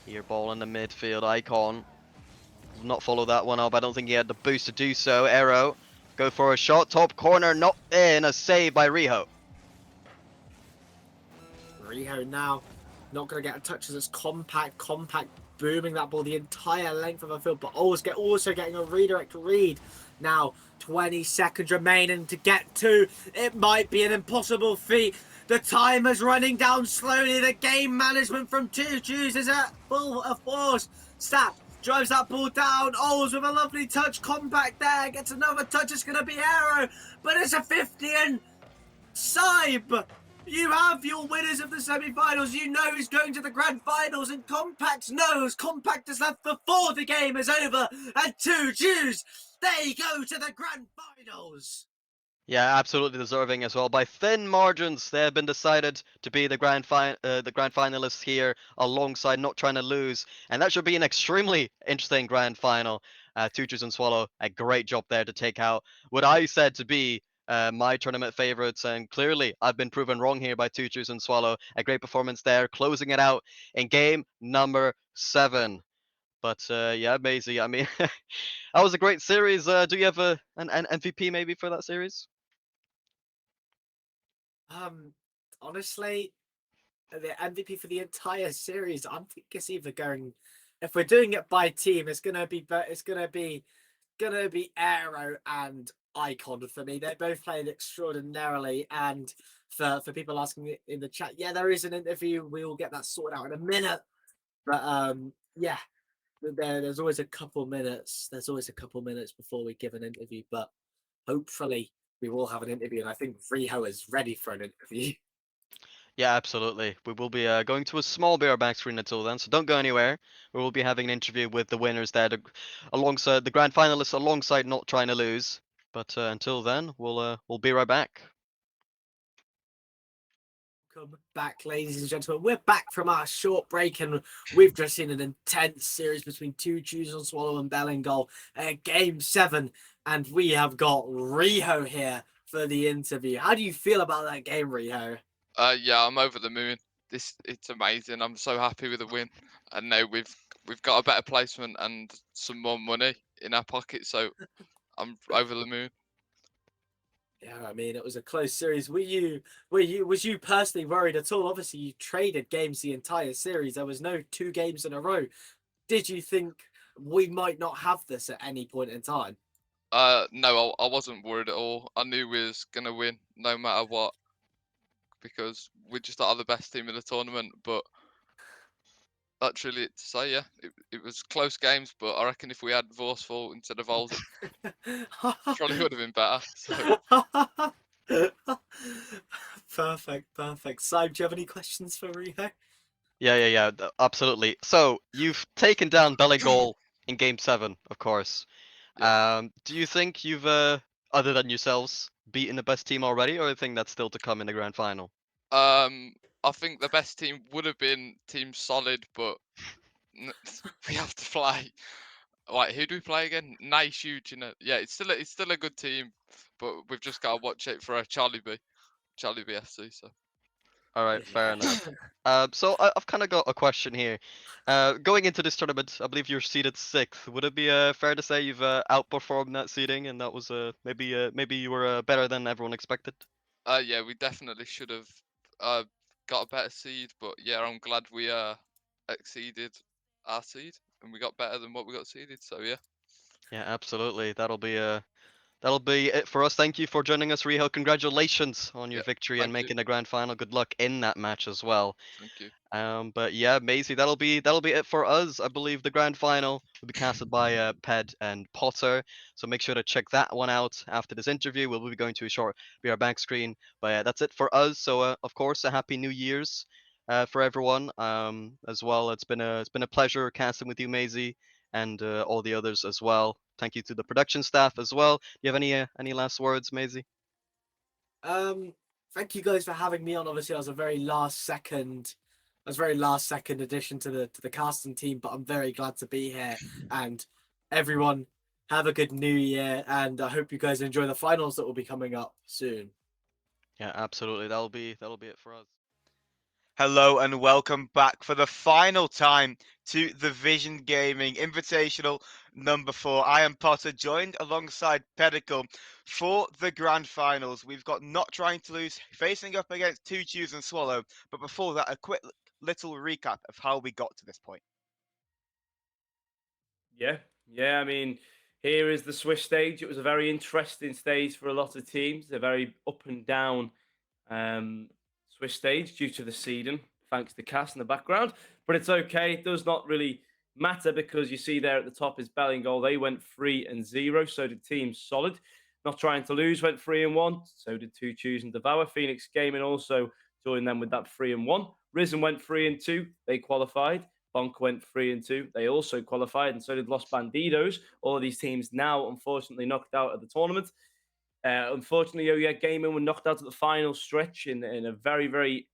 Here, ball in the midfield. Icon will not follow that one up. I don't think he had the boost to do so. Arrow, go for a shot. Top corner, not in. A save by Riho. Riho now not going to get a touch as it's Compact booming that ball the entire length of the field, but also getting a redirect read. Now 20 seconds remaining to get to. It might be an impossible feat. The time is running down slowly. The game management from 2 Chews is at full force. Stat drives that ball down. Alls with a lovely touch. Compact there gets another touch. It's going to be Arrow, but it's a 50 and Saib You have your winners of the semi-finals. You know who's going to the grand finals, and Compact knows. Compact has left before the game is over, and two Jews, they go to the grand finals. Yeah, absolutely deserving as well. By thin margins, they have been decided to be the the grand finalists here, alongside Not Trying to Lose, and that should be an extremely interesting grand final. Tutus and Swallow, a great job there to take out what I said to be my tournament favorites, and clearly I've been proven wrong here by Tutus and Swallow. A great performance there, closing it out in game number 7. But yeah, Maisie, I mean, that was a great series. Do you have an MVP maybe for that series? Honestly, the MVP for the entire series, I think it's either going. If we're doing it by team, it's gonna be Aero and Icon for me. They both played extraordinarily, and for people asking in the chat, yeah, there is an interview. We will get that sorted out in a minute. But yeah, there's always a couple minutes. There's always a couple minutes before we give an interview, but hopefully we will have an interview, and I think Riho is ready for an interview. Yeah, absolutely. We will be going to a small beer back screen until then, so don't go anywhere. We will be having an interview with the winners there, alongside the grand finalists, alongside Not Trying to Lose. But until then, we'll be right back. Welcome back, ladies and gentlemen. We're back from our short break, and we've just seen an intense series between two Choose on Swallow and BELLINGOLL, game 7, and we have got Riho here for the interview. How do you feel about that game, Riho? Yeah, I'm over the moon. It's amazing. I'm so happy with the win. And now we've got a better placement and some more money in our pocket, so I'm over the moon. Yeah, I mean, it was a close series. Was you personally worried at all? Obviously, you traded games the entire series. There was no 2 games in a row. Did you think we might not have this at any point in time? No, I wasn't worried at all. I knew we was gonna win no matter what because we just are the best team in the tournament. But that's really it to say. Yeah, it was close games, but I reckon if we had Vorsful instead of Oldie, probably would have been better. So Perfect. Simon, do you have any questions for Riho? Yeah, absolutely. So you've taken down BELLINGOLL in game 7, of course. yeah. Do you think you've, other than yourselves, beaten the best team already, or do you think that's still to come in the grand final? I think the best team would have been Team Solid, but we have to play. Like, who do we play again? Nice, huge, you know. Yeah, it's still a good team, but we've just got to watch it for a Charlie B FC. So All right, fair enough. So I've kind of got a question here. Going into this tournament, I believe you're seeded 6th. Would it be fair to say you've outperformed that seeding, and that was maybe you were better than everyone expected? yeah, we definitely should have got a better seed, but yeah, I'm glad we exceeded our seed and we got better than what we got seeded. So yeah, Yeah, absolutely. That'll be it for us. Thank you for joining us, Riho. Congratulations on your yeah, victory and thank you, making the grand final. Good luck in that match as well. thank you. But yeah, Maisie, that'll be it for us. I believe the grand final will be casted by Ped and Potter. So make sure to check that one out after this interview. We'll be going to a short BR back screen. But yeah, that's it for us. So of course, a happy New Year's for everyone. As well, it's been a pleasure casting with you, Maisie, and all the others as well. Thank you to the production staff as well. Do you have any last words, Maisie? Thank you guys for having me on. Obviously, I was very last second addition to the casting team, but I'm very glad to be here. And everyone, have a good New Year, and I hope you guys enjoy the finals that will be coming up soon. Yeah, absolutely. That'll be it for us. Hello and welcome back for the final time to the Vision Gaming Invitational number 4. I am Potter, joined alongside Pedicle for the grand finals. We've got Not Trying to Lose facing up against Two Choose and Swallow. But before that, a quick little recap of how we got to this point. Yeah. I mean, here is the Swiss stage. It was a very interesting stage for a lot of teams. A very up and down Swiss stage due to the seeding, thanks to Cass in the background. But it's okay. It does not really matter because you see there at the top is BELLINGOLL. They went 3-0. So did Team Solid. Not Trying to Lose went 3-1. So did Two Choose and Devour. Phoenix Gaming also joined them with that 3-1. Risen went 3-2. They qualified. Bonk went 3-2. They also qualified, and so did Los Bandidos. All of these teams now, unfortunately, knocked out of the tournament. Unfortunately, yeah, Gaming were knocked out at the final stretch in a very, very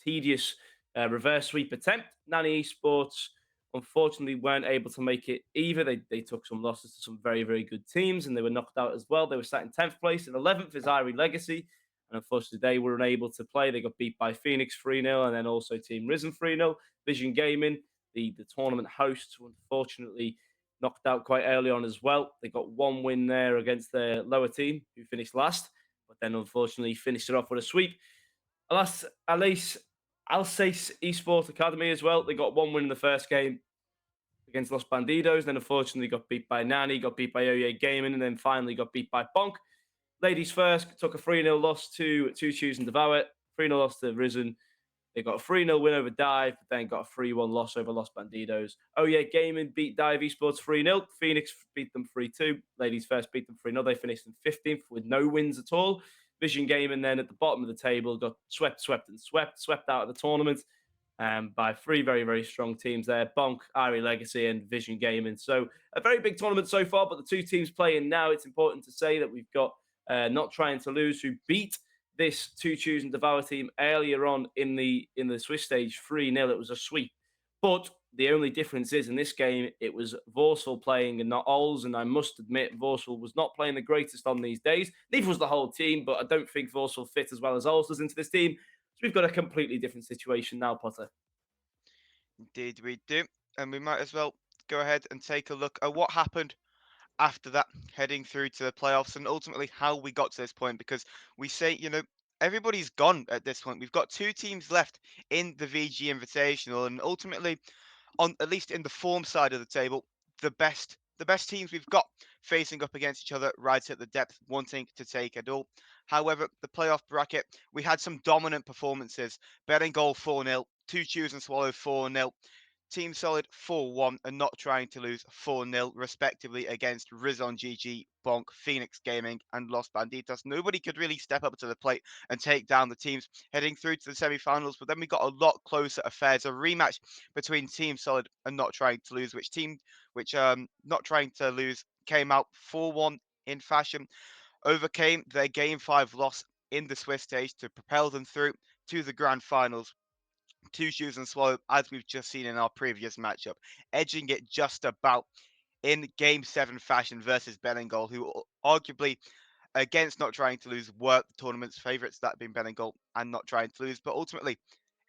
tedious reverse sweep attempt. Nani Esports, unfortunately, weren't able to make it either. They took some losses to some very, very good teams, and they were knocked out as well. They were sat in 10th place. And 11th is Irie Legacy. And unfortunately, they were unable to play. They got beat by Phoenix 3-0, and then also Team Risen 3-0. Vision Gaming, the tournament hosts, unfortunately, knocked out quite early on as well. They got one win there against their lower team, who finished last, but then unfortunately finished it off with a sweep. Alas, Alsace Esports Academy as well. They got one win in the first game against Los Bandidos, then unfortunately got beat by Nani, got beat by Oye Gaming, and then finally got beat by Bonk. Ladies first took a 3-0 loss to Two Choose and Devour, 3-0 loss to Risen. They got a 3-0 win over Dive, but then got a 3-1 loss over Los Bandidos. Oh yeah, Gaming beat Dive Esports 3-0. Phoenix beat them 3-2. Ladies first beat them 3-0. They finished in 15th with no wins at all. Vision Gaming then at the bottom of the table got swept out of the tournament by three very, very strong teams there. Bonk, Irie Legacy, and Vision Gaming. So a very big tournament so far, but the two teams playing now, it's important to say that we've got Not Trying to Lose, who beat this Two Choose and Devour team earlier on in the Swiss stage 3-0. It was a sweep. But the only difference is in this game, it was Vorsel playing and not Ols. And I must admit, Vorsel was not playing the greatest on these days. Neither was the whole team, but I don't think Vorsel fit as well as Ols does into this team. So we've got a completely different situation now, Potter. Indeed, we do. And we might as well go ahead and take a look at what happened after that, heading through to the playoffs, and ultimately how we got to this point. Because we say, everybody's gone at this point. We've got two teams left in the VG Invitational, and ultimately, on at least in the form side of the table, the best teams we've got facing up against each other right at the depth, wanting to take it all. However, the playoff bracket, we had some dominant performances. BELLINGOLL 4-0, Two Choose and Swallow 4-0. Team Solid 4-1 and Not Trying to Lose 4-0 respectively against Rizon GG, Bonk, Phoenix Gaming and Los Banditos. Nobody could really step up to the plate and take down the teams heading through to the semi-finals, but then we got a lot closer affairs, a rematch between Team Solid and Not Trying to Lose, which Not Trying to Lose came out 4-1 in fashion, overcame their Game 5 loss in the Swiss stage to propel them through to the grand finals. Two Shoes and Swallow, as we've just seen in our previous matchup, edging it just about in Game 7 fashion versus BELLINGOLL, who arguably, against Not Trying to Lose, were the tournament's favourites, that being BELLINGOLL and Not Trying to Lose. But ultimately,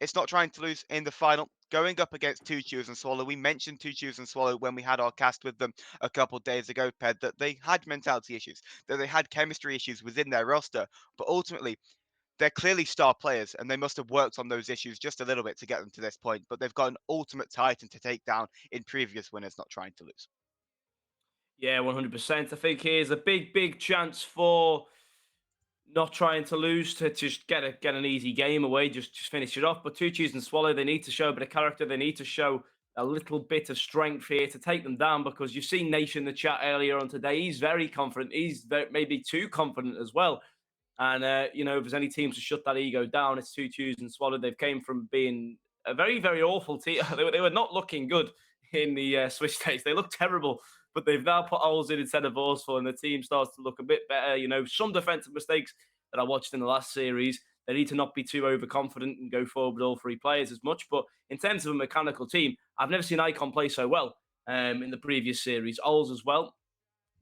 it's Not Trying to Lose in the final, going up against Two Choose and Swallow. We mentioned Two Choose and Swallow when we had our cast with them a couple of days ago, Ped, that they had mentality issues, that they had chemistry issues within their roster. But ultimately, they're clearly star players, and they must have worked on those issues just a little bit to get them to this point. But they've got an ultimate titan to take down in previous winners, Not Trying to Lose. Yeah, 100%. I think here's a big, big chance for Not Trying to Lose to just get an easy game away, just finish it off. But Two Choose and Swallow, they need to show a bit of character. They need to show a little bit of strength here to take them down, because you've seen Nation in the chat earlier on today. He's very confident. He's maybe too confident as well. And, if there's any teams to shut that ego down, it's Two Choose and Swallow. They've came from being a very, very awful team. They were not looking good in the Swiss stage. They looked terrible, but they've now put Ols in instead of Vorsful, and the team starts to look a bit better. Some defensive mistakes that I watched in the last series. They need to not be too overconfident and go forward with all three players as much. But in terms of a mechanical team, I've never seen Icon play so well in the previous series. Ols as well.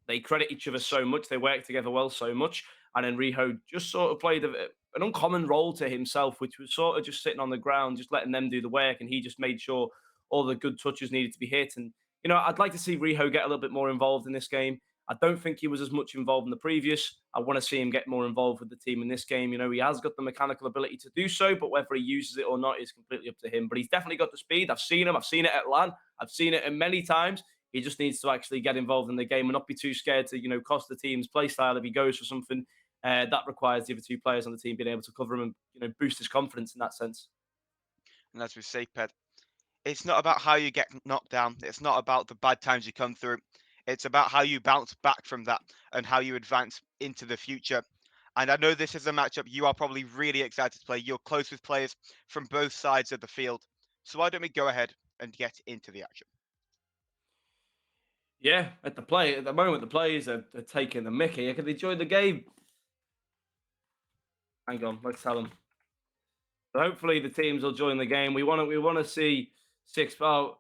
They credit each other so much. They work together well so much. And then Riho just sort of played an uncommon role to himself, which was sort of just sitting on the ground, just letting them do the work. And he just made sure all the good touches needed to be hit. And, I'd like to see Riho get a little bit more involved in this game. I don't think he was as much involved in the previous. I want to see him get more involved with the team in this game. He has got the mechanical ability to do so, but whether he uses it or not is completely up to him. But he's definitely got the speed. I've seen him. I've seen it at LAN. I've seen it many times. He just needs to actually get involved in the game and not be too scared to, cost the team's play style if he goes for something that requires the other two players on the team being able to cover him and, boost his confidence in that sense. And as we say, Ped, it's not about how you get knocked down. It's not about the bad times you come through. It's about how you bounce back from that and how you advance into the future. And I know this is a matchup you are probably really excited to play. You're close with players from both sides of the field. So why don't we go ahead and get into the action? Yeah, at the moment, the players are taking the mickey. Can they join the game? Hang on, let's tell them. So hopefully the teams will join the game. We want to see six. Oh,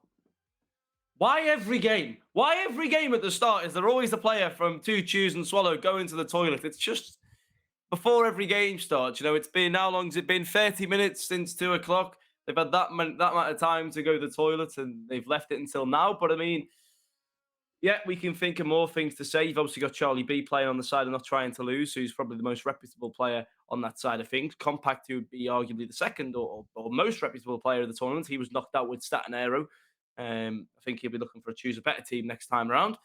why every game? Why every game at the start is there always a player from Two Chews and Swallow going to the toilet? It's just before every game starts. It's been how long has it been? 30 minutes since 2 o'clock. They've had that amount of time to go to the toilet, and they've left it until now. But I mean, yeah, we can think of more things to say. You've obviously got Charlie B playing on the side of not trying to lose, who's probably the most reputable player on that side of things. Compact, who would be arguably the second or most reputable player of the tournament. He was knocked out with Stat and Aero. I think he'll be looking for choose a better team next time around.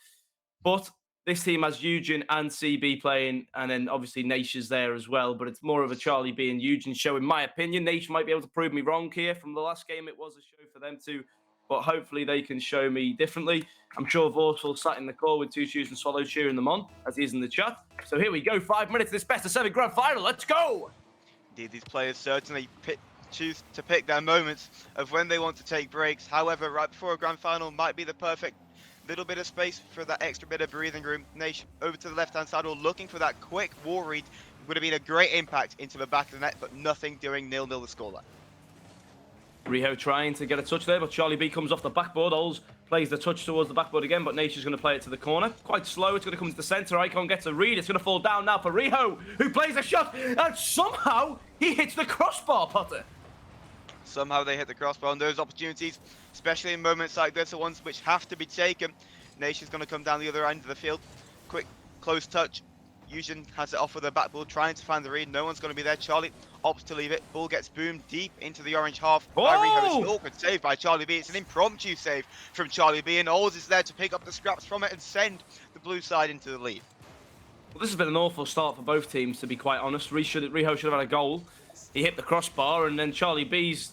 But this team has Eugen and CB playing, and then obviously Naish is there as well. But it's more of a Charlie B and Eugen show, in my opinion. Naish might be able to prove me wrong here. From the last game, it was a show for them too. But hopefully they can show me differently. I'm sure Vorsful sat in the call with Two Shoes and Swallow cheering them on, as he is in the chat. So here we go, 5 minutes of this best of 7 grand final. Let's go! Indeed, these players certainly choose to pick their moments of when they want to take breaks. However, right before a grand final might be the perfect little bit of space for that extra bit of breathing room. Naish over to the left-hand side, or looking for that quick wall read. Would have been a great impact into the back of the net, but nothing doing 0-0 the scoreline. Riho trying to get a touch there, but Charlie B comes off the backboard. Ols plays the touch towards the backboard again, but Naish is going to play it to the corner. Quite slow, it's going to come to the centre. Icon gets a read. It's going to fall down now for Riho, who plays a shot, and somehow he hits the crossbar, Potter. Somehow they hit the crossbar, and those opportunities, especially in moments like this, are ones which have to be taken. Naish is going to come down the other end of the field. Quick, close touch. Eugen has it off with the backboard, trying to find the read. No one's going to be there. Charlie opts to leave it. Ball gets boomed deep into the orange half by Riho. It's an awkward save by Charlie B. It's an impromptu save from Charlie B, and Ols is there to pick up the scraps from it and send the blue side into the lead. Well, this has been an awful start for both teams, to be quite honest. Riho should have had a goal. He hit the crossbar, and then Charlie B's...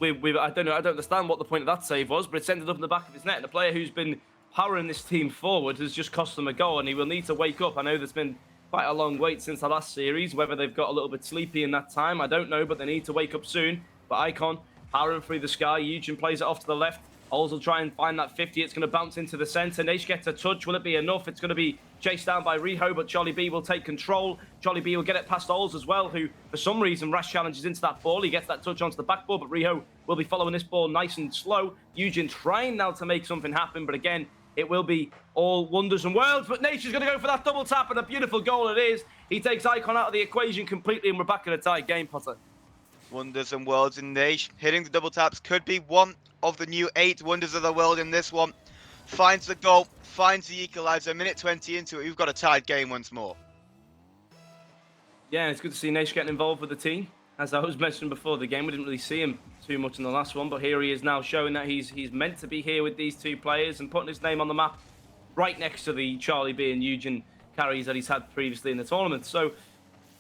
I don't understand what the point of that save was, but it's ended up in the back of his net. And the player who's been powering this team forward has just cost them a goal, and he will need to wake up. I know there's been quite a long wait since the last series. Whether they've got a little bit sleepy in that time, I don't know, but they need to wake up soon. But Icon powering through the sky. Eugen plays it off to the left. Ols will try and find that 50. It's going to bounce into the centre. Naish gets a touch. Will it be enough? It's going to be chased down by Riho, but Charlie B will take control. Charlie B will get it past Ols as well, who, for some reason, rash challenges into that ball. He gets that touch onto the backboard, but Riho will be following this ball nice and slow. Eugen trying now to make something happen, but again, it will be all wonders and worlds. But Naish is going to go for that double tap, and a beautiful goal it is. He takes Icon out of the equation completely, and we're back in a tight game, Potter. Wonders and worlds in Naish. Hitting the double taps could be one of the new 8 wonders of the world in this one. Finds the goal, finds the equaliser. Minute 20 into it, we've got a tied game once more. Yeah, it's good to see Naish getting involved with the team. As I was mentioning before the game, we didn't really see him too much in the last one, but here he is now showing that he's meant to be here with these two players and putting his name on the map right next to the Charlie B and Eugen carries that he's had previously in the tournament. So,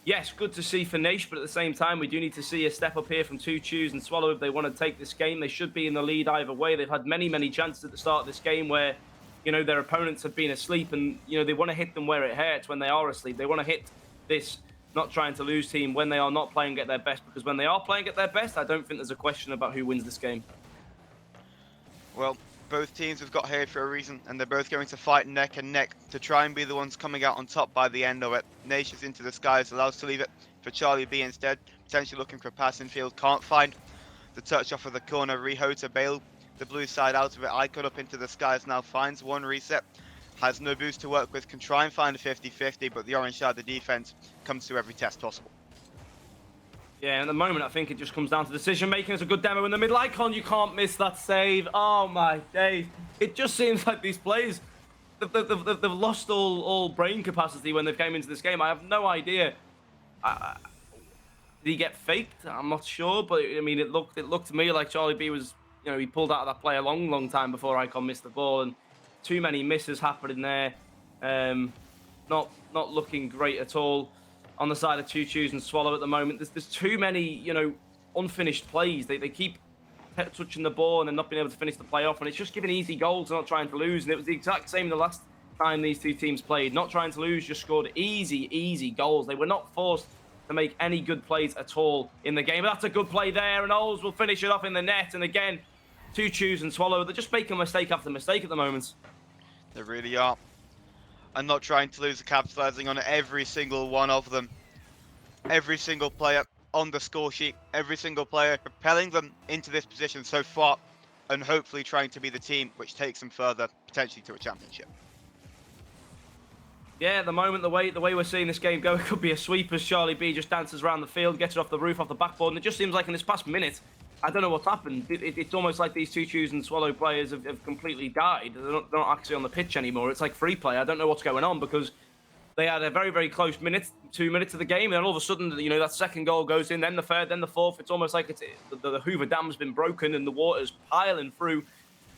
yes, good to see for Naish, but at the same time, we do need to see a step up here from Two Chews and Swallow if they want to take this game. They should be in the lead either way. They've had many, many chances at the start of this game where, their opponents have been asleep, and, they want to hit them where it hurts when they are asleep. They want to hit this not trying to lose team when they are not playing at their best, because when they are playing at their best, I don't think there's a question about who wins this game. Well, both teams have got here for a reason, and they're both going to fight neck and neck to try and be the ones coming out on top by the end of it. Naish is into the skies, allows to leave it for Charlie B instead, potentially looking for a pass in field, can't find the touch off of the corner. Riho to bail the blue side out of it. Icon up into the skies now, finds one reset, has no boost to work with, can try and find a 50-50, but the orange side of the defense comes to every test possible. Yeah, at the moment, I think it just comes down to decision-making. It's a good demo in the middle. Icon, you can't miss that save. Oh, my days. It just seems like these players, they've lost all brain capacity when they've came into this game. I have no idea. Did he get faked? I'm not sure, but, I mean, it looked to me like Charlie B was, he pulled out of that play a long time before Icon missed the ball, and too many misses happening there. Not looking great at all on the side of Two Chews and Swallow at the moment. There's too many, unfinished plays. They keep touching the ball and then not being able to finish the play off, and it's just giving easy goals and not trying to lose. And it was the exact same in the last time these two teams played. Not trying to lose, just scored easy goals. They were not forced to make any good plays at all in the game. But that's a good play there, and Oles will finish it off in the net. And again, two choose and swallow. They're just making mistake after mistake at the moment. They really are. And not trying to lose, capitalizing on every single one of them. Every single player on the score sheet, every single player propelling them into this position so far, and hopefully trying to be the team which takes them further, potentially to a championship. Yeah, at the moment, the way we're seeing this game go, it could be a sweep as Charlie B just dances around the field, gets it off the roof, off the backboard, and it just seems like in this past minute, I don't know what's happened. It's almost like these two choose and swallow players have completely died. They're not actually on the pitch anymore. It's like free play. I don't know what's going on because they had a very close 2 minutes of the game, and all of a sudden, that second goal goes in, then the third, then the fourth. It's almost like the Hoover Dam's been broken and the water's piling through,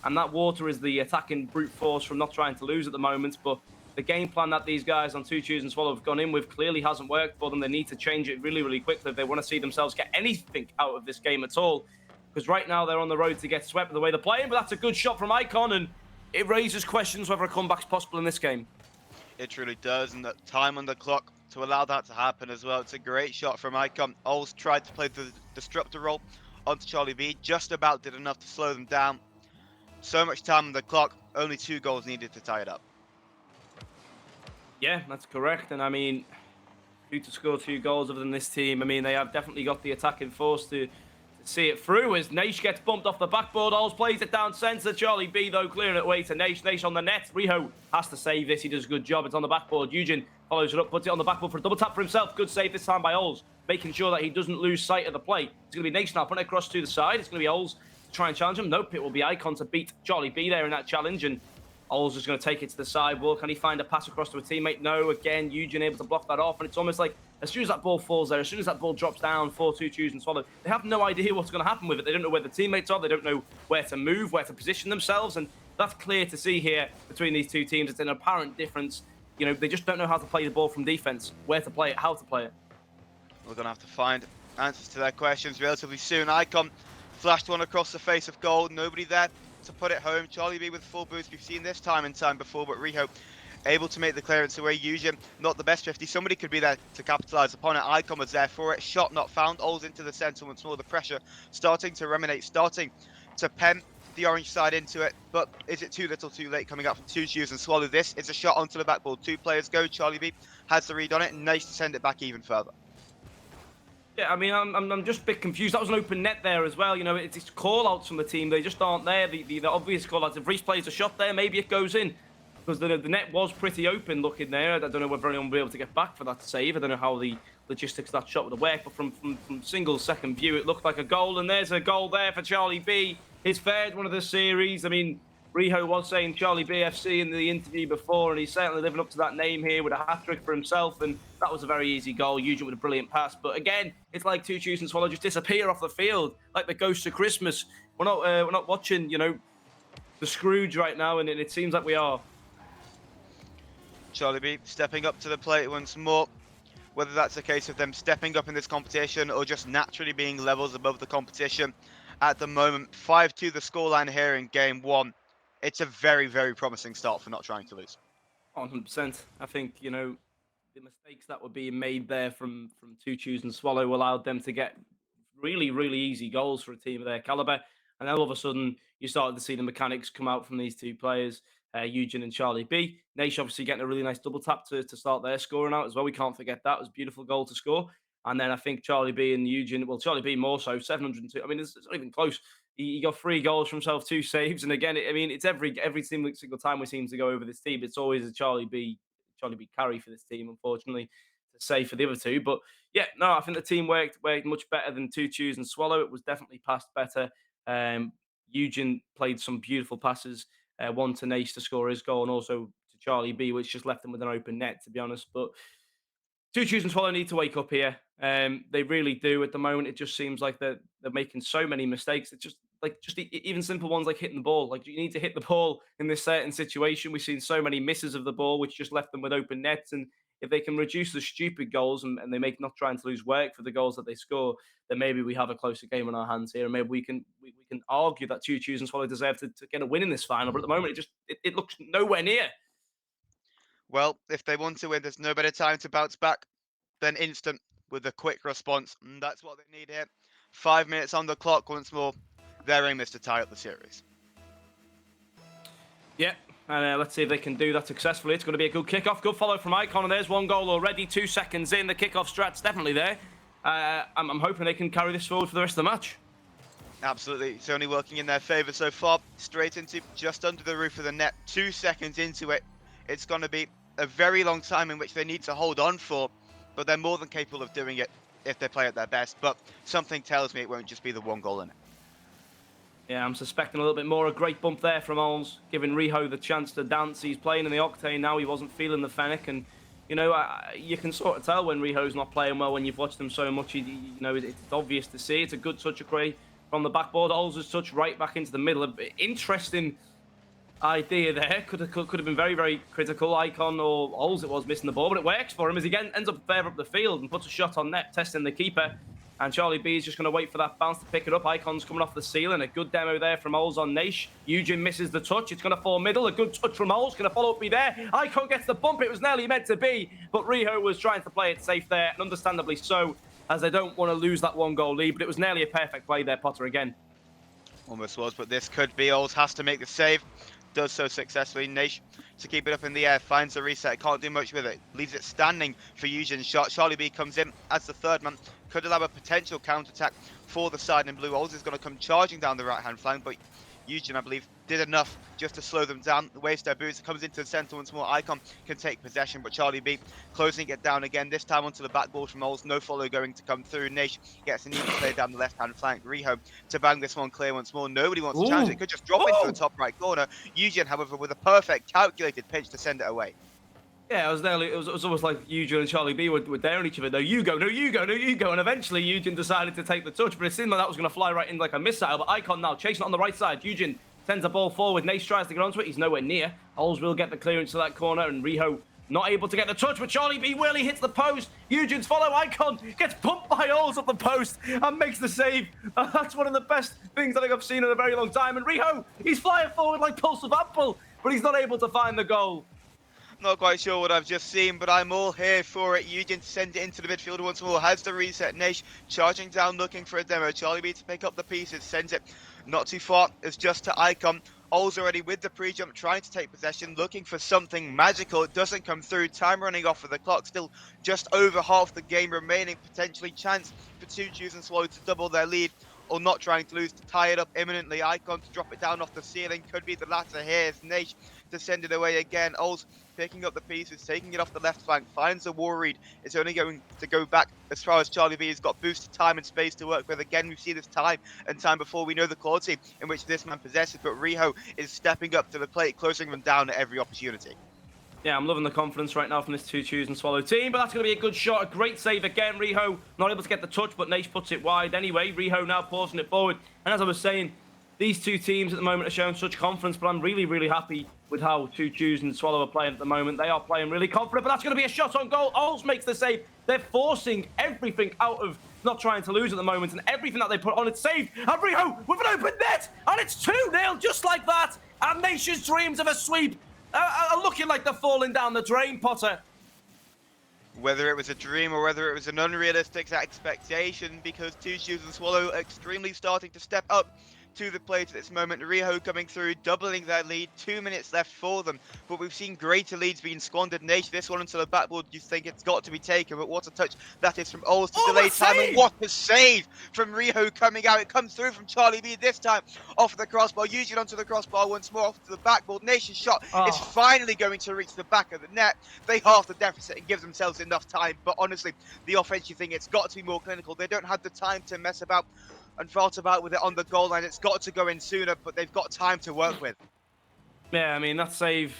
and that water is the attacking brute force from not trying to lose at the moment. But the game plan that these guys on two choose and swallow have gone in with clearly hasn't worked for them. They need to change it really quickly if they want to see themselves get anything out of this game at all. Because right now they're on the road to get swept the way they're playing, but that's a good shot from Icon, and it raises questions whether a comeback's possible in this game. It truly does, and that time on the clock to allow that to happen as well. It's a great shot from Icon. Oles tried to play the disruptor role onto Charlie B, just about did enough to slow them down. So much time on the clock, only 2 goals needed to tie it up. Yeah, that's correct. And I mean, who to score 2 goals other than this team? I mean, they have definitely got the attacking force to see it through as Naish gets bumped off the backboard. Oles plays it down centre. Charlie B, though, clearing it away to Naish. Naish on the net. Riho has to save this. He does a good job. It's on the backboard. Eugen follows it up, puts it on the backboard for a double tap for himself. Good save this time by Oles, making sure that he doesn't lose sight of the play. It's going to be Naish now putting it across to the side. It's going to be Oles to try and challenge him. Nope, it will be Icon to beat Charlie B there in that challenge, and Oles is going to take it to the sidewall. Can he find a pass across to a teammate? No. Again, Eugen able to block that off. And it's almost like as soon as that ball falls there, as soon as that ball drops down, 4-2 choose and swallow, they have no idea what's going to happen with it. They don't know where the teammates are. They don't know where to move, where to position themselves. And that's clear to see here between these two teams. It's an apparent difference. They just don't know how to play the ball from defense, where to play it, how to play it. We're going to have to find answers to their questions relatively soon. Icon flashed one across the face of goal. Nobody there to put it home. Charlie B with full boost. We've seen this time and time before, but Riho able to make the clearance away. Eugen, not the best 50. Somebody could be there to capitalise upon it. Icon was there for it. Shot not found. Oles into the centre once more. The pressure starting to reminate, starting to pen the orange side into it. But is it too little too late coming up from two choose and swallow this? It's a shot onto the backboard. 2 players go. Charlie B has the read on it. Nice to send it back even further. Yeah, I mean, I'm just a bit confused. That was an open net there as well. It's call-outs from the team. They just aren't there. The obvious call-outs. If Reese plays a shot there, maybe it goes in. Because the net was pretty open looking there. I don't know whether anyone will be able to get back for that save. I don't know how the logistics of that shot would have worked. But from single second view, it looked like a goal. And there's a goal there for Charlie B. His third one of the series. I mean, Riho was saying Charlie B FC in the interview before, and he's certainly living up to that name here with a hat-trick for himself, and that was a very easy goal. Eugen with a brilliant pass, but again, it's like two choose and swallow just disappear off the field, like the ghosts of Christmas. We're not watching, the Scrooge right now, and it seems like we are. Charlie B stepping up to the plate once more. Whether that's a case of them stepping up in this competition or just naturally being levels above the competition at the moment. 5-2 the scoreline here in game 1. It's a very, very promising start for not trying to lose. 100%. I think, the mistakes that were being made there from two choose and swallow allowed them to get really, really easy goals for a team of their caliber. And then all of a sudden, you started to see the mechanics come out from these two players, Eugen and Charlie B. Naish obviously getting a really nice double tap to start their scoring out as well. We can't forget that. It was a beautiful goal to score. And then I think Charlie B and Eugen, well, Charlie B more so, 702. I mean, it's not even close. He got 3 goals for himself, 2 saves. And again, it's every single time we seem to go over this team, it's always a Charlie B carry for this team, unfortunately, to save for the other 2. But yeah, no, I think the team worked much better than two choose and swallow. It was definitely passed better. Eugen played some beautiful passes, one to Naish to score his goal, and also to Charlie B, which just left them with an open net, to be honest. But two choose and swallow need to wake up here. They really do. At the moment, it just seems like they're making so many mistakes. It's just even simple ones like hitting the ball. Like, you need to hit the ball in this certain situation. We've seen so many misses of the ball, which just left them with open nets. And if they can reduce the stupid goals and they make not trying to lose work for the goals that they score, then maybe we have a closer game on our hands here, and maybe we can argue that two choose and swallow deserve to get a win in this final. But at the moment, it looks nowhere near. Well, if they want to win, there's no better time to bounce back than instant with a quick response. And that's what they need here. 5 minutes on the clock once more. Their aim is to tie up the series. Yeah, and let's see if they can do that successfully. It's going to be a good kickoff. Good follow from Icon, and there's one goal already. 2 seconds in. The kickoff strat's definitely there. I'm hoping they can carry this forward for the rest of the match. Absolutely. It's only working in their favour so far. Straight into just under the roof of the net. 2 seconds into it. It's going to be a very long time in which they need to hold on for, but they're more than capable of doing it if they play at their best. But something tells me it won't just be the 1 goal in it. Yeah, I'm suspecting a little bit more. A great bump there from Ols, giving Riho the chance to dance. He's playing in the Octane now. He wasn't feeling the Fennec, and you know, you can sort of tell when Riho's not playing well when you've watched him so much. You know, it's obvious to see. It's a good touch away from the backboard. Ols' touch right back into the middle. Interesting idea there. Could have been very, very critical. Icon or Ols it was missing the ball, but it works for him as he ends up further up the field and puts a shot on net, testing the keeper. And Charlie B is just going to wait for that bounce to pick it up. Icon's coming off the ceiling. A good demo there from Ols on Naish. Eugen misses the touch. It's going to fall middle. A good touch from Ols. Going to follow up be there. Icon gets the bump. It was nearly meant to be. But Riho was trying to play it safe there. And understandably so, as they don't want to lose that 1 goal lead. But it was nearly a perfect play there, Potter, again. Almost was, but this could be. Ols has to make the save. Does so successfully. Naish to keep it up in the air, finds the reset, can't do much with it, leaves it standing for Eugen's shot. Charlie B comes in as the 3rd man, could allow a potential counter-attack for the side in blue. Ols is going to come charging down the right-hand flank, but Eugen, I believe, did enough just to slow them down. The waste their boots, comes into the centre once more. Icon can take possession, but Charlie B closing it down again, this time onto the backboard from Ols. No follow going to come through. Naish gets an easy play down the left-hand flank. Riho to bang this one clear once more. Nobody wants to challenge it. Could just drop into the top right corner. Eugen, however, with a perfect calculated pinch to send it away. Yeah, it was almost like Eugen and Charlie B were daring each other. No, you go, no, you go, no, you go. And eventually Eugen decided to take the touch, but it seemed like that was going to fly right in like a missile. But Icon now chasing it on the right side. Eugen sends the ball forward. Naish tries to get onto it. He's nowhere near. Ols will get the clearance to that corner, and Riho not able to get the touch, but Charlie B really hits the post. Eugen's follow. Icon gets pumped by Ols at the post and makes the save. That's one of the best things I think I've seen in a very long time. And Riho, he's flying forward like Pulse of Apple, but he's not able to find the goal. Not quite sure what I've just seen, but I'm all here for it. Eugen to send it into the midfield once more. Has the reset. Naish charging down, looking for a demo. Charlie B to pick up the pieces. Sends it not too far. It's just to Icon. Ols already with the pre-jump, trying to take possession, looking for something magical. It doesn't come through. Time running off of the clock. Still just over half the game remaining. Potentially chance for 2 Jews and Swallow to double their lead, or not trying to lose, to tie it up imminently. Icon to drop it down off the ceiling. Could be the latter here. It's Naish to send it away again. Ols picking up the pieces, taking it off the left flank, finds a war read. It's only going to go back as far as Charlie B has got boosted time and space to work with. Again, we see this time and time before. We know the quality in which this man possesses, but Riho is stepping up to the plate, closing them down at every opportunity. Yeah, I'm loving the confidence right now from this 2 Choose and Swallow team, but that's going to be a good shot. A great save again. Riho not able to get the touch, but Naish puts it wide anyway. Riho now pausing it forward. And as I was saying, these 2 teams at the moment are showing such confidence, but I'm really, really happy with how 2 Choose and Swallow are playing at the moment. They are playing really confident, but that's going to be a shot on goal. Ols makes the save. They're forcing everything out of not trying to lose at the moment, and everything that they put on, it's saved. And Riho with an open net, and it's 2-0 just like that. And Naish's dreams of a sweep are looking like they're falling down the drain, Potter. Whether it was a dream or whether it was an unrealistic expectation, because 2 Shoes and Swallow are extremely starting to step up to the plate at this moment. Riho coming through, doubling their lead. 2 minutes left for them, but we've seen greater leads being squandered. Naish, this one into the backboard, you think it's got to be taken, but what a touch that is from Ols to delay time, and what a save from Riho coming out. It comes through from Charlie B this time, off the crossbar, usually onto the crossbar once more, off to the backboard. Naish's shot is finally going to reach the back of the net. They halve the deficit and give themselves enough time, but honestly, the offense, you think it's got to be more clinical. They don't have the time to mess about and fart about with it on the goal line. It's got to go in sooner, but they've got time to work with. Yeah, I mean, that save,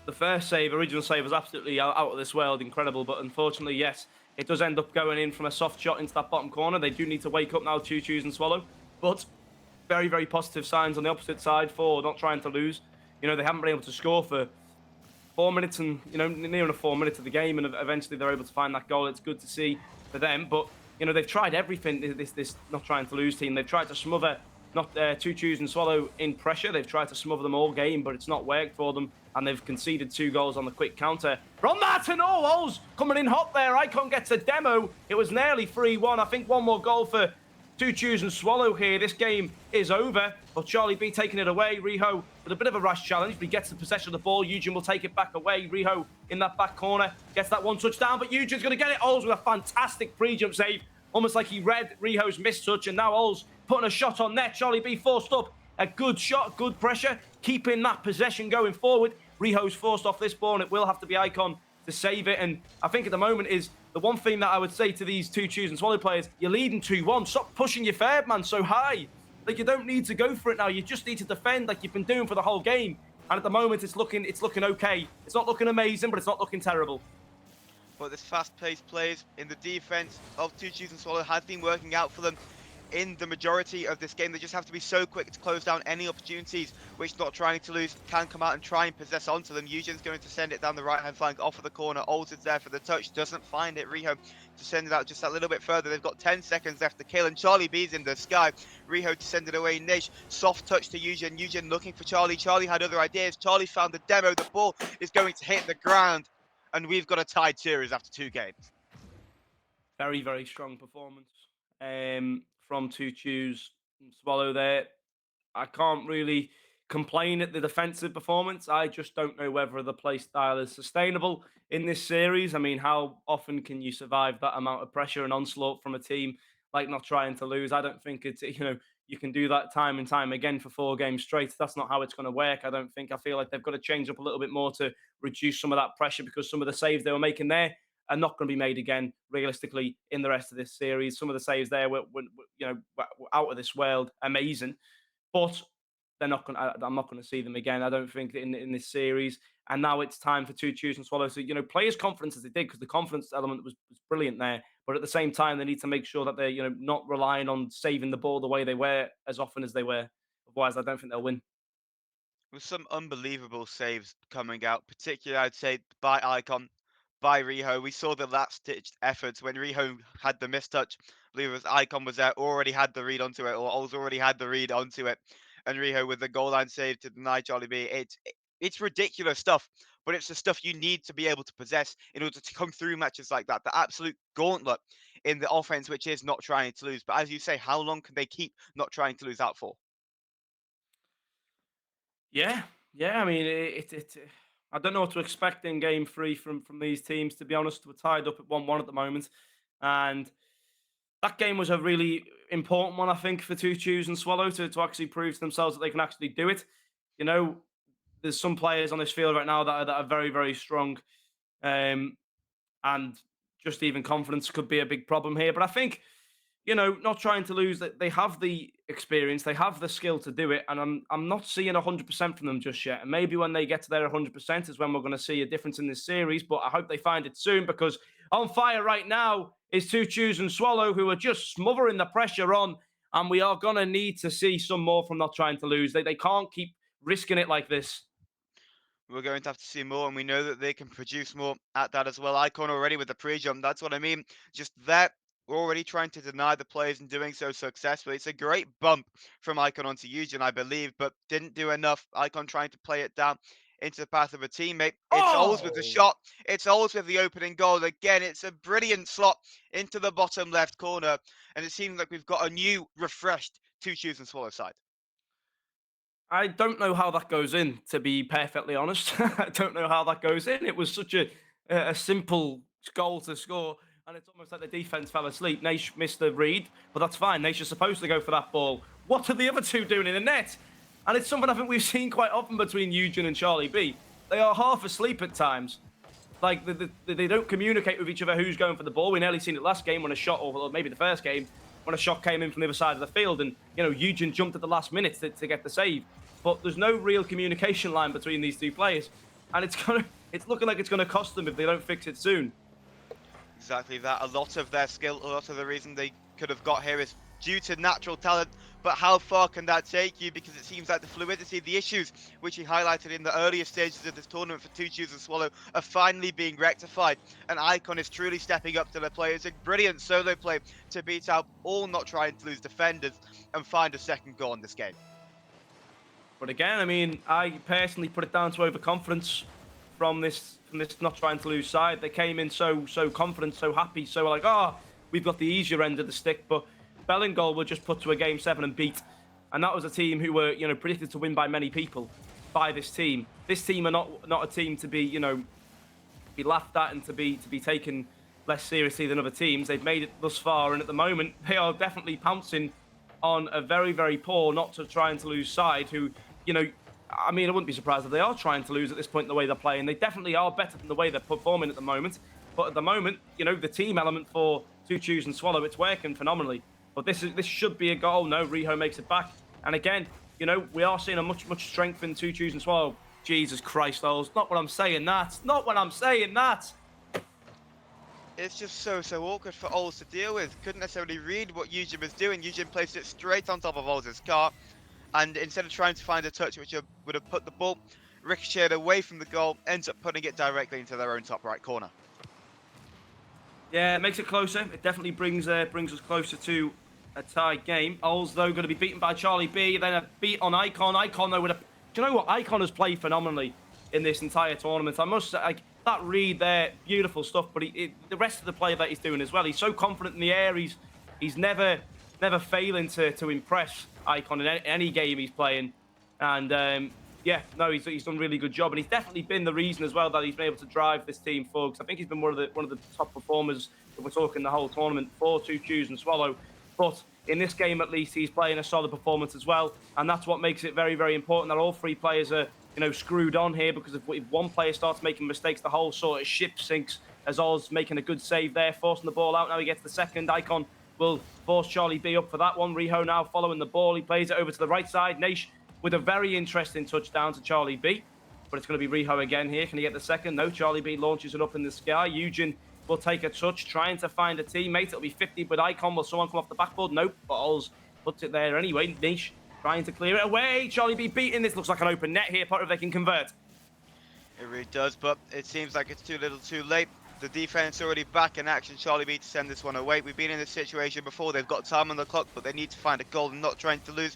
the first save, original save, was absolutely out of this world, incredible. But unfortunately, yes, it does end up going in from a soft shot into that bottom corner. They do need to wake up now, 2 Choose and Swallow. But very, very positive signs on the opposite side for not trying to lose. You know, they haven't been able to score for 4 minutes and, you know, near enough 4 minutes of the game, and eventually they're able to find that goal. It's good to see for them. But you know, they've tried everything, this not trying to lose team. They've tried to smother 2 Choose and Swallow in pressure. They've tried to smother them all game, but it's not worked for them. and they've conceded 2 goals on the quick counter from Martin Orwell's coming in hot there. Icon gets a demo. It was nearly 3-1. I think one more goal for Two Choose and Swallow here. This game is over, but Charlie B taking it away. Riho with a bit of a rash challenge, but he gets the possession of the ball. Eugen will take it back away. Riho in that back corner gets that one touchdown, but Eugen's going to get it. Oles with a fantastic pre-jump save, almost like he read Riho's missed touch, and now Oles putting a shot on net. Charlie B forced up a good shot, good pressure, keeping that possession going forward. Riho's forced off this ball, and it will have to be Icon to save it. And I think at the moment is the one thing that I would say to these Two Choose and Swallow players: you're leading 2-1. Stop pushing your third man so high. Like, you don't need to go for it now. You just need to defend like you've been doing for the whole game. And at the moment, it's looking okay. It's not looking amazing, but it's not looking terrible. But this fast-paced plays in the defense of Two Choose and Swallow has been working out for them in the majority of this game. They just have to be so quick to close down any opportunities which Not Trying to Lose can come out and try and possess onto them. Eugen's going to send it down the right-hand flank off of the corner. Ols is there for the touch, doesn't find it. Riho to send it out just a little bit further. They've got 10 seconds left to kill, and Charlie B's in the sky. Riho to send it away. Nish, soft touch to Eugen. Eugen looking for Charlie. Charlie had other ideas. Charlie found the demo. The ball is going to hit the ground, and we've got a tied series after 2 games. Very, very strong performance from Two Choose and Swallow there. I can't really complain at the defensive performance. I just don't know whether the play style is sustainable in this series. I mean, how often can you survive that amount of pressure and onslaught from a team like Not Trying to Lose? I don't think it's, you can do that time and time again for 4 games straight. That's not how it's going to work. I don't think. I feel like they've got to change up a little bit more to reduce some of that pressure, because some of the saves they were making there are not going to be made again realistically in the rest of this series. Some of the saves there were out of this world, amazing, but I'm not going to see them again, I don't think, in this series. And now it's time for Two Choose and Swallow to play as confident as they did, because the confidence element was brilliant there. But at the same time, they need to make sure that they're not relying on saving the ball the way they were as often as they were. Otherwise, I don't think they'll win. With some unbelievable saves coming out, particularly I'd say by Icon, by Riho. We saw the last-ditched efforts when Riho had the mistouch. I believe it was Icon was there, already had the read onto it, or Ols already had the read onto it. And Riho with the goal line save to deny Charlie B. It's ridiculous stuff, but it's the stuff you need to be able to possess in order to come through matches like that. The absolute gauntlet in the offense, which is Not Trying to Lose. But as you say, how long can they keep Not Trying to Lose out for? Yeah. I mean, I don't know what to expect in Game 3 from these teams, to be honest. We're tied up at 1-1 at the moment, and that game was a really important one, I think, for Two Choose and Swallow to actually prove to themselves that they can actually do it. There's some players on this field right now that are very, very strong, and just even confidence could be a big problem here. But I think, Not Trying to Lose, that they have the experience, they have the skill to do it, and I'm not seeing 100% from them just yet. And maybe when they get to their 100% is when we're going to see a difference in this series. But I hope they find it soon, because on fire right now is Two Choose and Swallow, who are just smothering the pressure on, and we are going to need to see some more from Not Trying to Lose. They can't keep risking it like this. We're going to have to see more, and we know that they can produce more at that as well. Icon already with the pre-jump, that's what I mean. Just that, we're already trying to deny the players and doing so successfully. It's a great bump from Icon onto Eugen, I believe, but didn't do enough. Icon trying to play it down into the path of a teammate. It's always with the shot. It's always with the opening goal. Again, it's a brilliant slot into the bottom left corner, and it seems like we've got a new, refreshed Two Choose and Swallow side. I don't know how that goes in, to be perfectly honest. I don't know how that goes in. It was such a simple goal to score, and it's almost like the defense fell asleep. Naish missed the read, but that's fine. Naish is supposed to go for that ball. What are the other two doing in the net? And it's something I think we've seen quite often between Eugen and Charlie B. They are half asleep at times. Like, they don't communicate with each other who's going for the ball. We nearly seen it last game when a shot, or maybe the first game, when a shot came in from the other side of the field, and Eugen jumped at the last minute to get the save. But there's no real communication line between these two players, and it's looking like it's gonna cost them if they don't fix it soon. Exactly that. A lot of their skill, a lot of the reason they could have got here is due to natural talent, but how far can that take you? Because it seems like the fluidity, the issues which he highlighted in the earlier stages of this tournament for Two Choose and Swallow are finally being rectified, and Icon is truly stepping up to the play. It's a brilliant solo play to beat out all Not Trying to Lose defenders and find a second goal in this game. But again, I mean, I personally put it down to overconfidence from this not trying to lose side. They came in so confident, so happy, so like, oh, we've got the easier end of the stick. But BELLINGOLL were just put to a game 7 and beat, and that was a team who were predicted to win by many people by this team. This team are not a team to be be laughed at and to be taken less seriously than other teams. They've made it thus far, and at the moment they are definitely pouncing on a very, very poor, not to trying to lose side. Who, I mean, I wouldn't be surprised if they are trying to lose at this point in the way they're playing. They definitely are better than the way they're performing at the moment. But at the moment, the team element for Two Choose and Swallow, it's working phenomenally. But this should be a goal. No, Riho makes it back. And again, we are seeing a much strength in Two Choose and Swallow. Jesus Christ, Oles. Not what I'm saying that. Not what I'm saying that. It's just so awkward for Oles to deal with. Couldn't necessarily read what Eugen was doing. Eugen placed it straight on top of Oles' car, and instead of trying to find a touch which would have put the ball ricocheted away from the goal, ends up putting it directly into their own top right corner. Yeah, it makes it closer. It definitely brings us closer to a tied game. Oles, though, going to be beaten by Charlie B. Then a beat on Icon. Icon, though, do you know what? Icon has played phenomenally in this entire tournament. I must say, that read there, beautiful stuff. But the rest of the play that he's doing as well, he's so confident in the air. He's never failing to impress Icon in any game he's playing. And yeah, no, he's done a really good job, and he's definitely been the reason as well that he's been able to drive this team forward. I think he's been one of the top performers if we're talking the whole tournament for Two Choose and Swallow. But in this game, at least, he's playing a solid performance as well, and that's what makes it very, very important that all three players are screwed on here, because if one player starts making mistakes, the whole sort of ship sinks. As Oz making a good save there, forcing the ball out. Now he gets the second. Icon will force Charlie B up for that one. Riho now following the ball. He plays it over to the right side. Naish with a very interesting touchdown to Charlie B. But it's going to be Riho again here. Can he get the second? No, Charlie B launches it up in the sky. Eugen will take a touch, trying to find a teammate. It'll be 50 with Icon. Will someone come off the backboard? Nope, but Oz puts it there anyway. Naish trying to clear it away. Charlie B beating. This looks like an open net here. Potter, if they can convert. It really does, but it seems like it's too little too late. The defense already back in action. Charlie B to send this one away. We've been in this situation before. They've got time on the clock, but they need to find a goal and not trying to lose.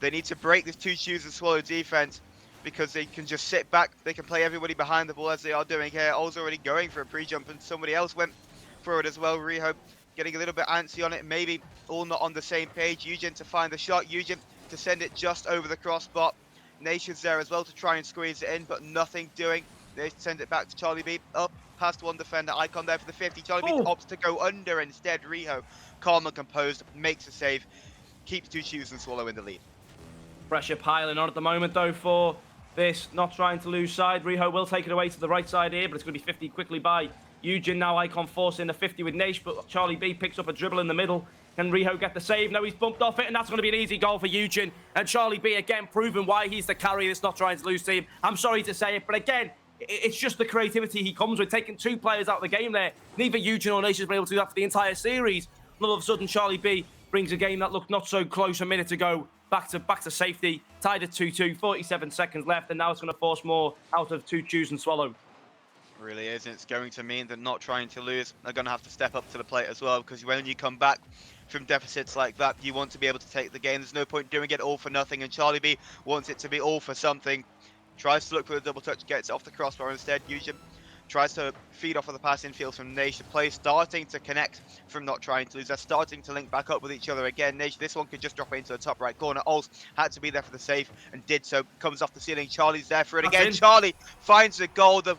They need to break this Two Choose and Swallow defense, because they can just sit back. They can play everybody behind the ball as they are doing here. O's already going for a pre-jump, and somebody else went for it as well. Riho getting a little bit antsy on it. Maybe all not on the same page. Eugen to find the shot. Eugen to send it just over the crossbar. Nation's there as well to try and squeeze it in, but nothing doing. They send it back to Charlie B. Up past one defender. Icon there for the 50. Charlie B opts to go under instead. Riho, calm and composed, makes a save. Keeps Two Choose and Swallow in the lead. Pressure piling on at the moment, though, for this not trying to lose side. Riho will take it away to the right side here, but it's going to be 50 quickly by Eugen. Now Icon forcing the 50 with Naish, but Charlie B picks up a dribble in the middle. Can Riho get the save? No, he's bumped off it, and that's going to be an easy goal for Eugen. And Charlie B again proving why he's the carry this not trying to lose team. I'm sorry to say it, but again, it's just the creativity he comes with, taking two players out of the game there. Neither Eugen or Naish has been able to do that for the entire series. And all of a sudden, Charlie B brings a game that looked not so close a minute ago back to safety, tied at 2-2, 47 seconds left, and now it's going to force more out of Two Choose and Swallow. Really is. It's going to mean that not trying to lose are going to have to step up to the plate as well, because when you come back from deficits like that, you want to be able to take the game. There's no point doing it all for nothing, and Charlie B wants it to be all for something. Tries to look for the double touch, gets it off the crossbar instead. Eugen tries to feed off of the pass infield from Naish. Play starting to connect from not trying to lose. They're starting to link back up with each other again. Naish, this one could just drop it into the top right corner. Ols had to be there for the save and did so. Comes off the ceiling. Charlie's there for it again. Charlie finds the goal. The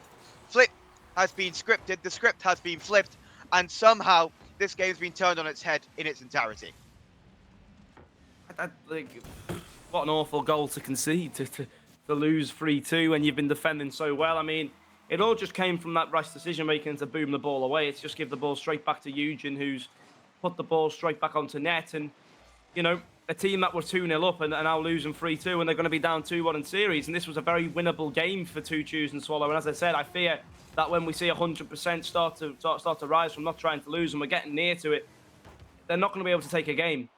flip has been scripted. The script has been flipped. And somehow this game's been turned on its head in its entirety. What an awful goal to concede, to lose 3-2 when you've been defending so well. I mean, it all just came from that rash decision-making to boom the ball away. It's just give the ball straight back to Eugen, who's put the ball straight back onto net. And, a team that were 2-0 up and are now losing 3-2, and they're going to be down 2-1 in series. And this was a very winnable game for Two Choose and Swallow. And as I said, I fear that when we see 100% start to rise from not trying to lose, and we're getting near to it, they're not going to be able to take a game.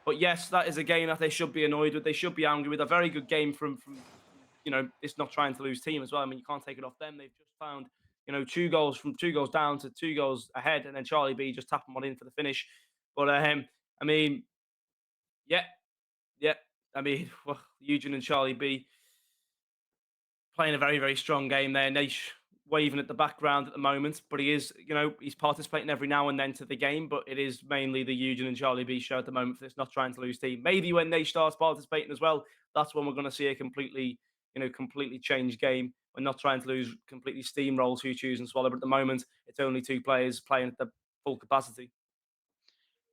But yes, that is a game that they should be annoyed with. They should be angry with. A very good game from this not trying to lose team as well. I mean, you can't take it off them. They've just found, 2 goals down to 2 goals ahead, and then Charlie B just tapping one in for the finish. But I mean, yeah, I mean, well, Eugen and Charlie B playing a very, very strong game there. Naish waving at the background at the moment, but he is, he's participating every now and then to the game, but it is mainly the Eugen and Charlie B show at the moment for this not trying to lose team. Maybe when Naish starts participating as well, that's when we're going to see a completely changed game. We're not trying to lose, completely steamrolls who choose and swallow, but at the moment, it's only two players playing at the full capacity.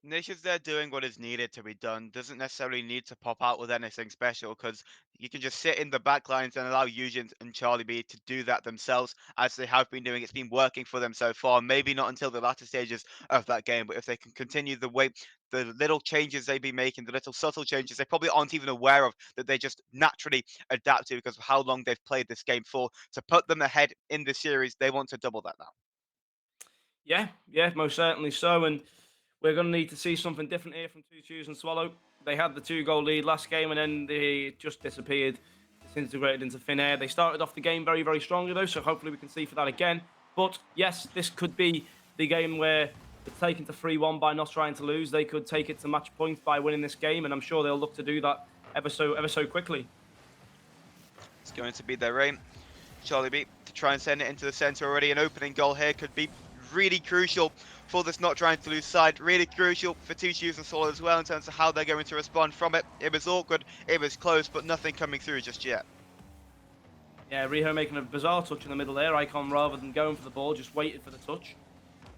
Nish is there doing what is needed to be done. Doesn't necessarily need to pop out with anything special because you can just sit in the back lines and allow Eugen and Charlie B to do that themselves as they have been doing. It's been working for them so far. Maybe not until the latter stages of that game, but if they can continue the way, the little changes they be making, the little subtle changes they probably aren't even aware of, that they just naturally adapt to because of how long they've played this game for, to put them ahead in the series, they want to double that now. Yeah, most certainly so. And we're going to need to see something different here from Two Choose and Swallow. They had the 2-goal lead last game and then they just disappeared, disintegrated into thin air. They started off the game very, very strongly though, so hopefully we can see for that again. But yes, this could be the game where it's taken to 3-1 by not trying to lose. They could take it to match point by winning this game, and I'm sure they'll look to do that ever so quickly. It's going to be their aim. Charlie B to try and send it into the centre already. An opening goal here could be really crucial for this not trying to lose side. Really crucial for Two Shoes and Swallow as well in terms of how they're going to respond from it. It was awkward, it was close, but nothing coming through just yet. Yeah, Riho making a bizarre touch in the middle there. Icon, rather than going for the ball, just waited for the touch.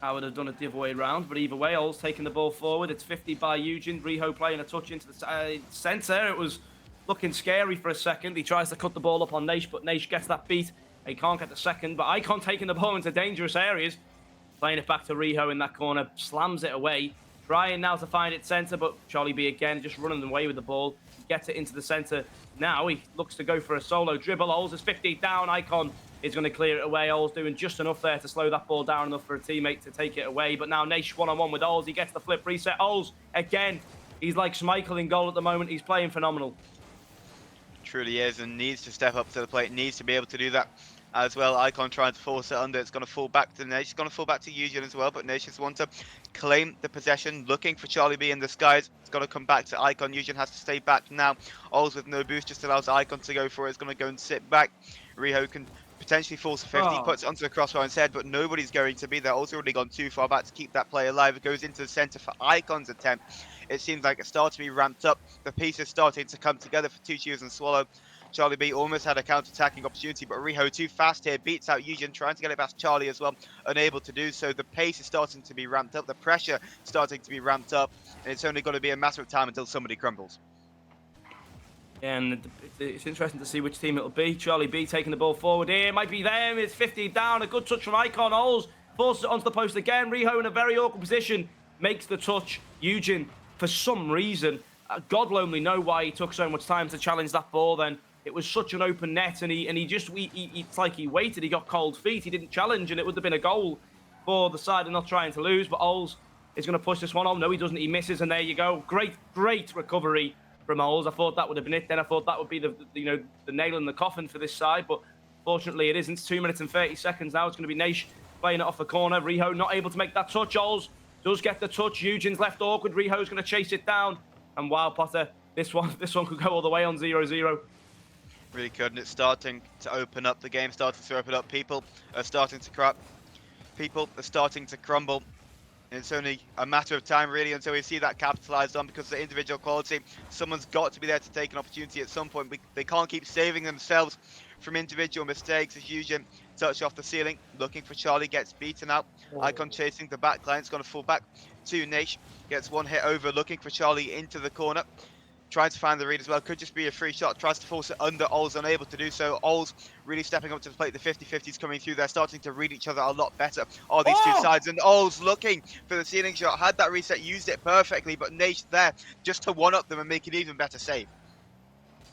I would have done it the other way around, but either way, Oll's taking the ball forward. It's 50 by Eugen. Riho playing a touch into the centre. It was looking scary for a second. He tries to cut the ball up on Naish, but Naish gets that beat. He can't get the second, but Icon taking the ball into dangerous areas. Playing it back to Riho in that corner, slams it away. Trying now to find it centre, but Charlie B again just running away with the ball. Gets it into the centre. Now he looks to go for a solo dribble. Oll's is 50 down. Icon is going to clear it away. Oll's doing just enough there to slow that ball down enough for a teammate to take it away. But now Naish one-on-one with Oll's. He gets the flip reset. Oll's again. He's like Schmeichel in goal at the moment. He's playing phenomenal. Truly is, and needs to step up to the plate. Needs to be able to do that as well. Icon trying to force it under. It's going to fall back to Naish. It's going to fall back to Eugen as well, but Naish just wants to claim the possession, looking for Charlie B in the skies. It's going to come back to Icon. Eugen has to stay back now. Oll's with no boost just allows Icon to go for it. It's going to go and sit back. Riho can potentially force a 50, puts it onto the crossbar instead, but nobody's going to be there. Oll's already gone too far back to keep that play alive. It goes into the centre for Icon's attempt. It seems like it starts to be ramped up. The pieces starting to come together for Two Shoes and Swallow. Charlie B almost had a counter-attacking opportunity, but Riho too fast here, beats out Eugen, trying to get it past Charlie as well, unable to do so. The pace is starting to be ramped up, the pressure starting to be ramped up, and it's only going to be a matter of time until somebody crumbles. Yeah, and it's interesting to see which team it'll be. Charlie B taking the ball forward here. It might be them. It's 50 down. A good touch from Icon. Oll's forces it onto the post again. Riho in a very awkward position makes the touch. Eugen, for some reason, God will only know why he took so much time to challenge that ball then. It was such an open net, and it's like he waited. He got cold feet. He didn't challenge, and it would have been a goal for the side of not trying to lose. But Oll's is going to push this one on. No, he doesn't. He misses, and there you go. Great recovery from Oll's. I thought that would have been it. Then I thought that would be the nail in the coffin for this side, but fortunately it isn't. 2 minutes and 30 seconds now. It's going to be Naish playing it off the corner. Riho not able to make that touch. Oll's does get the touch. Eugen's left awkward. Riho's going to chase it down, and wow, Potter, this one could go all the way on 0-0. Really could, and it's starting to open up. The game starting to open up. People are starting to crap. People are starting to crumble. And it's only a matter of time, really, until we see that capitalised on because of the individual quality. Someone's got to be there to take an opportunity at some point. They can't keep saving themselves from individual mistakes. As Eugen touch off the ceiling, looking for Charlie, gets beaten out. Icon chasing the back line. It's going to fall back to Naish. Gets one hit over, looking for Charlie into the corner. Trying to find the read as well. Could just be a free shot. Tries to force it under. Oll's unable to do so. Oll's really stepping up to the plate. The 50-50s coming through. They're starting to read each other a lot better. Are these two sides? And Oll's looking for the ceiling shot. Had that reset, used it perfectly. But Naish there just to one-up them and make an even better save.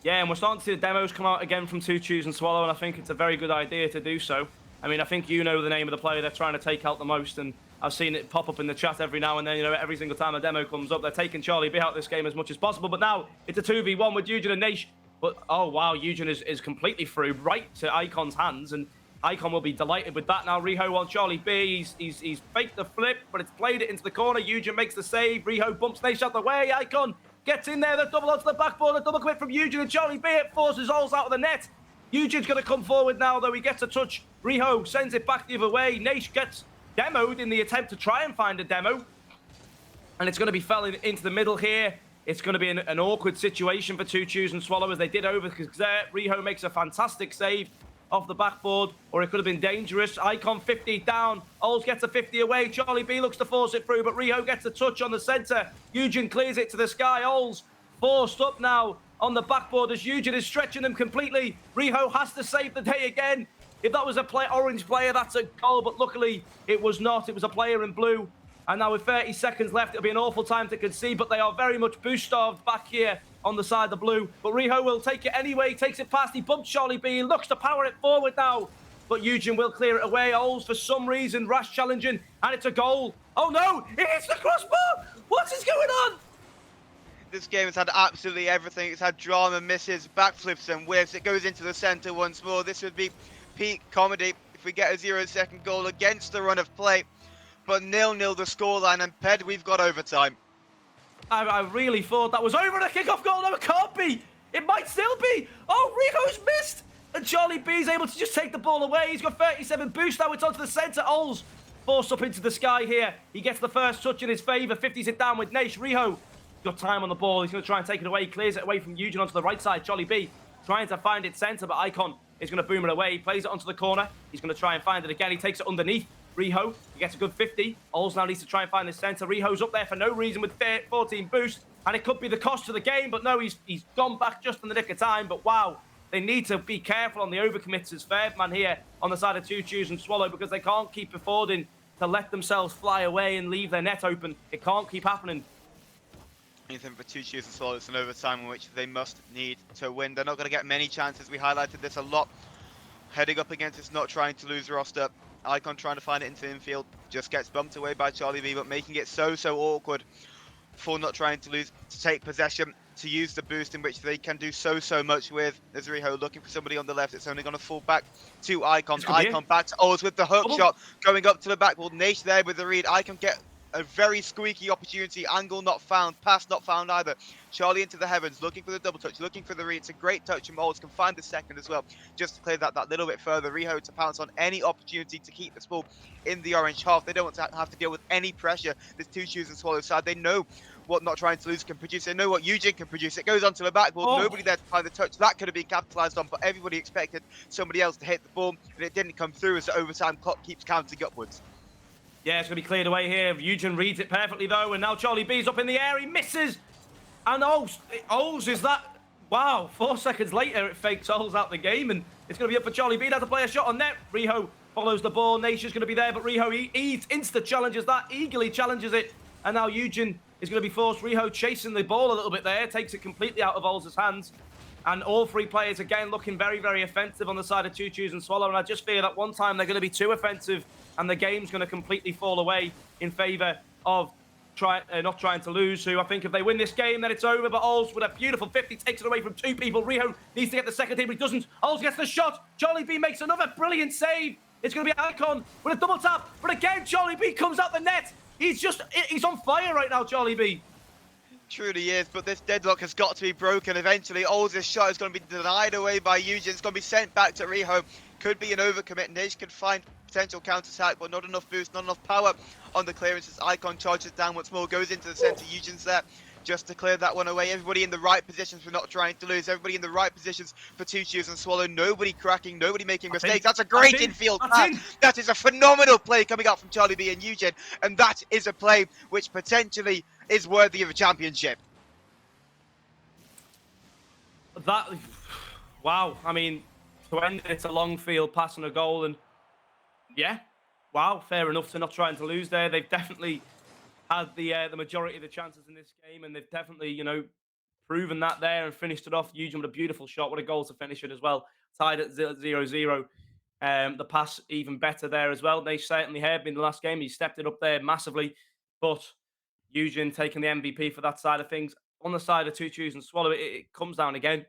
Yeah, and we're starting to see the demos come out again from Two Choose and Swallow, and I think it's a very good idea to do so. I mean, I think you know the name of the player they're trying to take out the most, and I've seen it pop up in the chat every now and then. Every single time a demo comes up, they're taking Charlie B out of this game as much as possible. But now it's a 2v1 with Eugen and Naish. But, oh, wow, Eugen is completely through, right to Icon's hands, and Icon will be delighted with that. Now Riho on Charlie B. He's faked the flip, but it's played it into the corner. Eugen makes the save. Riho bumps Naish out the way. Icon gets in there, the double onto the backboard, a double commit from Eugen, and Charlie B. It forces Ols out of the net. Eugen's going to come forward now, though. He gets a touch. Riho sends it back the other way. Naish gets demoed in the attempt to try and find a demo. And it's going to be fell into the middle here. It's going to be an awkward situation for Two Chews and Swallow as they did over because Riho makes a fantastic save off the backboard, or it could have been dangerous. Icon 50 down. Ols gets a 50 away. Charlie B looks to force it through, but Riho gets a touch on the center. Eugen clears it to the sky. Ols forced up now on the backboard as Eugen is stretching them completely. Riho has to save the day again. If that was a orange player, that's a goal, but luckily it was not. It was a player in blue. And now with 30 seconds left, it'll be an awful time to concede, but they are very much boost-starved back here on the side of the blue. But Riho will take it anyway, takes it past, he bumps Charlie B, he looks to power it forward now. But Eugen will clear it away. Ols, for some reason, rash challenging, and it's a goal. Oh no, it hits the crossbar! What is going on? This game has had absolutely everything. It's had drama, misses, backflips and whiffs. It goes into the centre once more. This would be peak comedy if we get a 0-second goal against the run of play. But 0-0 the scoreline, and Ped, we've got overtime. I really thought that was over, the kickoff goal. No, it can't be. It might still be. Oh, Riho's missed. And Charlie B's able to just take the ball away. He's got 37 boost. Now it's onto the centre. Ols forced up into the sky here. He gets the first touch in his favour. 50s it down with Naish. Riho got time on the ball. He's going to try and take it away. He clears it away from Eugen onto the right side. Charlie B trying to find it centre, but Icon is going to boom it away. He plays it onto the corner. He's going to try and find it again. He takes it underneath. Riho, he gets a good 50. Ols now needs to try and find the centre. Riho's up there for no reason with 14 boost, and it could be the cost of the game, but no, he's gone back just in the nick of time. But wow, they need to be careful on the overcommits as third man here on the side of Two Chews and Swallow, because they can't keep affording to let themselves fly away and leave their net open. It can't keep happening. Anything for Two Chews and Swallow, it's an overtime in which they must need to win. They're not going to get many chances. We highlighted this a lot. Heading up against this not trying to lose roster. Icon trying to find it into the infield, just gets bumped away by Charlie B, but making it so awkward for not trying to lose, to take possession, to use the boost in which they can do so much with. There's Riho looking for somebody on the left. It's only going to fall back to Icon. Icon back to Ols with the hook shot, going up to the backboard. Naish there with the read. Icon get a very squeaky opportunity. Angle not found, pass not found either. Charlie into the heavens, looking for the double touch, looking for the read. It's a great touch, and Ols can find the second as well, just to clear that little bit further. Riho to pounce on any opportunity to keep this ball in the orange half. They don't want to have to deal with any pressure. This Two Chews and Swallow side, they know what not trying to lose can produce. They know what Eugen can produce. It goes onto the backboard. Nobody there to find the touch. That could have been capitalised on, but everybody expected somebody else to hit the ball, and it didn't come through as the overtime clock keeps counting upwards. Yeah, it's going to be cleared away here. Eugen reads it perfectly, though, and now Charlie B's up in the air. He misses. And Ols is that... Wow, 4 seconds later, it fakes Ols out the game, and it's going to be up for Charlie B. Now to play a shot on net. Riho follows the ball. Naish is going to be there, but Riho, he insta-challenges that, eagerly challenges it. And now Eugen is going to be forced. Riho chasing the ball a little bit there, takes it completely out of Ols' hands. And all three players, again, looking very offensive on the side of Two Chews and Swallow. And I just fear that one time they're going to be too offensive, and the game's going to completely fall away in favour of not trying to lose, who I think if they win this game, then it's over. But Ols with a beautiful 50 takes it away from two people. Riho needs to get the second team, but he doesn't. Ols gets the shot. Charlie B makes another brilliant save. It's going to be Icon with a double tap. But again, Charlie B comes out the net. He's on fire right now, Charlie B. Truly is, but this deadlock has got to be broken eventually. Ols' shot is going to be denied away by Eugen. It's going to be sent back to Riho. Could be an overcommit. Naish can find potential counter-attack, but not enough boost, not enough power on the clearances. Icon charges down once more, goes into the centre. Eugen's there just to clear that one away. Everybody in the right positions for not trying to lose. Everybody in the right positions for Two Chews and Swallow. Nobody cracking, nobody making mistakes. That's a great infield pass. That is a phenomenal play coming out from Charlie B and Eugen, and that is a play which potentially is worthy of a championship. Wow. I mean, to end it, it's a long field pass and a goal, and yeah, wow, fair enough to not trying to lose there. They've definitely had the majority of the chances in this game, and they've definitely, proven that there and finished it off. Eugen with a beautiful shot. What a goal to finish it as well. Tied at 0-0. The pass even better there as well. They certainly have been the last game. He stepped it up there massively, but Eugen taking the MVP for that side of things. On the side of Two Chews and Swallow, it comes down again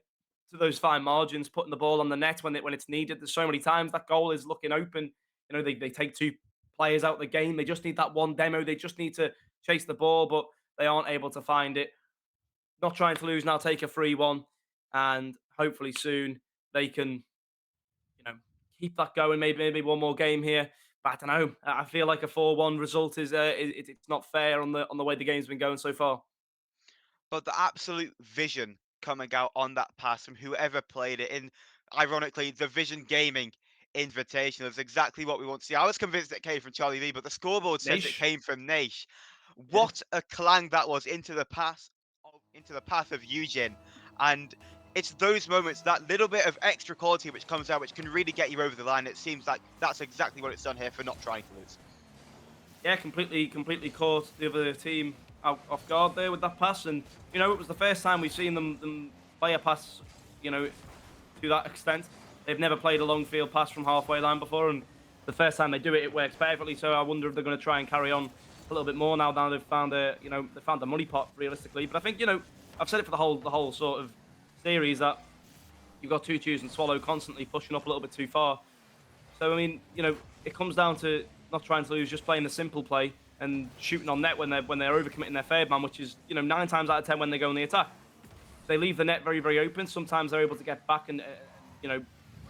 to those fine margins, putting the ball on the net when it's needed. There's so many times that goal is looking open. They take two players out of the game. They just need that one demo. They just need to chase the ball, but they aren't able to find it. Not Trying to Lose now take a 3-1, and hopefully soon they can, keep that going. Maybe one more game here. But I don't know. I feel like a 4-1 result it's not fair on the way the game's been going so far. But the absolute vision coming out on that pass from whoever played it in, ironically, the Vision Gaming Invitational is exactly what we want to see. I was convinced it came from Charlie V, but the scoreboard says it Naish. came from Naish. Yeah. What a clang that was into the path of Eugen. And it's those moments, that little bit of extra quality which comes out, which can really get you over the line. It seems like that's exactly what it's done here for Not Trying to Lose. Yeah, completely caught the other team off guard there with that pass, and it was the first time we've seen them play a pass, to that extent. They've never played a long field pass from halfway line before, and the first time they do it, it works perfectly. So I wonder if they're going to try and carry on a little bit more now. Now they've found a money pot realistically. But I think I've said it for the whole sort of series that you've got Two Chews and Swallow constantly pushing up a little bit too far. So I mean, it comes down to Not Trying to Lose, just playing the simple play and shooting on net when they're overcommitting their third man, which is 9 times out of 10 when they go on the attack. They leave the net very, very open. Sometimes they're able to get back and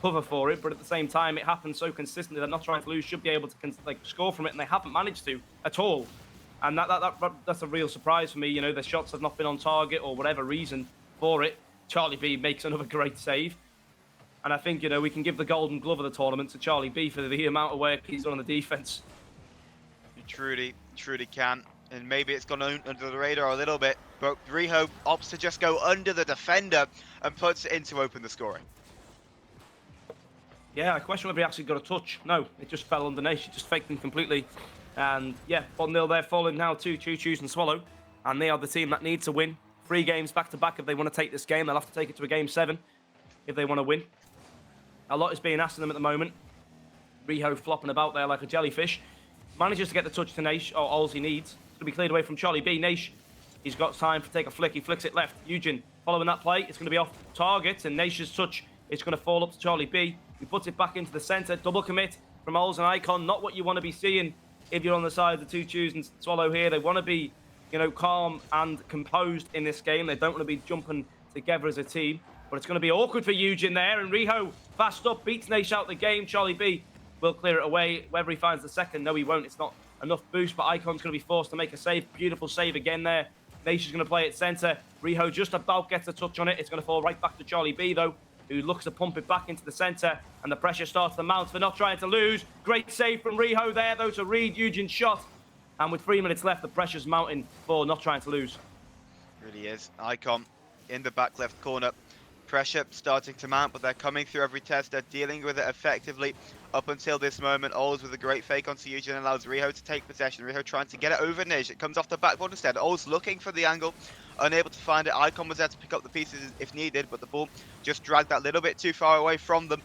cover for it, but at the same time, it happens so consistently that Not Trying to Lose should be able to score from it, and they haven't managed to at all. And that's a real surprise for me. The shots have not been on target or whatever reason for it. Charlie B makes another great save. And I think, we can give the golden glove of the tournament to Charlie B for the amount of work he's done on the defense. You truly can. And maybe it's gone under the radar a little bit, but Riho opts to just go under the defender and puts it in to open the scoring. Yeah, I question whether he actually got a touch. No, it just fell underneath. She just faked him completely. And yeah, 1-0 there, falling now to Choo Choos and Swallow. And they are the team that needs to win 3 games back-to-back if they want to take this game. They'll have to take it to a game 7 if they want to win. A lot is being asked of them at the moment. Riho flopping about there like a jellyfish. Manages to get the touch to Naish, or all he needs. It's going to be cleared away from Charlie B. Naish, he's got time to take a flick. He flicks it left. Eugen following that play. It's going to be off target, and Naish's touch is going to fall up to Charlie B. He puts it back into the centre. Double commit from Ols and Icon. Not what you want to be seeing if you're on the side of the Two Chews and Swallow here. They want to be, calm and composed in this game. They don't want to be jumping together as a team. But it's going to be awkward for Eugen there. And Riho, fast up, beats Naish out the game. Charlie B will clear it away. Whether he finds the second, no, he won't. It's not enough boost, but Icon's going to be forced to make a save. Beautiful save again there. Naish is going to play it centre. Riho just about gets a touch on it. It's going to fall right back to Charlie B, though, who looks to pump it back into the centre. And the pressure starts to mount for Not Trying to Lose. Great save from Riho there, though, to read Eugen's shot. And with 3 minutes left, the pressure's mounting for Not Trying to Lose. Really is. Icon in the back left corner. Pressure starting to mount, but they're coming through every test. They're dealing with it effectively up until this moment. Ols with a great fake onto Eugen allows Riho to take possession. Riho trying to get it over Naish. It comes off the backboard instead. Ols looking for the angle, unable to find it. Icon was there to pick up the pieces if needed, but the ball just dragged that little bit too far away from them.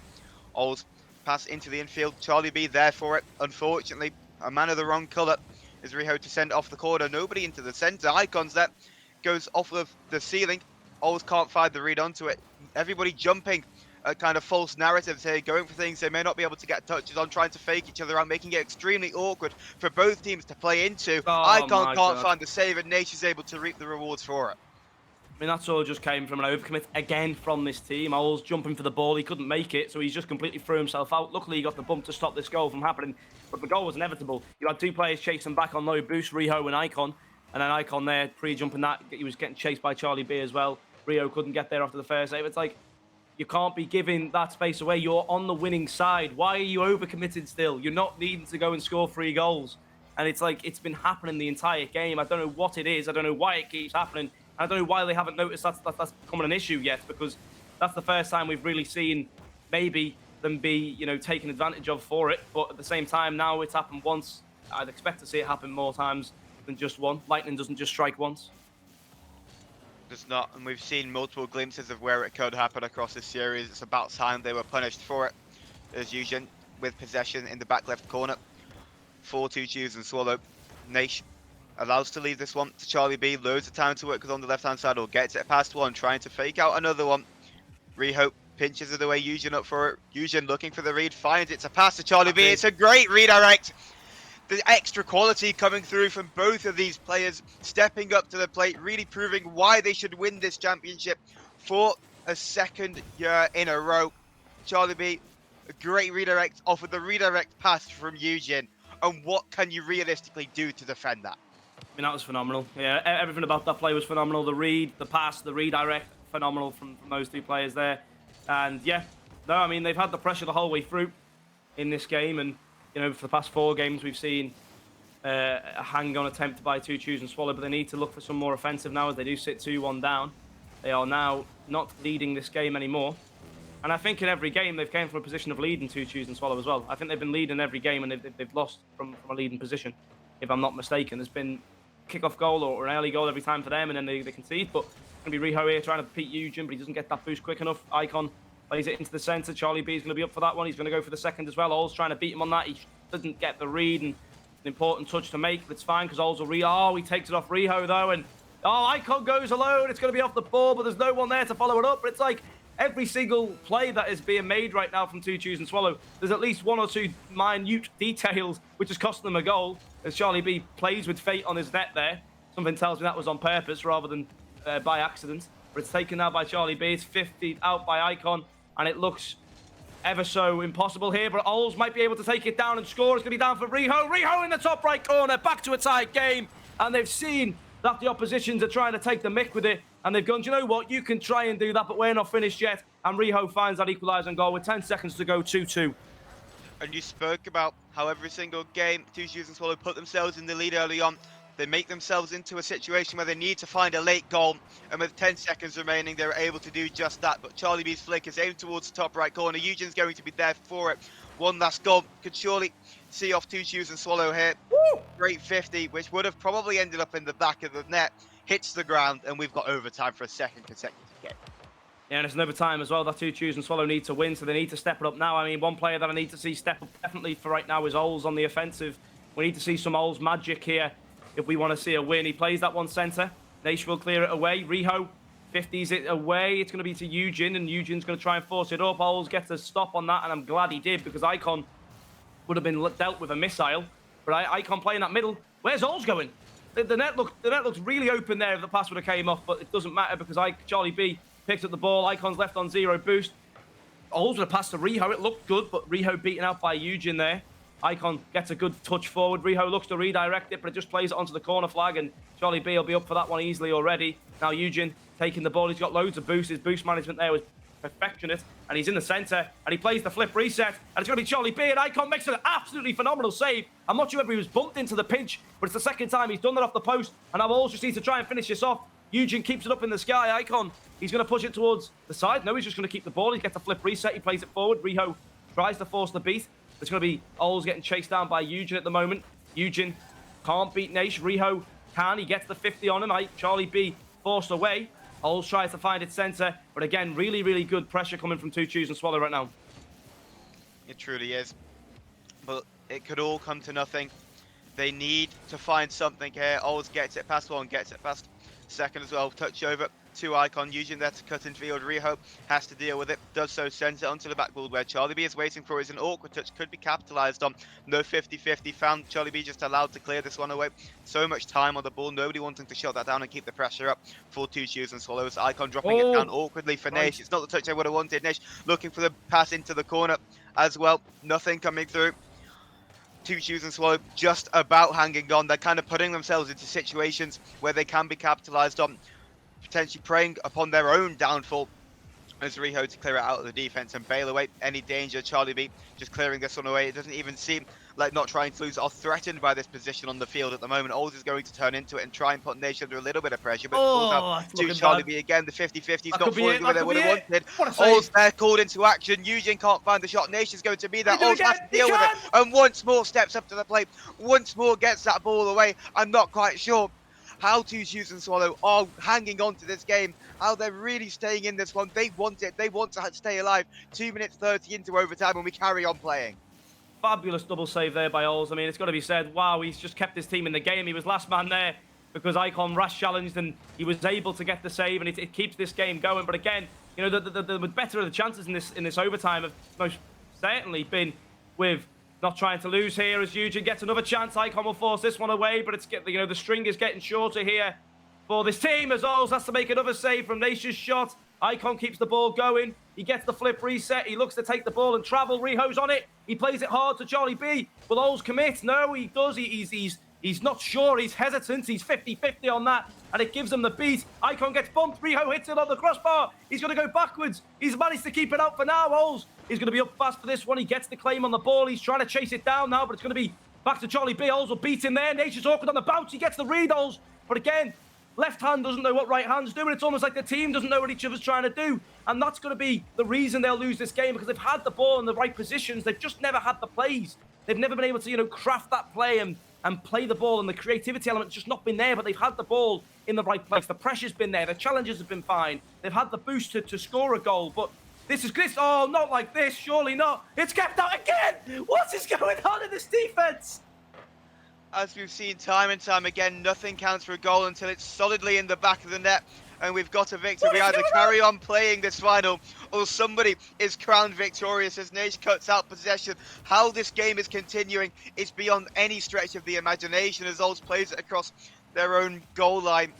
Ols pass into the infield. Charlie B there for it. Unfortunately, a man of the wrong colour is Riho to send off the corner. Nobody into the centre. Icon's there. Goes off of the ceiling. Ols can't find the read onto it. Everybody jumping at kind of false narratives here, going for things they may not be able to get touches on, trying to fake each other out, making it extremely awkward for both teams to play into. Icon can't find the save, and Naish is able to reap the rewards for it. I mean, that's all just came from an overcommit again from this team. Ols jumping for the ball. He couldn't make it, so he's just completely threw himself out. Luckily, he got the bump to stop this goal from happening, but the goal was inevitable. You had 2 players chasing back on low boost, Riho and Icon, and then Icon there pre-jumping that. He was getting chased by Charlie B as well. Riho couldn't get there after the first save. It's like, you can't be giving that space away. You're on the winning side. Why are you overcommitted still? You're not needing to go and score 3 goals. And it's like, it's been happening the entire game. I don't know what it is. I don't know why it keeps happening. I don't know why they haven't noticed that's becoming an issue yet, because that's the first time we've really seen maybe them be, taken advantage of for it. But at the same time, now it's happened once. I'd expect to see it happen more times than just one. Lightning doesn't just strike once. Does not, and we've seen multiple glimpses of where it could happen across this series. It's about time they were punished for it. As Eugen with possession in the back left corner. 4-2 Chews and Swallow. Naish allows to leave this one to Charlie B. Loads of time to work with on the left-hand side, or gets it past one, trying to fake out another one. Riho pinches it away, Eugen up for it. Eugen looking for the read, finds it to pass to Charlie B. It's a great redirect. the extra quality coming through from both of these players, stepping up to the plate, really proving why they should win this championship for a second year in a row. Charlie B, a great redirect off of the redirect pass from Eugene. And what can you realistically do to defend that? I mean, that was phenomenal. Yeah, everything about that play was phenomenal. The read, the pass, the redirect, phenomenal from those two players there. And yeah, no, I mean, they've had the pressure the whole way through in this game. And, you know, for the past 4 games, we've seen a hang-on attempt by Two Choose and Swallow, but they need to look for some more offensive now as they do sit 2-1 down. They are now not leading this game anymore. And I think in every game, they've came from a position of lead in Two Choose and Swallow as well. I think they've been leading every game and they've lost from a leading position, if I'm not mistaken. There's been kick-off goal or an early goal every time for them, and then they concede. But it's going to be Riho here trying to beat Eugen, but he doesn't get that boost quick enough. Icon plays it into the centre. Charlie B is going to be up for that one. He's going to go for the second as well. Oles trying to beat him on that. He doesn't get the read, and an important touch to make, but it's fine because Oles will he takes it off Riho though, and Icon goes alone. It's going to be off the ball, but there's no one there to follow it up. But it's like every single play that is being made right now from Two Choose and Swallow, there's at least 1 or 2 minute details which is costing them a goal. As Charlie B plays with fate on his net there. Something tells me that was on purpose rather than by accident. But it's taken now by Charlie B. It's 50 out by Icon, and it looks ever so impossible here, but Oles might be able to take it down and score. It's going to be down for Riho. Riho in the top right corner, back to a tight game, and they've seen that the oppositions are trying to take the mick with it, and they've gone, do you know what, you can try and do that, but we're not finished yet, and Riho finds that equalising goal with 10 seconds to go, 2-2. And you spoke about how every single game, Two Shoes and Swallow put themselves in the lead early on. They make themselves into a situation where they need to find a late goal, and with 10 seconds remaining, they're able to do just that. But Charlie B's flick is aimed towards the top right corner. Eugen's going to be there for it. One last goal could surely see off Two Shoes and Swallow here. Woo! Great 50, which would have probably ended up in the back of the net. Hits the ground, and we've got overtime for a second consecutive game. Yeah, and it's another time as well that Two Choose and Swallow need to win, so they need to step it up now. I mean, one player that I need to see step up definitely for right now is Oles on the offensive. We need to see some Oles magic here if we want to see a win. He plays that one centre. Naish will clear it away. Riho 50s it away. It's going to be to Eugen, and Eugen's going to try and force it up. Oles gets a stop on that, and I'm glad he did, because Icon would have been dealt with a missile. But Icon playing that middle. Where's Oles going? The net looks really open there if the pass would have came off, but it doesn't matter because Charlie B picks up the ball. Icon's left on 0 boost. Oles would have passed to Riho. It looked good, but Riho beaten out by Eugen there. Icon gets a good touch forward. Riho looks to redirect it, but it just plays it onto the corner flag, and Charlie B will be up for that one easily already. Now Eugen taking the ball. He's got loads of boosts. His boost management there was perfectionate, and he's in the centre, and he plays the flip reset, and it's going to be Charlie B, and Icon makes an absolutely phenomenal save. I'm not sure if he was bumped into the pinch, but it's the second time he's done that off the post, and now Oles just needs to try and finish this off. Eugen keeps it up in the sky. Icon, he's going to push it towards the side. No, he's just going to keep the ball. He gets a flip reset. He plays it forward. Riho tries to force the beat. It's going to be Oles getting chased down by Eugen at the moment. Eugen can't beat Naish. Riho can. He gets the 50 on him. Charlie B forced away. Oles tries to find its centre. But again, really, really good pressure coming from Two Choose and Swallow right now. It truly is. But it could all come to nothing. They need to find something here. Oles gets it past one, gets it past second as well. Touch over to Icon. Eugen there to cut in field. Riho has to deal with it. Does so, sends it onto the backboard where Charlie B is waiting for. Is an awkward touch. Could be capitalised on. No 50-50 found. Charlie B just allowed to clear this one away. So much time on the ball. Nobody wanting to shut that down and keep the pressure up for Two Shoes and Swallows. Icon dropping it down awkwardly for Naish. It's not the touch I would have wanted. Naish looking for the pass into the corner as well. Nothing coming through. Two Shoes and Swallow just about hanging on. They're kind of putting themselves into situations where they can be capitalised on, potentially preying upon their own downfall. As Riho to clear it out of the defense and bail away any danger. Charlie B just clearing this one away. It doesn't even seem like not trying to lose, are threatened by this position on the field at the moment. Oles is going to turn into it and try and put Naish under a little bit of pressure, but pulls out to Charlie B again. The 50-50 is not falling the way they would have wanted. Oles there called into action. Eugen can't find the shot. Naish is going to be there. Oles has to deal with it, and once more steps up to the plate. Once more gets that ball away. I'm not quite sure how Two Shoes and Swallow are hanging on to this game, how they're really staying in this one. They want it. They want to stay alive. 2 minutes 30 into overtime, and we carry on playing. Fabulous double save there by Oles. I mean, it's got to be said, wow, he's just kept his team in the game. He was last man there because Icon rash challenged, and he was able to get the save, and it keeps this game going. But again, you know, the better of the chances in this overtime have most certainly been with Not trying to lose here as Eugen gets another chance. Icon will force this one away, but it's the string is getting shorter here for this team as Ols has to make another save from Nation's shot. Icon keeps the ball going. He gets the flip reset. He looks to take the ball and travel. Riho's on it. He plays it hard to Charlie B. Will Ols commit? No, he does. He's not sure. He's hesitant. He's 50-50 on that, and it gives him the beat. Icon gets bumped. Riho hits it on the crossbar. He's going to go backwards. He's managed to keep it out for now. Ols is going to be up fast for this one. He gets the claim on the ball. He's trying to chase it down now, but it's going to be back to Charlie B. Ols will beat him there. Nation's awkward on the bounce. He gets the read, Ols. But again, left hand doesn't know what right hand's doing. It's almost like the team doesn't know what each other's trying to do. And that's going to be the reason they'll lose this game, because they've had the ball in the right positions. They've just never had the plays. They've never been able to, craft that play and play the ball, and the creativity element's just not been there, but they've had the ball in the right place. The pressure's been there. The challenges have been fine. They've had the boost to score a goal, but this, oh, not like this, surely not. It's kept out again. What is going on in this defense? As we've seen time and time again, nothing counts for a goal until it's solidly in the back of the net, and we've got a victory. We either carry on playing this final, or somebody is crowned victorious as Nage cuts out possession. How this game is continuing is beyond any stretch of the imagination as Ols plays it across their own goal line.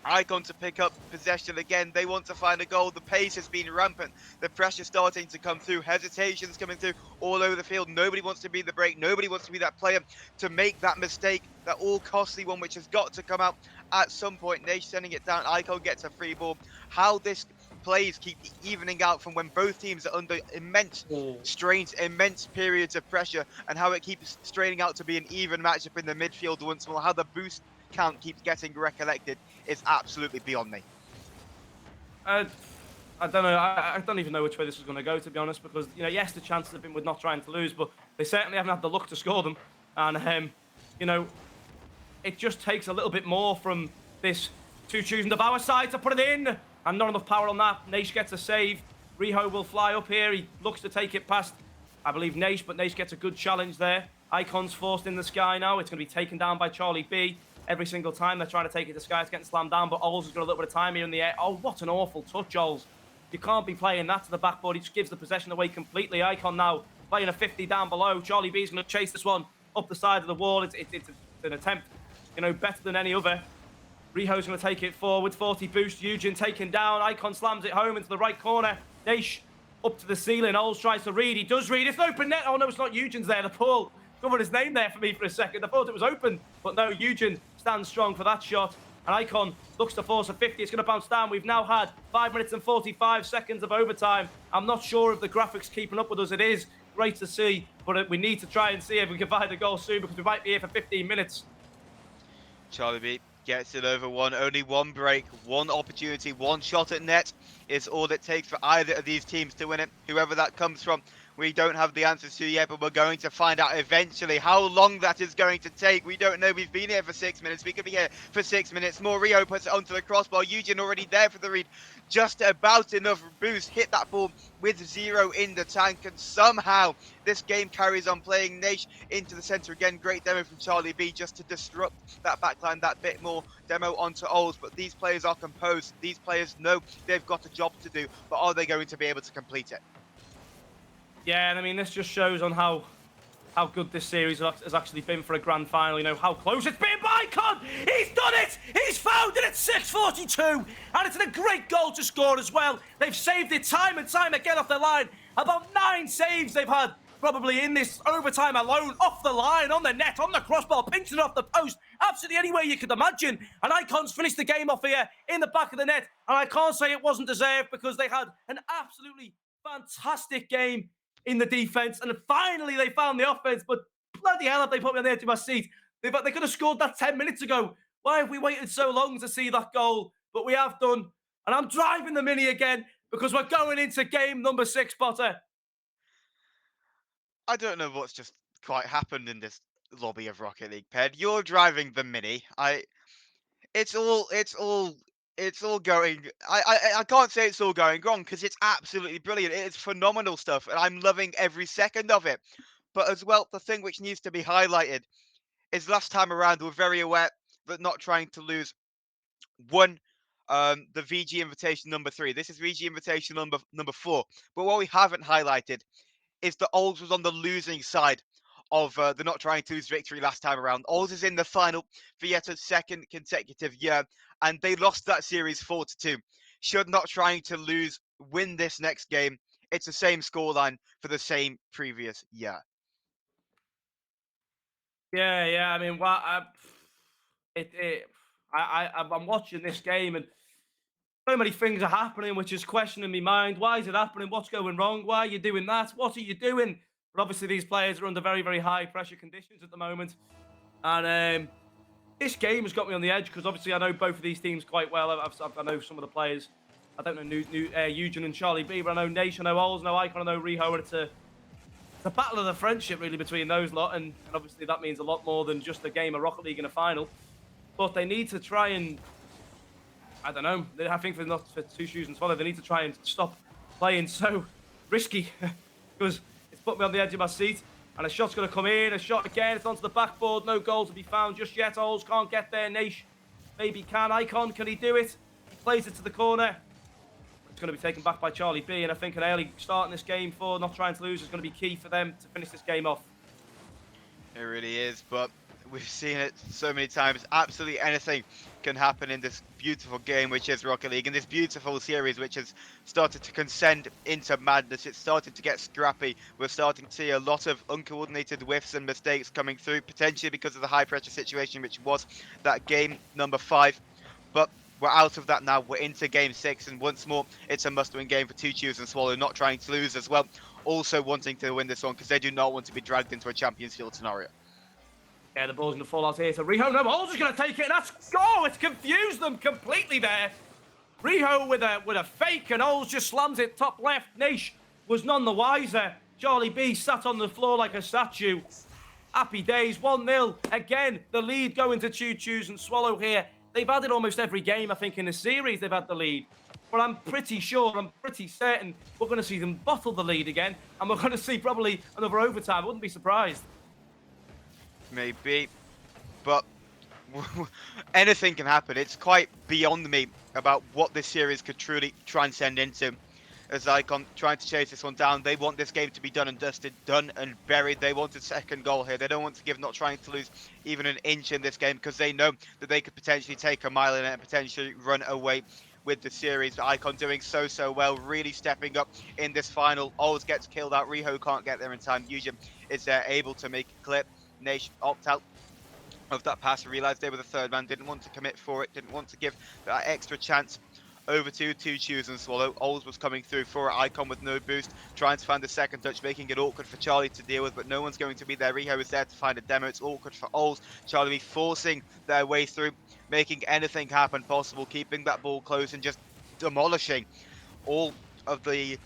Icon to pick up possession again. They want to find a goal. The pace has been rampant. The pressure starting to come through. Hesitations coming through all over the field. Nobody wants to be the break. Nobody wants to be that player to make that mistake, that all costly one, which has got to come out at some point. Nage sending it down. Icon gets a free ball. How this plays keep evening out from when both teams are under immense strains, immense periods of pressure, and how it keeps straining out to be an even matchup in the midfield once more. How the boost count keeps getting recollected is absolutely beyond me. I don't know. I don't even know which way this is going to go, to be honest, because, yes, the chances have been with not trying to lose, but they certainly haven't had the luck to score them. And, it just takes a little bit more from this two choosing the Bauer side to put it in, and not enough power on that. Naish gets a save. Riho will fly up here. He looks to take it past, I believe, Naish, but Naish gets a good challenge there. Icon's forced in the sky now. It's going to be taken down by Charlie B. Every single time they're trying to take it to Sky, it's getting slammed down, but Ols has got a little bit of time here in the air. Oh, what an awful touch, Ols. You can't be playing that to the backboard. He just gives the possession away completely. Icon now playing a 50 down below. Charlie B's going to chase this one up the side of the wall. It's an attempt, better than any other. Riho's going to take it forward. 40 boost. Eugen taken down. Icon slams it home into the right corner. Naish up to the ceiling. Ols tries to read. He does read. It's an open net. Oh, no, it's not Eugen's there. The Paul covered his name there for me for a second. I thought it was open, but no, Eugen stands strong for that shot. And Icon looks to force a 50. It's going to bounce down. We've now had 5 minutes and 45 seconds of overtime. I'm not sure if the graphics keeping up with us. It is great to see, but we need to try and see if we can find a goal soon, because we might be here for 15 minutes. Charlie B gets it over one. Only one break, one opportunity, one shot at net is all it takes for either of these teams to win it. Whoever that comes from, we don't have the answers to yet, but we're going to find out eventually. How long that is going to take, we don't know. We've been here for 6 minutes. We could be here for 6 minutes more. Rio puts it onto the crossbar. Eugen already there for the read. Just about enough boost. Hit that ball with 0 in the tank, and somehow this game carries on playing. Naish into the centre again. Great demo from Charlie B just to disrupt that backline that bit more. Demo onto Ols, but these players are composed. These players know they've got a job to do, but are they going to be able to complete it? Yeah, and I mean, this just shows on how good this series has actually been for a grand final. How close it's been by Icon. He's done it. He's found it at 6:42, and it's a great goal to score as well. They've saved it time and time again off the line. About 9 saves they've had probably in this overtime alone, off the line, on the net, on the crossbar, pinching it off the post, absolutely any way you could imagine. And Icon's finished the game off here in the back of the net, and I can't say it wasn't deserved, because they had an absolutely fantastic game in the defense, and finally they found the offense. But bloody hell, have they put me on the edge of my seat. They could have scored that 10 minutes ago. Why have we waited so long to see that goal? But we have done, and I'm driving the Mini again, because we're going into game number 6, Potter. I don't know what's just quite happened in this lobby of Rocket League, Ped. You're driving the Mini. It's all going. I can't say it's all going wrong, because it's absolutely brilliant. It's phenomenal stuff, and I'm loving every second of it. But as well, the thing which needs to be highlighted is last time around we're very aware that not trying to lose won the VG invitation number 3. This is VG invitation number 4. But what we haven't highlighted is that Ols was on the losing side of the Not Trying to Lose victory last time around. Oz is in the final for yet a second consecutive year, and they lost that series 4-2. Should Not Trying to Lose win this next game, it's the same scoreline for the same previous year. Yeah. I mean, I'm watching this game and so many things are happening, which is questioning my mind. Why is it happening? What's going wrong? Why are you doing that? What are you doing? But obviously, these players are under very, very high pressure conditions at the moment. And this game has got me on the edge because obviously I know both of these teams quite well. I know some of the players. I don't know Eugen and Charlie B, but I know Nation, I know Ols, I know Icon, I know Riho, and it's a battle of the friendship really between those lot, and obviously that means a lot more than just a game of Rocket League in a final. But they need to try and, I don't know, I think for Two Shoes and Swallow, they need to try and stop playing so risky because it's put me on the edge of my seat. And a shot's going to come in, a shot again, it's onto the backboard, no goal to be found just yet. Ols can't get there, Naish maybe can. Icon, can he do it? He plays it to the corner. It's going to be taken back by Charlie B, and I think an early start in this game for Not Trying to Lose is going to be key for them to finish this game off. It really is, but we've seen it so many times. Absolutely anything can happen in this beautiful game, which is Rocket League, and this beautiful series, which has started to descend into madness. It's started to get scrappy. We're starting to see a lot of uncoordinated whiffs and mistakes coming through, potentially because of the high-pressure situation, which was that game number 5. But we're out of that now. We're into game 6, and once more, it's a must-win game for Two Chews and Swallow, Not Trying to Lose as well. Also wanting to win this one because they do not want to be dragged into a Champions Field scenario. Yeah, the ball's going to fall out here. So Riho, no, Ols is going to take it. And that's goal. It's confused them completely there. Riho with a fake, and Ols just slams it top left. Naish was none the wiser. Charlie B sat on the floor like a statue. Happy days, 1-0. Again, the lead going to Two Chews and Swallow here. They've had it almost every game, I think, in the series they've had the lead. But I'm pretty certain we're going to see them bottle the lead again. And we're going to see probably another overtime. I wouldn't be surprised. Maybe, but anything can happen. It's quite beyond me about what this series could truly transcend into. As Icon trying to chase this one down, they want this game to be done and dusted, done and buried. They want a second goal here. They don't want to give Not Trying to Lose even an inch in this game because they know that they could potentially take a mile in it and potentially run away with the series. But Icon doing so well, really stepping up in this final. Always gets killed out. Riho can't get there in time. Eugen is able to make a clip. Nation opt out of that pass, realised they were the third man, didn't want to commit for it, didn't want to give that extra chance over to Two Chews and Swallow. Ols was coming through for Icon with no boost, trying to find the second touch, making it awkward for Charlie to deal with, but no one's going to be there. Riho is there to find a demo. It's awkward for Ols. Charlie forcing their way through, making anything happen possible, keeping that ball close and just demolishing all of the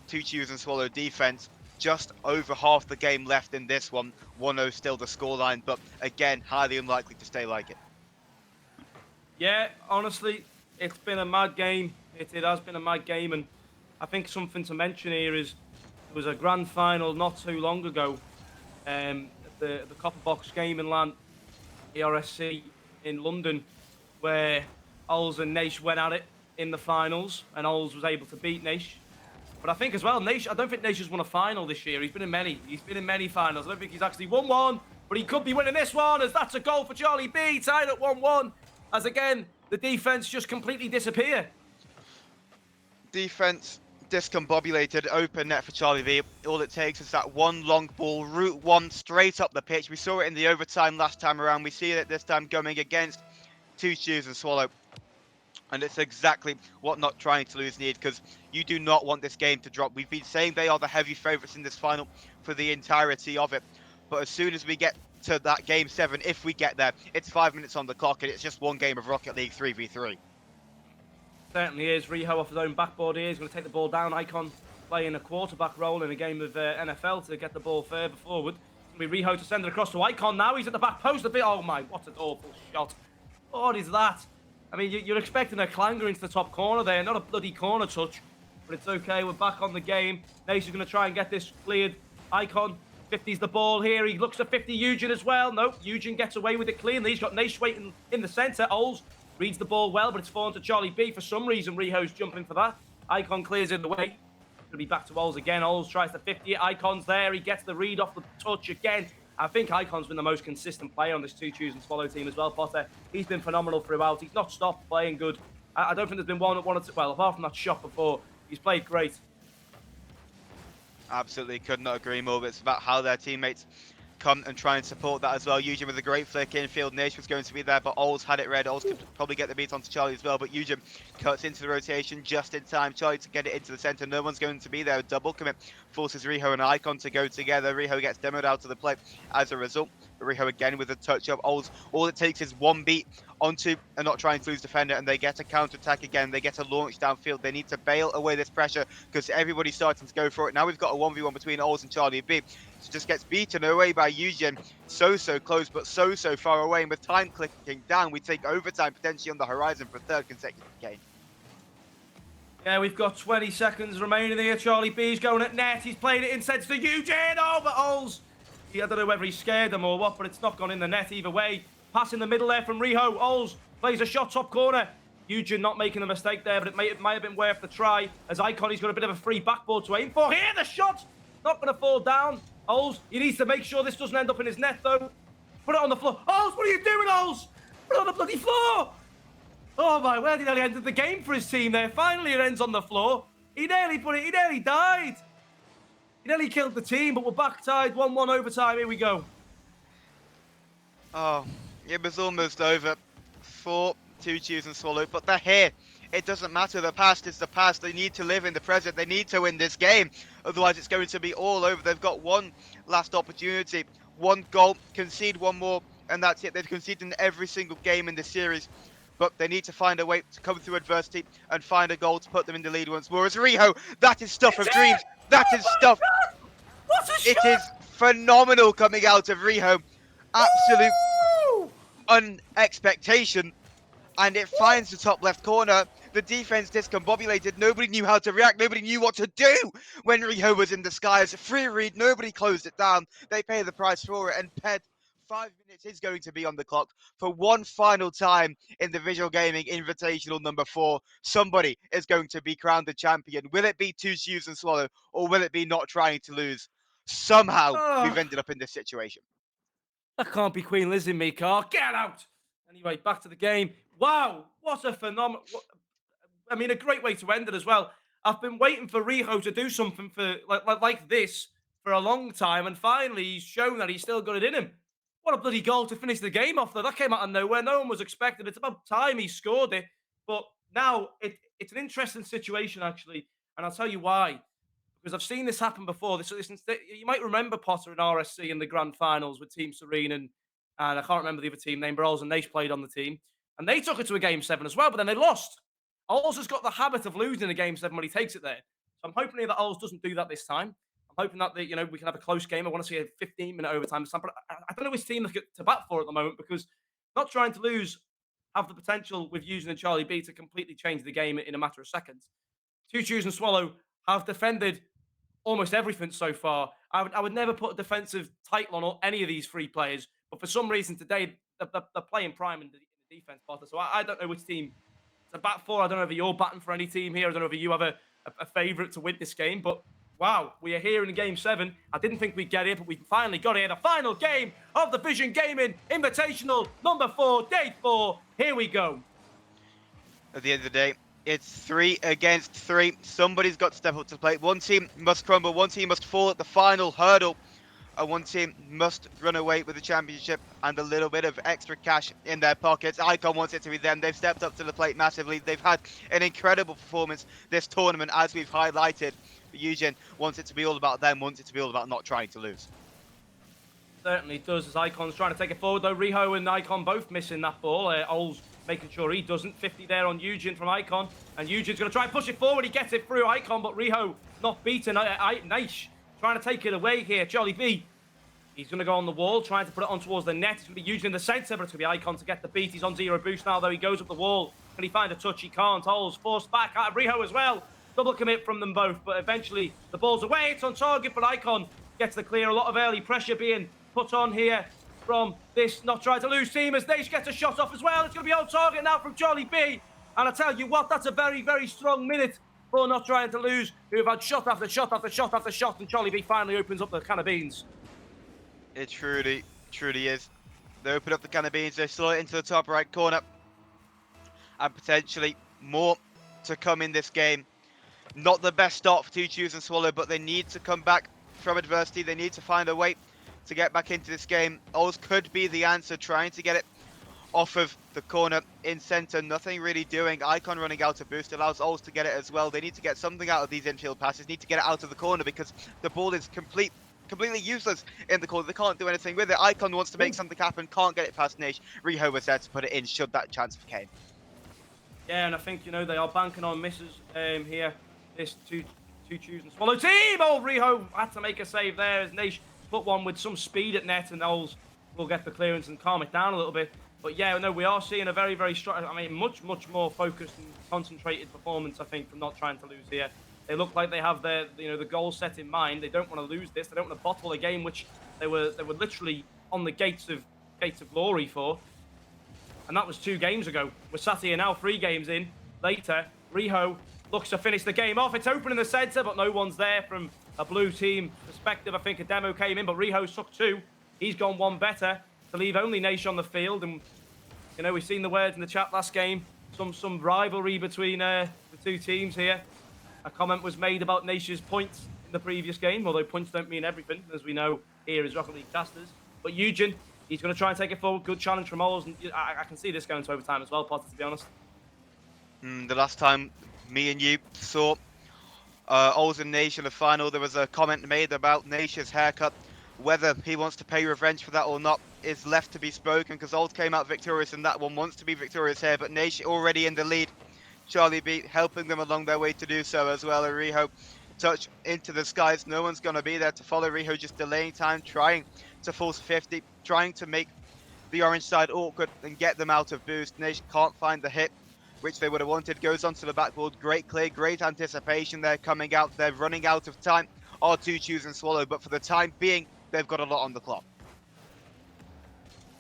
Two Chews and Swallow defense. Just over half the game left in this one. 1-0 still the scoreline, but again, highly unlikely to stay like it. Yeah, honestly, it's been a mad game. It has been a mad game, and I think something to mention here is there was a grand final not too long ago, at the Copper Box Gaming Land, ERSC in London, where Ols and Naish went at it in the finals, and Ols was able to beat Naish. But I think as well, Naish, I don't think Naish has won a final this year. He's been in many finals. I don't think he's actually won one, but he could be winning this one, as that's a goal for Charlie B, tied at 1-1. As again, the defense just completely disappear. Defense discombobulated, open net for Charlie B. All it takes is that one long ball, route one, straight up the pitch. We saw it in the overtime last time around. We see it this time going against Two Chews and Swallow. And it's exactly what Not Trying to Lose need, because you do not want this game to drop. We've been saying they are the heavy favourites in this final for the entirety of it. But as soon as we get to that game 7, if we get there, it's 5 minutes on the clock and it's just one game of Rocket League 3v3. Certainly is. Riho off his own backboard here. He's going to take the ball down. Icon playing a quarterback role in a game of NFL to get the ball further forward. It's going to be Riho to send it across to Icon now. He's at the back post a bit. Oh my, what an awful shot. What is that? I mean, you're expecting a clanger into the top corner there, not a bloody corner touch. But it's okay, we're back on the game. Naish is going to try and get this cleared. Icon, 50's the ball here. He looks at 50 Eugen as well. Nope, Eugen gets away with it cleanly. He's got Naish waiting in the centre. Ols reads the ball well, but it's fallen to Charlie B. For some reason, Riho's jumping for that. Icon clears it away. Going to be back to Ols again. Ols tries to 50 it. Icon's there. He gets the read off the touch again. I think Icon's been the most consistent player on this 2 Choose and Swallow team as well, Potter. He's been phenomenal throughout. He's not stopped playing good. I don't think there's been one or two, well, apart from that shot before, he's played great. Absolutely, could not agree more. But it's about how their teammates come and try and support that as well. Eugen with a great flick infield. Nish was going to be there, but Ols had it red. Ols could probably get the beat onto Charlie as well, but Eugen cuts into the rotation just in time. Charlie to get it into the center. No one's going to be there. Double commit forces Riho and Icon to go together. Riho gets demoed out of the play as a result. Riho again with a touch up. Ols, all it takes is one beat onto a not trying to lose defender, and they get a counter attack again. They get a launch downfield. They need to bail away this pressure because everybody's starting to go for it. Now we've got a 1v1 between Ols and Charlie B. It just gets beaten away by Eugen. So close, but so far away. And with time clicking down, we take overtime potentially on the horizon for a third consecutive game. Yeah, we've got 20 seconds remaining here. Charlie B's going at net. He's played it inside to Eugen. Oh, but Ols. I don't know whether he's scared them or what, but it's not gone in the net either way. Pass in the middle there from Riho. Ols plays a shot top corner. Eugen not making a mistake there, but it might have been worth the try. As Icon, he's got a bit of a free backboard to aim for. Here, the shot! Not going to fall down. Ols, he needs to make sure this doesn't end up in his net, though. Put it on the floor. Ols, what are you doing, Ols? Put it on the bloody floor! Oh, my word, he nearly ended the game for his team there. Finally, it ends on the floor. He nearly died. He nearly killed the team, but we're back tied. 1-1 overtime. Here we go. Oh, it was almost over for 2 Choose and Swallow, but they're here. It doesn't matter. The past is the past. They need to live in the present. They need to win this game. Otherwise, it's going to be all over. They've got one last opportunity. One goal, concede one more, and that's it. They've conceded in every single game in this series. But they need to find a way to come through adversity and find a goal to put them in the lead once more. As Riho, that is stuff of dreams. That is stuff. What a shot! It is phenomenal coming out of Riho. Absolute unexpectation. And it finds the top left corner. The defense discombobulated. Nobody knew how to react. Nobody knew what to do when Riho was in the skies. Free read. Nobody closed it down. They pay the price for it. And Ped, 5 minutes is going to be on the clock for one final time in the VisionGaming Invitational number 4. Somebody is going to be crowned the champion. Will it be 2 Choose and Swallow, or will it be not trying to lose? Somehow we've ended up in this situation. That can't be Queen Liz in me, car. Get out! Anyway, back to the game. Wow, what a phenomenal... I mean, a great way to end it as well. I've been waiting for Riho to do something for like this for a long time, and finally he's shown that he's still got it in him. What a bloody goal to finish the game off, though. That came out of nowhere. No one was expecting it. It's about time he scored it. But now it's an interesting situation, actually, and I'll tell you why. Because I've seen this happen before. You might remember Potter and RSC in the grand finals with Team Serene and I can't remember the other team name, but Ols and Nash played on the team. And they took it to a Game 7 as well, but then they lost. Ols has got the habit of losing a Game 7 when he takes it there. So I'm hoping that Ols doesn't do that this time. I'm hoping that we can have a close game. I want to see a 15-minute overtime this time, but I don't know which team to bat for at the moment, because not trying to lose have the potential with using and Charlie B to completely change the game in a matter of seconds. 2 Choose and Swallow have defended almost everything so far. I would never put a defensive title on any of these 3 players, but for some reason today they're playing prime in the defense, Potter. So I don't know which team to bat for. I don't know if you're batting for any team here. I don't know if you have a favourite to win this game, but wow, we are here in Game 7. I didn't think we'd get here, but we finally got here. The final game of the VisionGaming Invitational number 4, day 4. Here we go. At the end of the day, it's 3 against 3. Somebody's got to step up to the plate. One team must crumble. One team must fall at the final hurdle. And one team must run away with the championship and a little bit of extra cash in their pockets. Icon wants it to be them. They've stepped up to the plate massively. They've had an incredible performance this tournament, as we've highlighted. But Eugen wants it to be all about them, wants it to be all about not trying to lose. Certainly does, as Icon's trying to take it forward, though. Riho and Icon both missing that ball. Ols making sure he doesn't. 50 there on Eugen from Icon. And Eugen's going to try and push it forward. He gets it through Icon, but Riho not beaten. Nice trying to take it away here. Charlie B, he's going to go on the wall, trying to put it on towards the net. It's going to be Eugen in the centre, but it's going to be Icon to get the beat. He's on 0 boost now, though. He goes up the wall. Can he find a touch? He can't. Ols forced back out of Riho as well. Double commit from them both, but eventually the ball's away. It's on target, but Icon gets the clear. A lot of early pressure being put on here from this not trying to lose team, as Nash gets a shot off as well. It's going to be on target now from Charlie B. And I tell you what, that's a very, very strong minute for not trying to lose, who have had shot after shot after shot after shot, and Charlie B finally opens up the can of beans. It truly is. They open up the can of beans, they slow it into the top right corner, and potentially more to come in this game. Not the best start for Two Choose and Swallow, but they need to come back from adversity. They need to find a way to get back into this game. Oz could be the answer, trying to get it off of the corner in centre. Nothing really doing. Icon running out of boost allows Oz to get it as well. They need to get something out of these infield passes. Need to get it out of the corner because the ball is completely useless in the corner. They can't do anything with it. Icon wants to make something happen, can't get it past Nish. Riho was there to put it in should that chance have came. Yeah, and I think, you know, they are banking on misses here. This two Choose and Swallow team. Oh, Riho had to make a save there as Nish put one with some speed at net, and Ols will get the clearance and calm it down a little bit. But yeah, no, we are seeing a very strong, I mean, much more focused and concentrated performance, I think, from not trying to lose here. They look like they have their, you know, the goal set in mind. They don't want to lose this. They don't want to bottle a game, which they were literally on the gates of glory for. And that was 2 games ago. We're sat here now, 3 games in. Later, Riho looks to finish the game off. It's open in the centre, but no one's there from a blue team perspective. I think a demo came in, but Riho took 2. He's gone 1 better to leave only Naish on the field. And, you know, we've seen the words in the chat last game. Some rivalry between the 2 teams here. A comment was made about Naish's points in the previous game, although points don't mean everything, as we know here as Rocket League casters. But Eugen, he's going to try and take it forward. Good challenge from Ols, and I can see this going to overtime as well, Potter, to be honest. The last time me and you saw Ols and Naish in the final, there was a comment made about Naish's haircut. Whether he wants to pay revenge for that or not is left to be spoken, because Ols came out victorious in that one, wants to be victorious here, but Naish already in the lead. Charlie B helping them along their way to do so as well. And Riho touch into the skies. No one's going to be there to follow. Riho just delaying time, trying to force 50, trying to make the orange side awkward and get them out of boost. Nish can't find the hit, which they would have wanted. Goes onto the backboard. Great clear, great anticipation. They're coming out. They're running out of time. R2 Choose and Swallow, but for the time being, they've got a lot on the clock.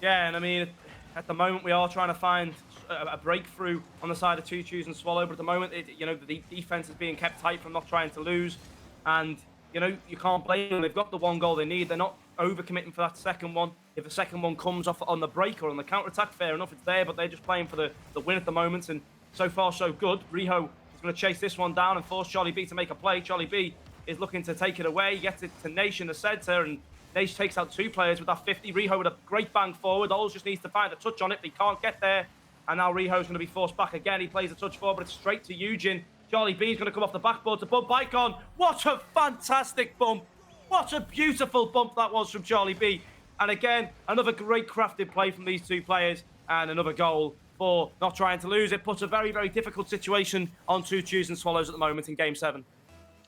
Yeah, and I mean, at the moment, we are trying to find a breakthrough on the side of 2 Choose and Swallow, but at the moment, you know, the defense is being kept tight from not trying to lose, and, you know, you can't blame them. They've got the 1 goal they need. They're not overcommitting for that second one. If the second one comes off on the break or on the counter-attack, fair enough, it's there, but they're just playing for the win at the moment, and so far, so good. Riho is going to chase this one down and force Charlie B to make a play. Charlie B is looking to take it away, gets it to Naish in the centre, and Naish takes out 2 players with that 50. Riho with a great bang forward. Ols just needs to find a touch on it, but he can't get there. And now Riho's going to be forced back again. He plays a touch forward, but it's straight to Eugen. Charlie B is going to come off the backboard to bump Icon. What a fantastic bump. What a beautiful bump that was from Charlie B. And again, another great crafted play from these 2 players and another goal for not trying to lose. It puts a very difficult situation on 2 Choose and Swallows at the moment in Game 7.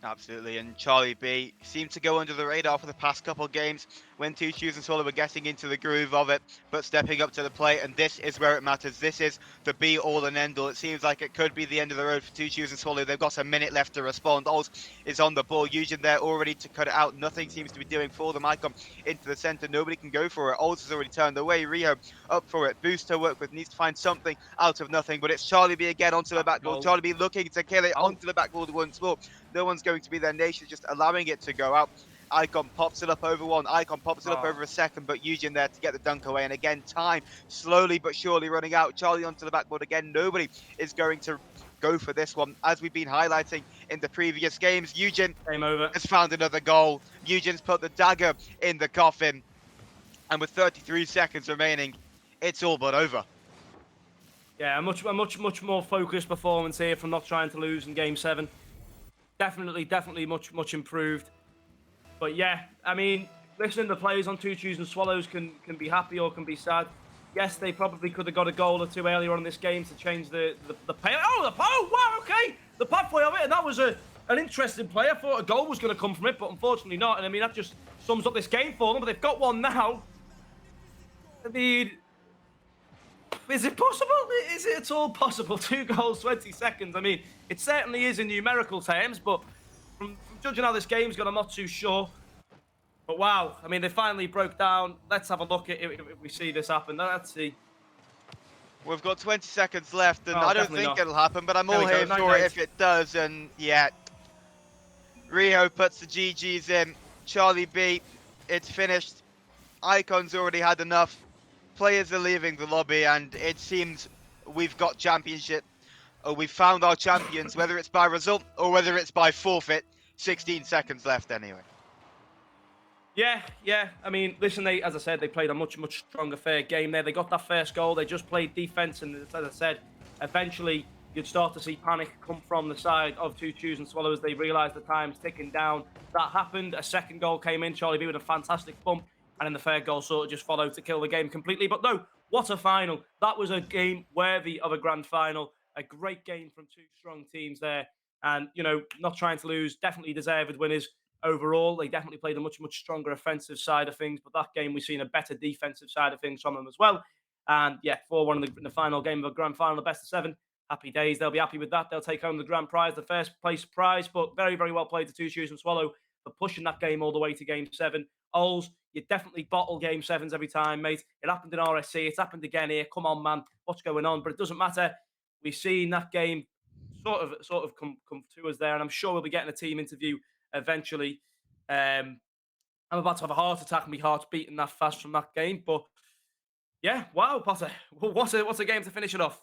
Absolutely, and Charlie B seemed to go under the radar for the past couple of games when 2 Choose and Swallow were getting into the groove of it, but stepping up to the plate, and this is where it matters. This is the be-all and end-all. It seems like it could be the end of the road for 2 Choose and Swallow. They've got a minute left to respond. Oz is on the ball. Eugen there already to cut it out. Nothing seems to be doing for them. Icon into the centre. Nobody can go for it. Oz has already turned away. Riho up for it. Boost to work with. Needs to find something out of nothing, but it's Charlie B again onto the backboard. Charlie B looking to kill it onto the backboard once more. No one's going to be there. Nation just allowing it to go out. Icon pops it up over 1. Icon pops it up over a second, but Eugen there to get the dunk away. And again, time slowly but surely running out. Charlie onto the backboard again. Nobody is going to go for this one. As we've been highlighting in the previous games, Eugen has found another goal. Eugen's put the dagger in the coffin. And with 33 seconds remaining, it's all but over. Yeah, a much more focused performance here from not trying to lose in Game 7. Definitely much improved. But yeah, I mean, listening to players on 2 Choose and Swallows can be happy or can be sad. Yes, they probably could have got a goal or 2 earlier on in this game to change the pay. Oh, wow, okay, the pathway of it, and that was an interesting play. I thought a goal was going to come from it, but unfortunately not. And I mean, that just sums up this game for them. But they've got one now. I mean, is it possible? Is it at all possible? 2 goals, 20 seconds. I mean, it certainly is in numerical terms, but from judging how this game's gone, I'm not too sure. But wow, I mean, they finally broke down. Let's have a look at it if we see this happen. Let's see. We've got 20 seconds left, and I don't think it'll happen, but I'm all here for Nice. it if it does. And yeah, Riho puts the GGs in. Charlie B, it's finished. Icon's already had enough. Players are leaving the lobby, and it seems we've got championship, or we've found our champions, whether it's by result or whether it's by forfeit. 16 seconds left anyway. Yeah. I mean, listen, as I said, they played a much stronger fair game there. They got that first goal. They just played defense, and as I said, eventually you'd start to see panic come from the side of Two Chews and Swallow as they realised the time's ticking down. That happened. A second goal came in. Charlie B with a fantastic bump, and then the third goal sort of just followed to kill the game completely. But no, what a final! That was a game worthy of a grand final. A great game from two strong teams there, and not trying to lose. Definitely deserved winners. Overall, they definitely played a much stronger offensive side of things, but that game we've seen a better defensive side of things from them as well. And yeah, 4-1 in the final game of a grand final, the best of 7. Happy days. They'll be happy with that. They'll take home the grand prize, the first place prize. But very well played to Two Shoes and Swallow for pushing that game all the way to game 7. Ols, you definitely bottle game 7s every time, mate. It happened in RSC. It's happened again here. Come on, man. What's going on? But it doesn't matter. We've seen that game sort of come to us there, and I'm sure we'll be getting a team interview eventually. I'm about to have a heart attack and my heart's beating that fast from that game. But yeah, wow, Potter. What's a game to finish it off.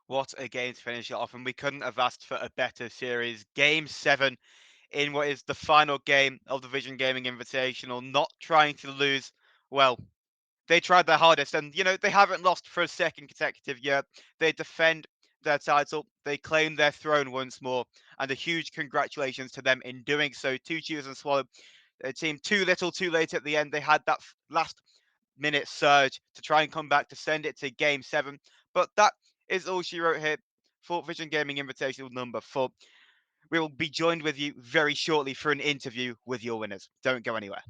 What a game to finish it off, and we couldn't have asked for a better series. Game 7 in what is the final game of the Vision Gaming Invitational, not trying to lose. Well, they tried their hardest, and they haven't lost for a second consecutive year. They defend their title, they claim their throne once more, and a huge congratulations to them in doing so. Two Cheers and Swallow, a team too little too late at the end. They had that last minute surge to try and come back to send it to game 7, but that is all she wrote here for Vision Gaming Invitational number 4. We will be joined with you very shortly for an interview with your winners. Don't go anywhere.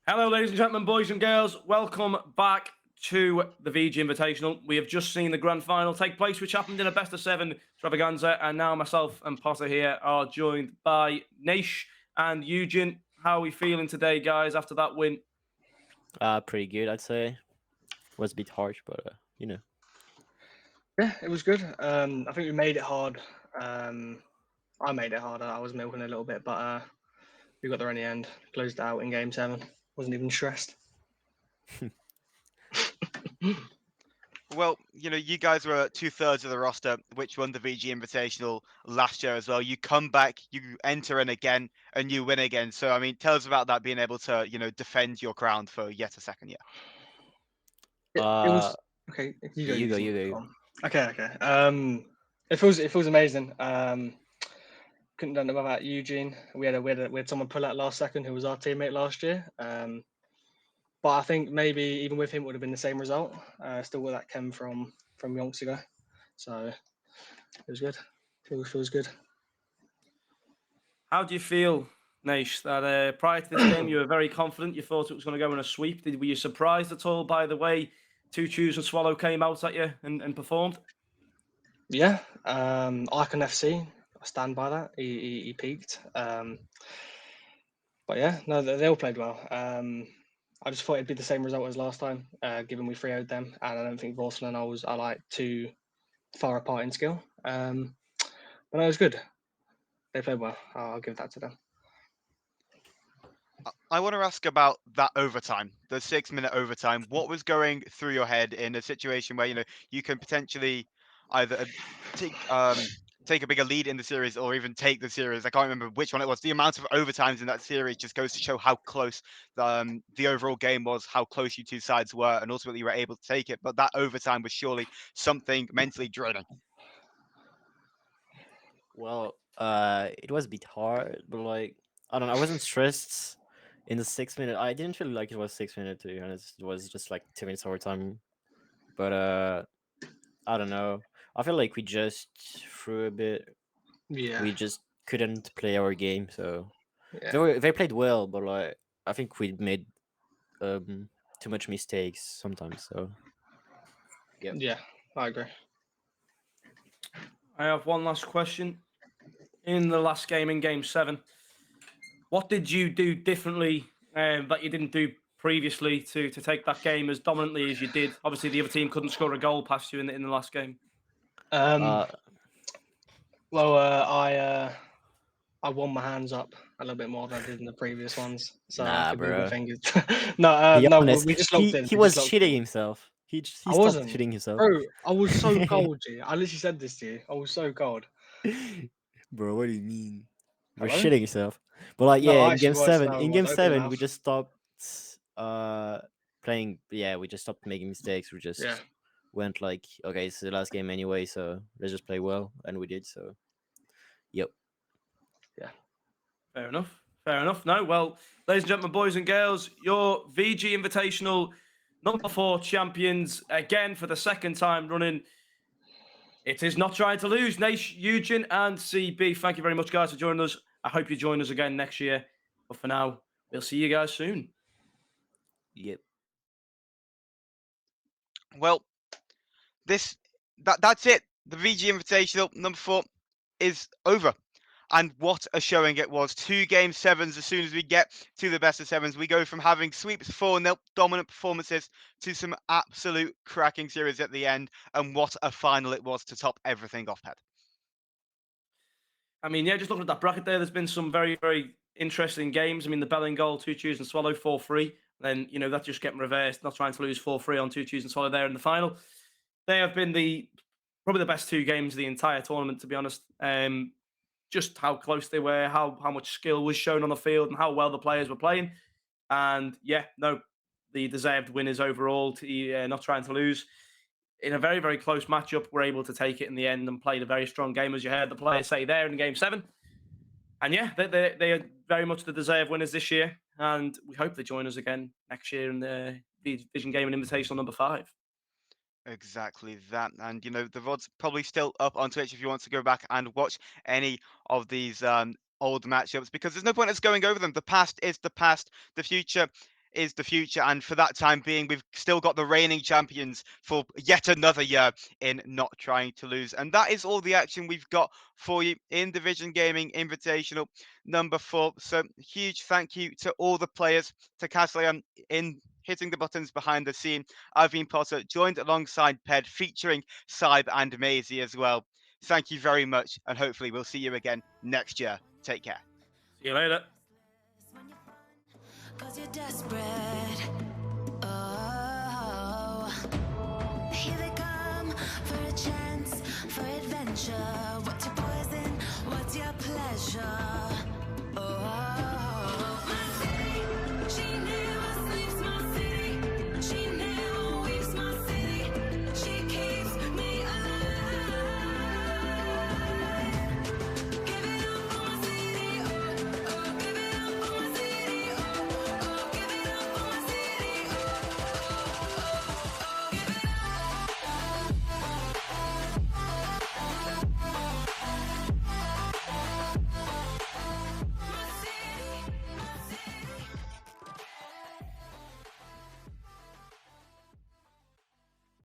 Hello, ladies and gentlemen, boys and girls. Welcome back to the VG Invitational. We have just seen the grand final take place, which happened in a best of 7 extravaganza, and now myself and Potter here are joined by Naish and Eugen. How are we feeling today, guys, after that win? Pretty good, I'd say. Was a bit harsh, but Yeah, it was good. I think we made it hard. I made it harder. I was milking a little bit, but we got there in the end. Closed it out in game 7. Wasn't even stressed. Well, you guys were 2/3 of the roster, which won the VG Invitational last year as well. You come back, you enter in again, and you win again. So, I mean, tell us about that, being able to, defend your crown for yet a second year. It was okay. you go. Okay. It feels amazing. Couldn't have done it without Eugene. We had someone pull out last second who was our teammate last year. But I think maybe even with him it would have been the same result. Still with that came from yonks ago. So it was good. Feels good. How do you feel, Naish, that prior to this game you were very confident? You thought it was going to go in a sweep. Were you surprised at all by the way Two Chews and Swallow came out at you and performed? Yeah. Icon FC. I stand by that. He peaked. But yeah, no, they all played well. I just thought it'd be the same result as last time, given we 3-0'd them, and I don't think Vorsel and I are like too far apart in skill. But no, it was good. They played well. I'll give that to them. I want to ask about that overtime, the 6-minute overtime. What was going through your head in a situation where you can potentially either take a bigger lead in the series or even take the series? I can't remember which one it was. The amount of overtimes in that series just goes to show how close the overall game was, how close you two sides were, and ultimately you were able to take it. But that overtime was surely something mentally draining. Well, it was a bit hard, but I don't know. I wasn't stressed in the 6 minute. I didn't feel like it was 6 minutes, to be honest. It was just like 2 minutes overtime. But I don't know. I feel like we just threw a bit. Yeah. We just couldn't play our game. So Yeah. they played well, but I think we made too much mistakes sometimes. So Yeah, I agree. I have one last question. In the last game, in game 7, what did you do differently that you didn't do previously to take that game as dominantly as you did? Obviously, the other team couldn't score a goal past you in the last game. Well, I warmed my hands up a little bit more than I did in the previous ones, so I Nah, could move my bro. fingers. No, Be no, honest. we just logged in. He We just was logged cheating in. himself. He I stopped wasn't, cheating himself. bro. I was so cold, G. I literally said this to you. I was so cold. Bro, what do you mean? You're Hello? shitting yourself. But like, No, yeah, I in game actually was. seven, No, in it was. game Open your seven, we mouth. just stopped playing. Yeah, we just stopped making mistakes. We just Yeah. went like, okay, it's the last game anyway, so let's just play well, and we did. So, yep. Yeah. Fair enough. Fair enough. No, well, ladies and gentlemen, boys and girls, your VG Invitational number 4 champions again for the second time running. It is Not Trying to Lose. Nash, Eugene, and CB. Thank you very much, guys, for joining us. I hope you join us again next year. But for now, we'll see you guys soon. Yep. Well, that's it. The VG Invitational number 4 is over. And what a showing it was. 2 game 7s as soon as we get to the best of 7s. We go from having sweeps 4-0 dominant performances to some absolute cracking series at the end. And what a final it was to top everything off, Ped. I mean, yeah, just looking at that bracket there, there's been some very, very interesting games. I mean, the BELLINGOLL, 2 Chews and Swallow, 4-3. Then, that just getting reversed. Not Trying to Lose 4-3 on 2 Chews and Swallow there in the final. They have been probably the best 2 games of the entire tournament, to be honest. Just how close they were, how much skill was shown on the field, and how well the players were playing. And yeah, no, the deserved winners overall. Not Trying to Lose in a very, very close matchup, were able to take it in the end and played a very strong game, as you heard the players say there in game 7. And yeah, they are very much the deserved winners this year, and we hope they join us again next year in the Vision Gaming Invitational number 5. Exactly that. And, the VOD's probably still up on Twitch if you want to go back and watch any of these old matchups, because there's no point us going over them. The past is the past. The future is the future. And for that time being, we've still got the reigning champions for yet another year in Not Trying to Lose. And that is all the action we've got for you in Division Gaming Invitational number 4. So huge thank you to all the players, to Caslian in hitting the buttons behind the scene. I've been Potter, joined alongside Ped, featuring Saib and Maisie as well. Thank you very much, and hopefully we'll see you again next year. Take care. See you later. Cause you're desperate.